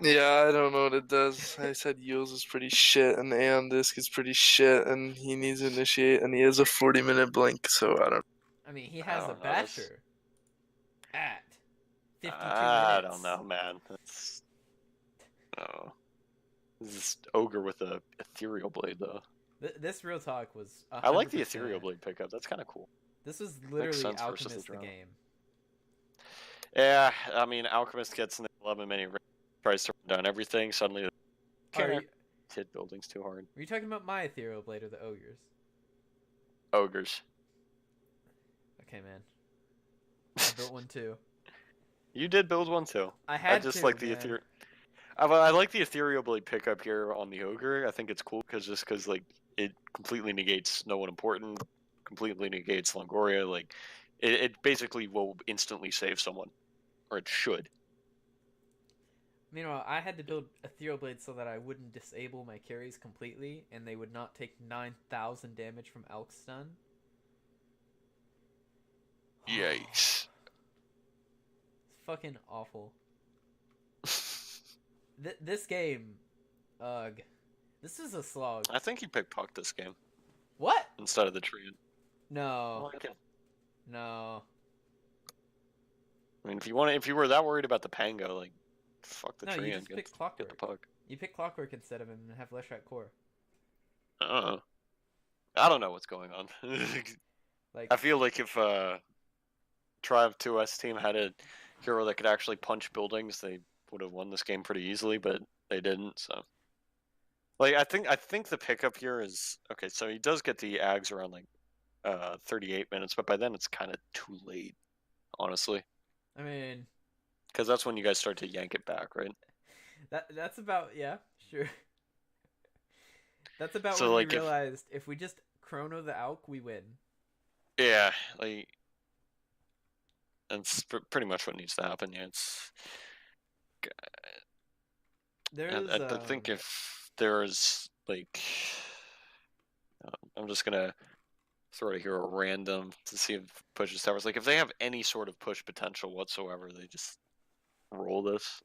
Yeah, I don't know what it does. I said Yules is pretty shit, and the Aeon Disc is pretty shit, and he needs to initiate, and he has a 40-minute blink, so I don't. I mean, he has a don't know, Basher at 52 minutes. I don't know, man. That's... Oh. This is Ogre with a Ethereal Blade, though. This real talk was 100%. I like the Ethereal Blade pickup. That's kind of cool. This was literally sense versus Alchemist the the drone. game. Yeah, I mean, Alchemist gets in the 11-minute tries to run down everything. Suddenly, Are can't you, hit buildings too hard. were you talking about my Ethereal Blade or the Ogres? Ogres. Okay, man. I built one too. You did build one too. I had I just to, like the man. Ethereal. I like the Ethereal Blade pickup here on the Ogre. I think it's cool because like it completely negates no one important, completely negates Longoria. Like it basically will instantly save someone, or it should. Meanwhile, I had to build Ethereal Blade so that I wouldn't disable my carries completely, and they would not take 9,000 damage from Elk Stun. Yikes. It's fucking awful. This game, ugh. This is a slog. I think he picked Puck this game What? instead of the Treant. No. No. I mean, if you were that worried about the Pango, like, fuck the No, you Treant. just pick Get the Clockwork. Puck. You pick Clockwork instead of him and have Leshrac Core. I don't know what's going on. Like, I feel like if Tribe 2S team had a hero that could actually punch buildings, they would have won this game pretty easily, but they didn't. So, like, I think the pickup here is okay. So he does get the Ags around like 38 minutes, but by then it's kind of too late, honestly, I mean, because that's when you guys start to yank it back, right? that's about, yeah, sure. That's about So, when like, we realized if we just chrono the Alk, we win. Yeah, like that's pretty much what needs to happen. Yeah, it's. There's I think if there's like, I'm just gonna throw it here a random to see if it pushes towers. Like if they have any sort of push potential whatsoever, they just roll this.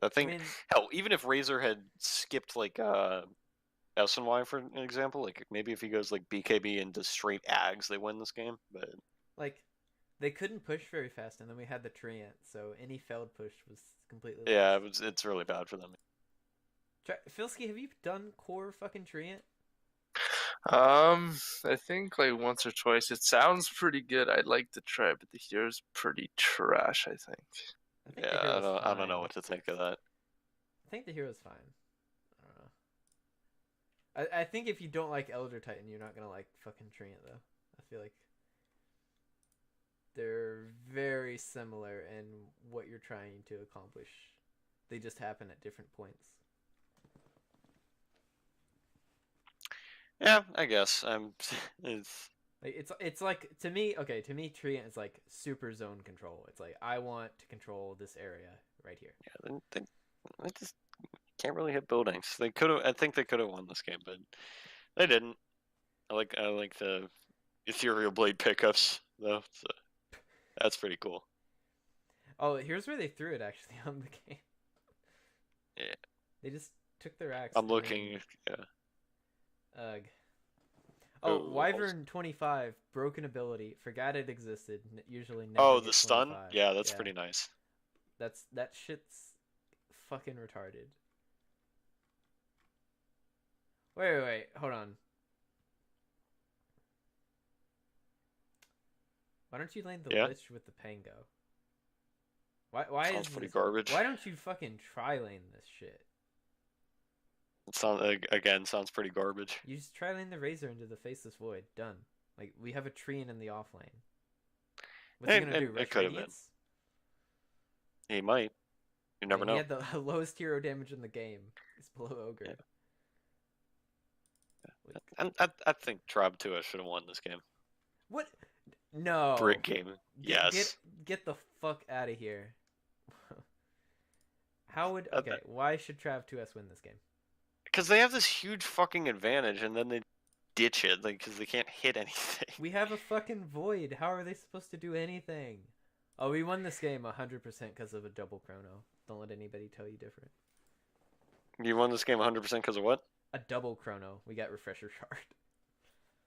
I think mean, hell, even if Razor had skipped like S and Y for an example, like maybe if he goes like BKB into straight Ags, they win this game. But like, they couldn't push very fast, and then we had the Treant, so any failed push was completely yeah, lost. it's really bad for them. Filski, have you done core fucking Treant? I think like once or twice. It sounds pretty good. I'd like to try, but the hero's pretty trash, I think. I think the Yeah, hero's I don't know fine. what to think of that. I think the hero's fine. I don't know. I think if you don't like Elder Titan, you're not gonna like fucking Treant though. I feel like they're very similar in what you're trying to accomplish. They just happen at different points. Yeah, I guess. It's Like it's like to me, okay, to me Treant is like super zone control. It's like I want to control this area right here. yeah, they just can't really hit buildings. They could have. I think they could have won this game, but they didn't. I like the ethereal blade pickups though. So that's pretty cool. Oh, here's where they threw it actually on the game. Yeah. They just took their axe. I'm looking. Yeah. Ugh. Oh, Oh, Wyvern 25, broken ability. Forgot it existed. Usually never. Oh, hit the stun. 25. Yeah, that's pretty nice. That shit's fucking retarded. Wait, hold on. Why don't you land the Yeah? Lich with the Pango? Why Sounds is pretty this, garbage. Why don't you fucking try lane this shit? It sounds pretty garbage. You just try lane the Razor into the Faceless Void. Done. Like, we have a Treant in the off lane. What's he gonna do? Rush It could have been. Radiance? He might. You never He know. had the lowest hero damage in the game. He's below Ogre. Yeah. Like, And I think Tribe 2 should have won this game. what? No. Brick game. Get- Yes. Get the fuck out of here. How would okay? Why should Trav 2S win this game? Because they have this huge fucking advantage, and then they ditch it, like, because they can't hit anything. We have a fucking void. How are they supposed to do anything? Oh, we won this game 100% because of a double chrono. Don't let anybody tell you different. You won this game 100% because of what? A double chrono. We got refresher shard.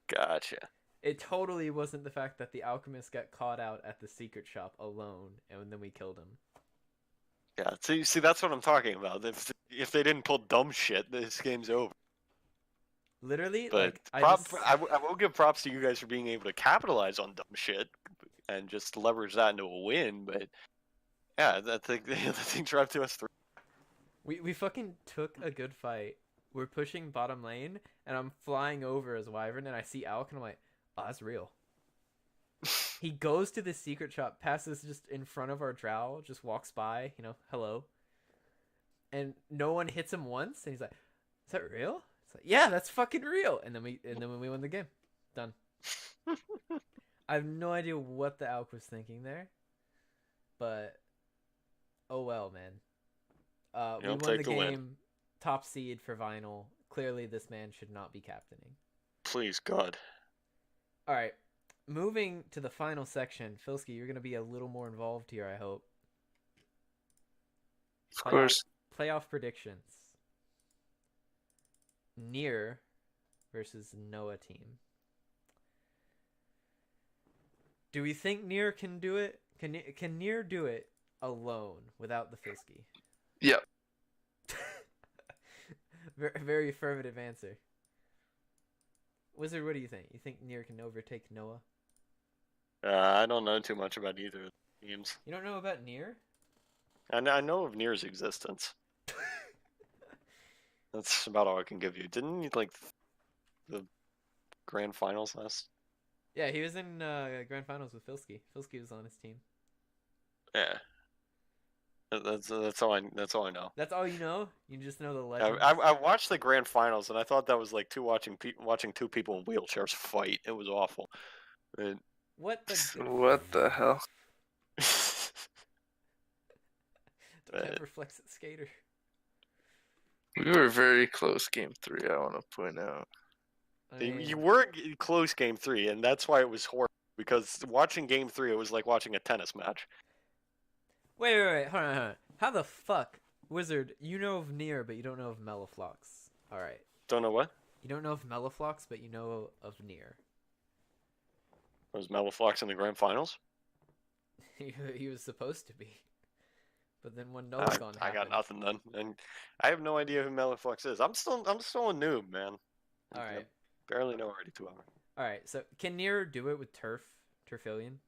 Gotcha. It totally wasn't the fact that the alchemist got caught out at the secret shop alone, and then we killed him. Yeah, see, that's what I'm talking about. If they didn't pull dumb shit, this game's over. Literally, But like I will give props to you guys for being able to capitalize on dumb shit and just leverage that into a win. But yeah, I think Drive 2S3. we fucking took a good fight. We're pushing bottom lane, and I'm flying over as Wyvern, and I see Alk, and I'm like, oh, that's real. He goes to the secret shop, passes just in front of our drow, just walks by, hello. And no one hits him once, and he's like, is that real? It's like, yeah, that's fucking real. And then we win the game. Done. I have no idea what the Alk was thinking there. But oh well, man. We won the game. Win. Top seed for Vinyl. Clearly this man should not be captaining. Please God. Alright. Moving to the final section, Filski, you're gonna be a little more involved here, I hope. Of course. Playoff predictions. Nier versus Noah team. Do we think Nier can do it? Can Nier do it alone without the Filski? Yep. Very affirmative answer. Wizard, what do you think? You think Nier can overtake Noah? I don't know too much about either of the teams. You don't know about Nier? I know of Nier's existence. That's about all I can give you. Didn't he like the grand finals last? Yeah, he was in grand finals with Filski. Filski was on his team. Yeah. That's all I know. That's all you know? You just know the legend? I watched the grand finals and I thought that was like watching two people in wheelchairs fight. It was awful. What the... What the hell? Don't have reflexed skater. We were very close game 3, I want to point out. You were close game 3, and that's why it was horrible. Because watching game 3, it was like watching a tennis match. Wait. Hold on. How the fuck, Wizard, you know of Nier, but you don't know of Melliflox. Alright. Don't know what? You don't know of Melliflox, but you know of Nier. Was Melliflox in the grand finals? He was supposed to be. But then when Noah's gone, I got nothing then, and I have no idea who Melliflox is. I'm still a noob, man. All right, barely know already 2 hours. All right, so can Nier do it with Turfillion?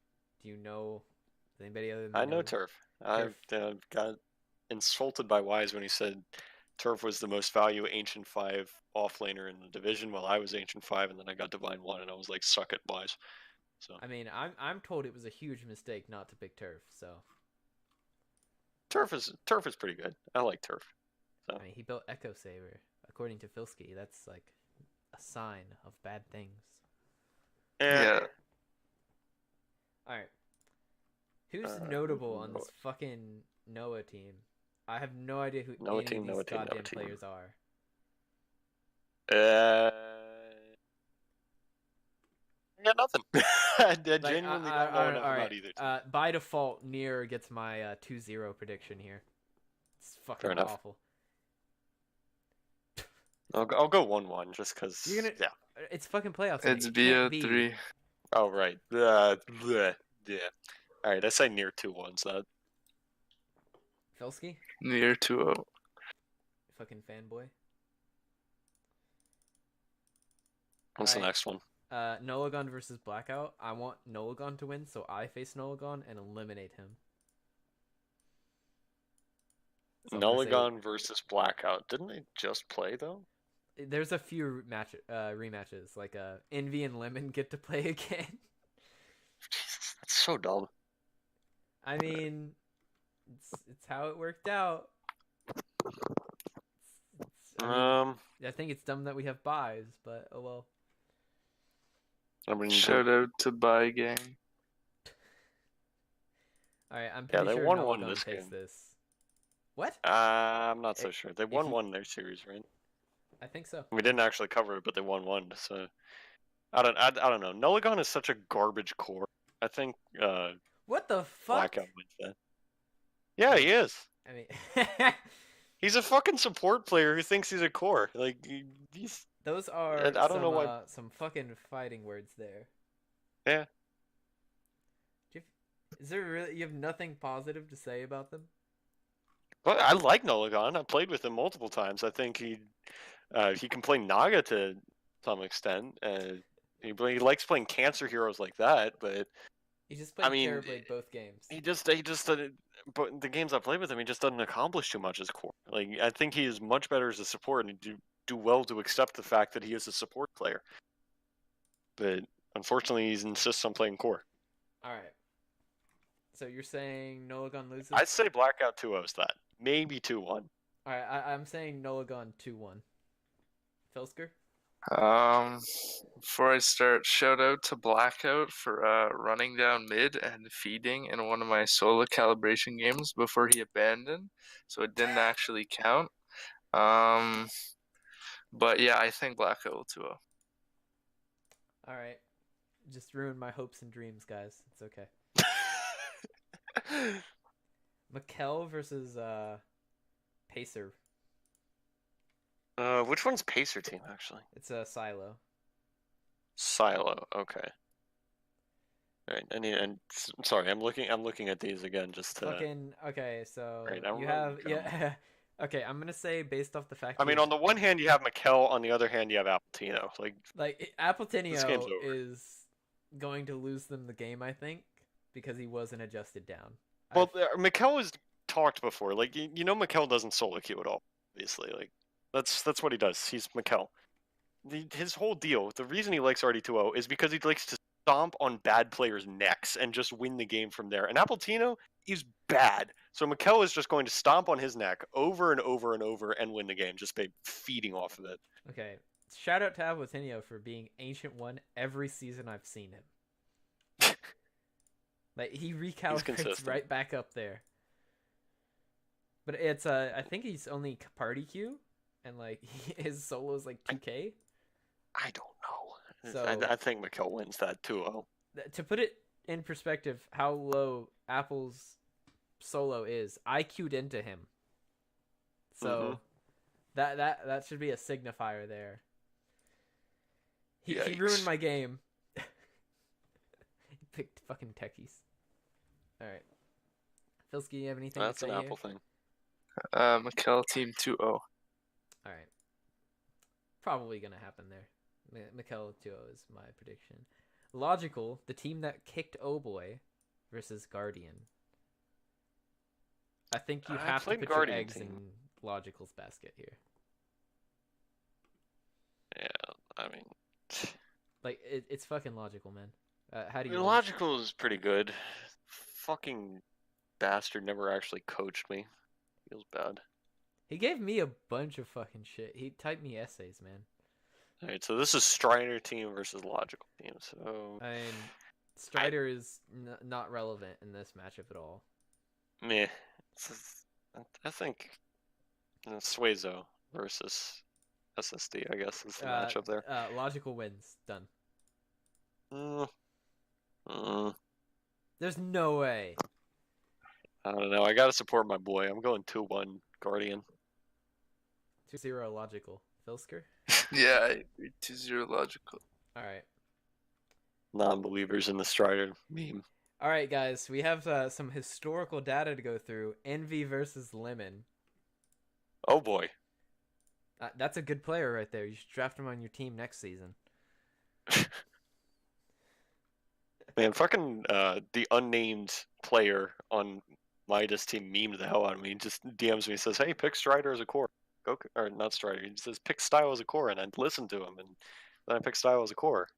Do you know anybody other than I know Turf. I got insulted by Wise when he said Turf was the most value Ancient 5 offlaner in the division while I was Ancient 5, and then I got Divine 1, and I was like, suck it, Wise. So I mean, I'm told it was a huge mistake not to pick Turf, so... Turf is pretty good. I like Turf. So. I mean, he built Echo Saber. According to Filski, that's like a sign of bad things. Yeah. Alright. Who's notable on this fucking Noah team? I have no idea who any of these goddamn players are. I got nothing. I genuinely don't know enough about either team. By default, Nier gets my 2-0 prediction here. It's fucking awful. I'll go 1-1 just because. Yeah. It's fucking playoffs. It's BO3. Oh right. Yeah. All right. I say Nier 2-1. So. Filski? Nier 2-0. Fucking fanboy. What's the next one? Nolagon versus Blackout. I want Nolagon to win, so I face Nolagon and eliminate him. So Nolagon versus Blackout. Didn't they just play though? There's a few rematches. Like Envy and Lemon get to play again. Jesus, that's so dumb. I mean, it's how it worked out. I think it's dumb that we have buys, but oh well. I mean, shout out to Buy Gang. Alright, I'm pretty sure Nolagon this takes this. What? I'm not so sure. They won their series, right? I think so. We didn't actually cover it, but they won one. So I don't know. Nolagon is such a garbage core. I think. What the fuck? Blackout wins that. Yeah, he is. I mean, he's a fucking support player who thinks he's a core. Like he's. Those are I don't know what some fucking fighting words there. Yeah. Is there really you have nothing positive to say about them? Well, I like Nolagon. I played with him multiple times. I think he can play Naga to some extent. He likes playing cancer heroes like that, but he just played terribly both games. He just but the games I played with him, he just doesn't accomplish too much as core. Like I think he is much better as a support, and do well to accept the fact that he is a support player. But unfortunately, he insists on playing core. All right. So you're saying Nolagon loses? I'd say Blackout 2-0's that. Maybe 2-1. All right, I'm saying Nolagon 2-1. Filsker? Before I start, shout out to Blackout for running down mid and feeding in one of my solo calibration games before he abandoned, so it didn't actually count. But yeah, I think Blackout will 2-0. All right. Just ruined my hopes and dreams, guys. It's okay. Mikkel versus Pacer. Which one's Pacer team actually? It's a Silo. Silo. Okay. All right. Sorry, I'm looking at these again just to. Fucking okay. So Right, I'm you really have kind of- yeah. Okay, I'm gonna say based off the fact I mean, on the one hand you have Mikel, on the other hand you have Alpatino. Like this game's Apoltinio over. is going to lose them the game, I think, because he wasn't adjusted down. Well, Mikel has talked before. Like you know, Mikel doesn't solo queue at all. Obviously, like that's what he does. He's Mikel. His whole deal, the reason he likes RD2O is because he likes to stomp on bad players' necks and just win the game from there. And Appletino is bad. So Mikel is just going to stomp on his neck over and over and over and win the game just by feeding off of it. Okay, shout out to Apoltinio for being Ancient 1 every season I've seen him. Like he recalibrates right back up there. But it's I think he's only party queue, and like his solo is like 2K. I don't know. So I think Mikel wins that 2-0. To put it in perspective, how low Apple's solo is, I queued into him. So that should be a signifier there. He ruined my game. He picked fucking techies. All right, Filski, you have anything That's to say an here? Apple thing. Mikel team 2-0. All right, probably gonna happen there. Mikel 2-0 is my prediction. Logical, the team that kicked Oh Boy versus Guardian. I think you have to played put Guardian your eggs team. in Logical's basket here. Yeah, I mean, Like it's fucking logical, man. How do you? Logical is pretty good. Fucking bastard never actually coached me. Feels bad. He gave me a bunch of fucking shit. He typed me essays, man. All right, so this is Strider team versus Logical team. So, I mean, Strider is not relevant in this matchup at all. meh. I think Suezo versus SSD, I guess, is the matchup there. Logical wins. Done. Mm, mm, There's no way. I don't know. I gotta support my boy. I'm going 2-1 Guardian. 2-0 Logical. Filsker? Yeah, I agree. 2-0 logical. All right. Non-believers in the Strider meme. All right, guys. We have some historical data to go through. Envy versus Lemon. Oh boy. That's a good player right there. You should draft him on your team next season. Man, fucking the unnamed player on Midas team memed the hell out of me. He just DMs me and says, "Hey, pick Strider as a core." Or not Strider. He says, "Pick Style as a core," and I listened to him, and then I picked Style as a core.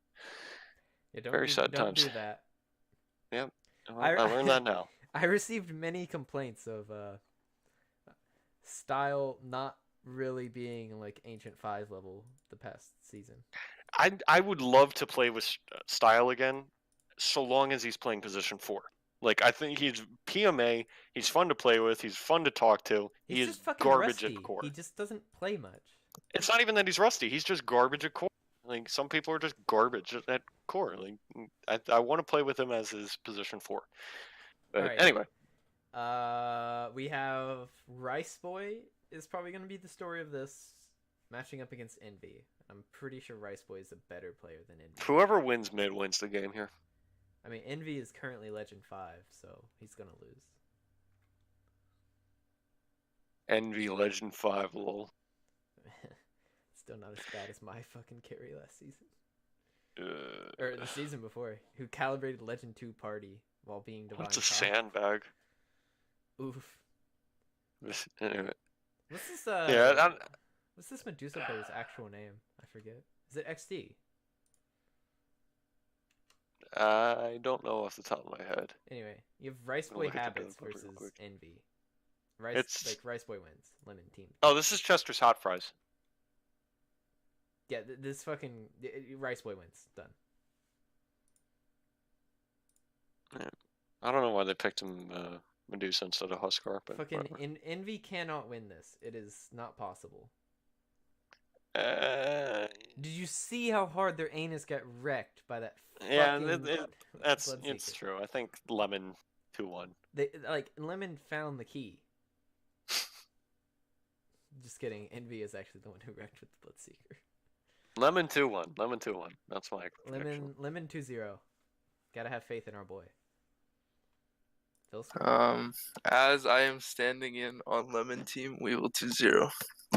Yeah, Very sad don't times. do that. Yep, I learned that now. I received many complaints of Style not really being like Ancient 5 level the past season. I would love to play with Style again, so long as he's playing position 4. Like, I think he's PMA. He's fun to play with. He's fun to talk to. He's He is just fucking garbage rusty. at core. He just doesn't play much. It's not even that he's rusty. He's just garbage at core. Like, some people are just garbage at core. Like, I want to play with him as his position 4. But Alright. anyway, We have Rice Boy is probably going to be the story of this, matching up against Envy. I'm pretty sure Rice Boy is a better player than Envy. whoever wins mid wins the game here. I mean, Envy is currently Legend 5, so he's going to lose. Envy Legend 5, lol. Still not as bad as my fucking carry last season. Uh, Or the season before, who calibrated Legend 2 party while being Divine What's a Top. sandbag? Oof. Anyway. What's this, Yeah, what's this Medusa player's actual name? I forget. Is it XD? I don't know off the top of my head. Anyway, you have Rice I'll Boy look at the Habits build real versus quick. Envy. Rice Boy wins. Lemon team. Oh, this is Chester's Hot Fries. Yeah, this fucking Rice Boy wins. Done. I don't know why they picked him Medusa instead of Huskar, but Fucking whatever. Envy cannot win this. It is not possible. Uh, Did you see how hard their anus got wrecked by that? yeah, fucking it's Bloodseeker? true. I think Lemon 2-1. They Lemon found the key. Just kidding. Envy is actually the one who wrecked with the Bloodseeker. Lemon 2-1. Lemon 2-1. That's my prediction. Lemon 2-0. Gotta have faith in our boy. Filski? As I am standing in on Lemon team, we will 2-0.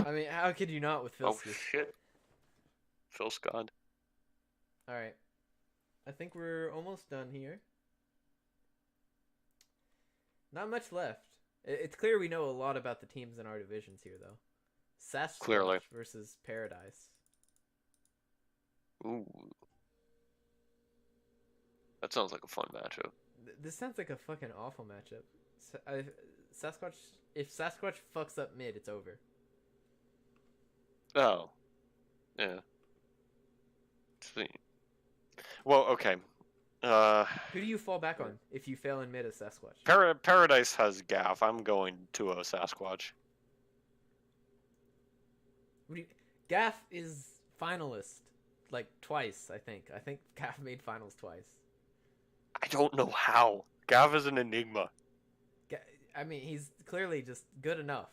I mean, how could you not with Oh Filski? shit. Phil Scott. All right. I think we're almost done here. Not much left. It's clear we know a lot about the teams in our divisions here, though. Sasquatch Clearly. versus Paradise. Ooh. That sounds like a fun matchup. This sounds like a fucking awful matchup. Sasquatch. If Sasquatch fucks up mid, it's over. Oh. Yeah. See. Well, okay. Who do you fall back on if you fail in mid as Sasquatch? Paradise has Gaff. I'm going 2-0 Sasquatch. Gaff is finalist, like twice. I think. I think Gaff made finals twice. I don't know how. Gaff is an enigma. I mean, he's clearly just good enough.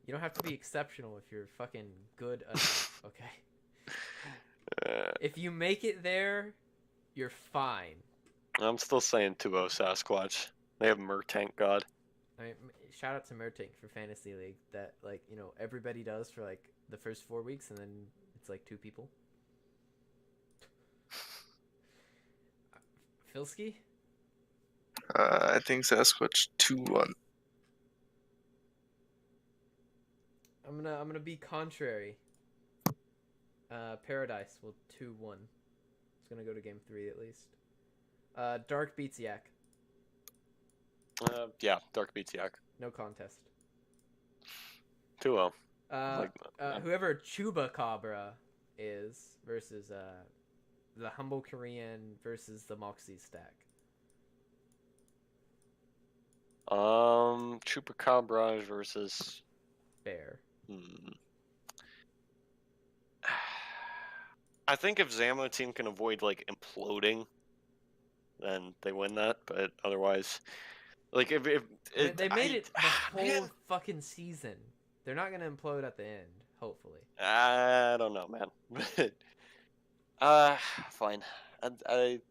You don't have to be exceptional if you're fucking good enough, okay? If you make it there, you're fine. I'm still saying 2-0 Sasquatch. They have Murtank God. I mean, shout out to Murtank for Fantasy League that, like, you know, everybody does for, like, the first 4 weeks, and then it's, like, 2 people. Filski? I think Sasquatch 2-1. I'm gonna be contrary. Paradise will 2-1. It's gonna go to game 3 at least. Dark beats Yak. Yeah, Dark beats Yak. No contest. 2-0. Whoever Chupacabra is versus the Humble Korean versus the Moxie stack. Chupacabra versus Bear. I think if Zamo team can avoid like imploding, then they win that. But otherwise, like if they made it the whole fucking season, they're not gonna implode at the end. Hopefully. I don't know, man. Fine. I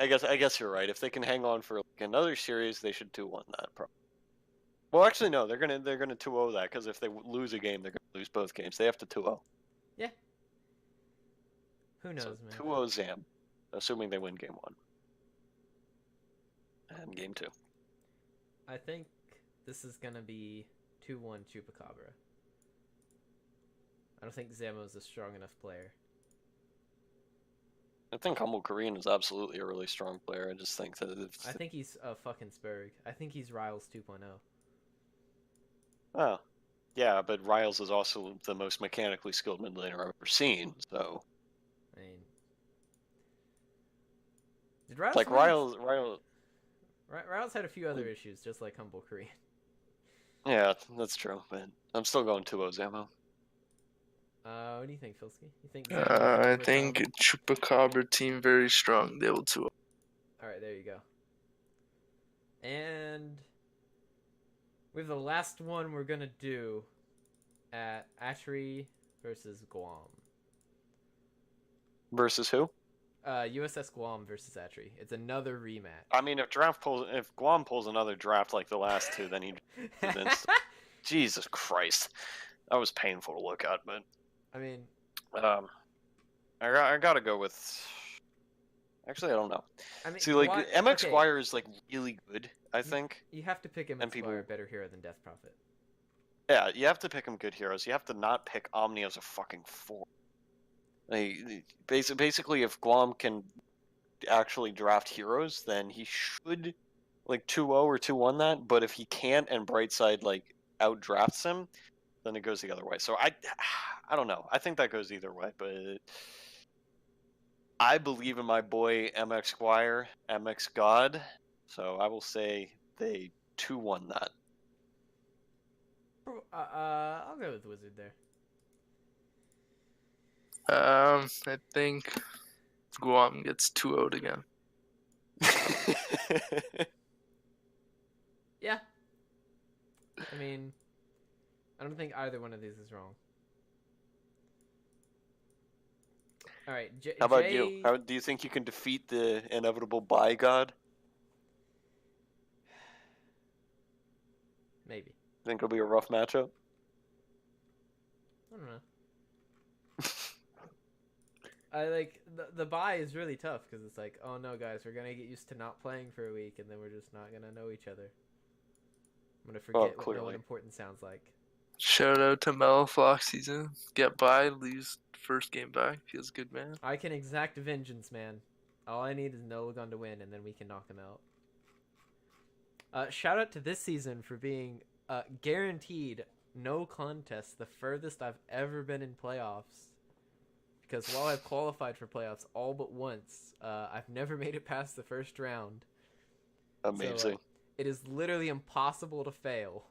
guess you're right. If they can hang on for like another series, they should 2-1 that. Probably. Well, actually, no. They're gonna 2-0 that because if they lose a game, they're gonna lose both games. They have to 2-0. Yeah. Who knows, So man? 2-0 Zam, assuming they win game 1 and game 2. I think this is gonna be 2-1 Chupacabra. I don't think Zamo's a strong enough player. I think Humble Korean is absolutely a really strong player. I just think that I think he's a fucking Spurg. I think he's Riles 2.0. Oh, yeah, but Riles is also the most mechanically skilled mid laner I've ever seen. So, I mean, did Riles like Riles, Riles had a few other issues, just like Humble Korean. yeah, that's true. But I'm still going 2-0 Zamo. What do you think, Filski? You think? I think Chupacabra team very strong. They will 2-0. All right, there you go. And we have the last one we're gonna do at Ashri versus Guam. Versus who? USS Guam versus Atri. It's another rematch. I mean, if Guam pulls another draft like the last two, then he. Jesus Christ, that was painful to look at. But I mean, I gotta go with. Actually, I don't know. I mean, see, like MX okay. Squire is like really good. I think. You have to pick MX And Squire people- better hero than Death Prophet. Yeah, you have to pick him good heroes. You have to not pick Omni as a fucking 4. Like, basically, if Guam can actually draft heroes, then he should like 2-0 or 2-1 that. But if he can't and Brightside like outdrafts him, then it goes the other way. So I don't know. I think that goes either way, but I believe in my boy MX Squire, MX God. So I will say they 2-1 that. I'll go with Wizard there. I think Guam gets 2-0'd again. Yeah. I mean, I don't think either one of these is wrong. All right, How about Jay... you? How do you think you can defeat the inevitable bye god? Maybe. Think it'll be a rough matchup? I don't know. I like the bye is really tough because it's like, oh no, guys, we're gonna get used to not playing for a week, and then we're just not gonna know each other. I'm gonna forget what no one important sounds like. Shout out to Meloflock season. Get by, lose first game back. Feels good, man. I can exact vengeance, man. All I need is Nologon to win, and then we can knock him out. Shout out to this season for being guaranteed no contest, the furthest I've ever been in playoffs. Because while I've qualified for playoffs all but once, I've never made it past the first round. Amazing. So, it is literally impossible to fail.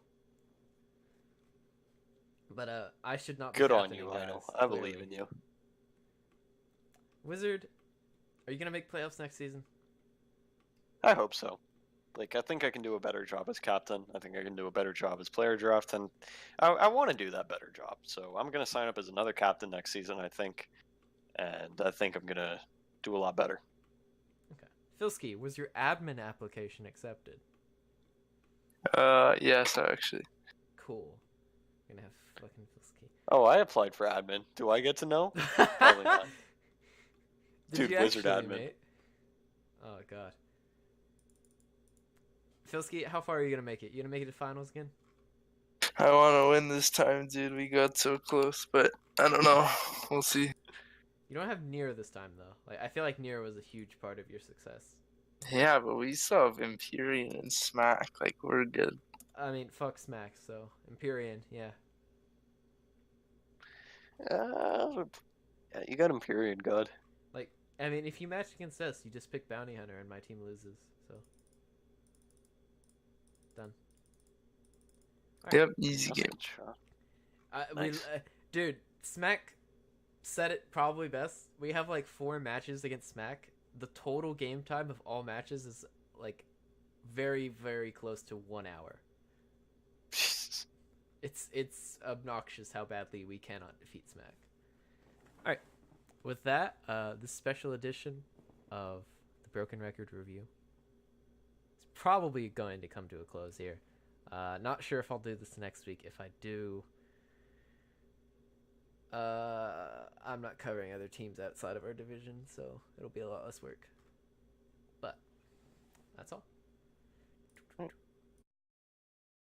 But I should not be Good on captaining, you, guys, Lionel. I clearly. believe in you. Wizard, are you going to make playoffs next season? I hope so. Like, I think I can do a better job as captain. I think I can do a better job as player draft, and I want to do that better job. So I'm going to sign up as another captain next season, I think, and I think I'm going to do a lot better. Okay. Filski, was your admin application accepted? Yes, actually. Cool. I'm going to have fucking Filski. Oh, I applied for admin. Do I get to know? Probably not. Did Dude, you Wizard actually, admin. mate? Oh, God. Filski, how far are you going to make it? You going to make it to finals again? I want to win this time, dude. We got so close, but I don't know. We'll see. You don't have Nier this time, though. Like, I feel like Nier was a huge part of your success. Yeah, but we still have Empyrean and Smack. Like, we're good. I mean, fuck Smack, so Empyrean, yeah. Yeah, you got Empyrean, God. Like, I mean, if you match against us, you just pick Bounty Hunter and my team loses, so. Done. All Yep, easy That's a game. good shot. Nice. Nice. Dude, Smack said it probably best. We have like 4 matches against Smack. The total game time of all matches is like very, very close to 1 hour. It's obnoxious how badly we cannot defeat Smack. All right, with that, this special edition of the Broken Record review is probably going to come to a close here. Not sure if I'll do this next week. If I do, I'm not covering other teams outside of our division, so it'll be a lot less work.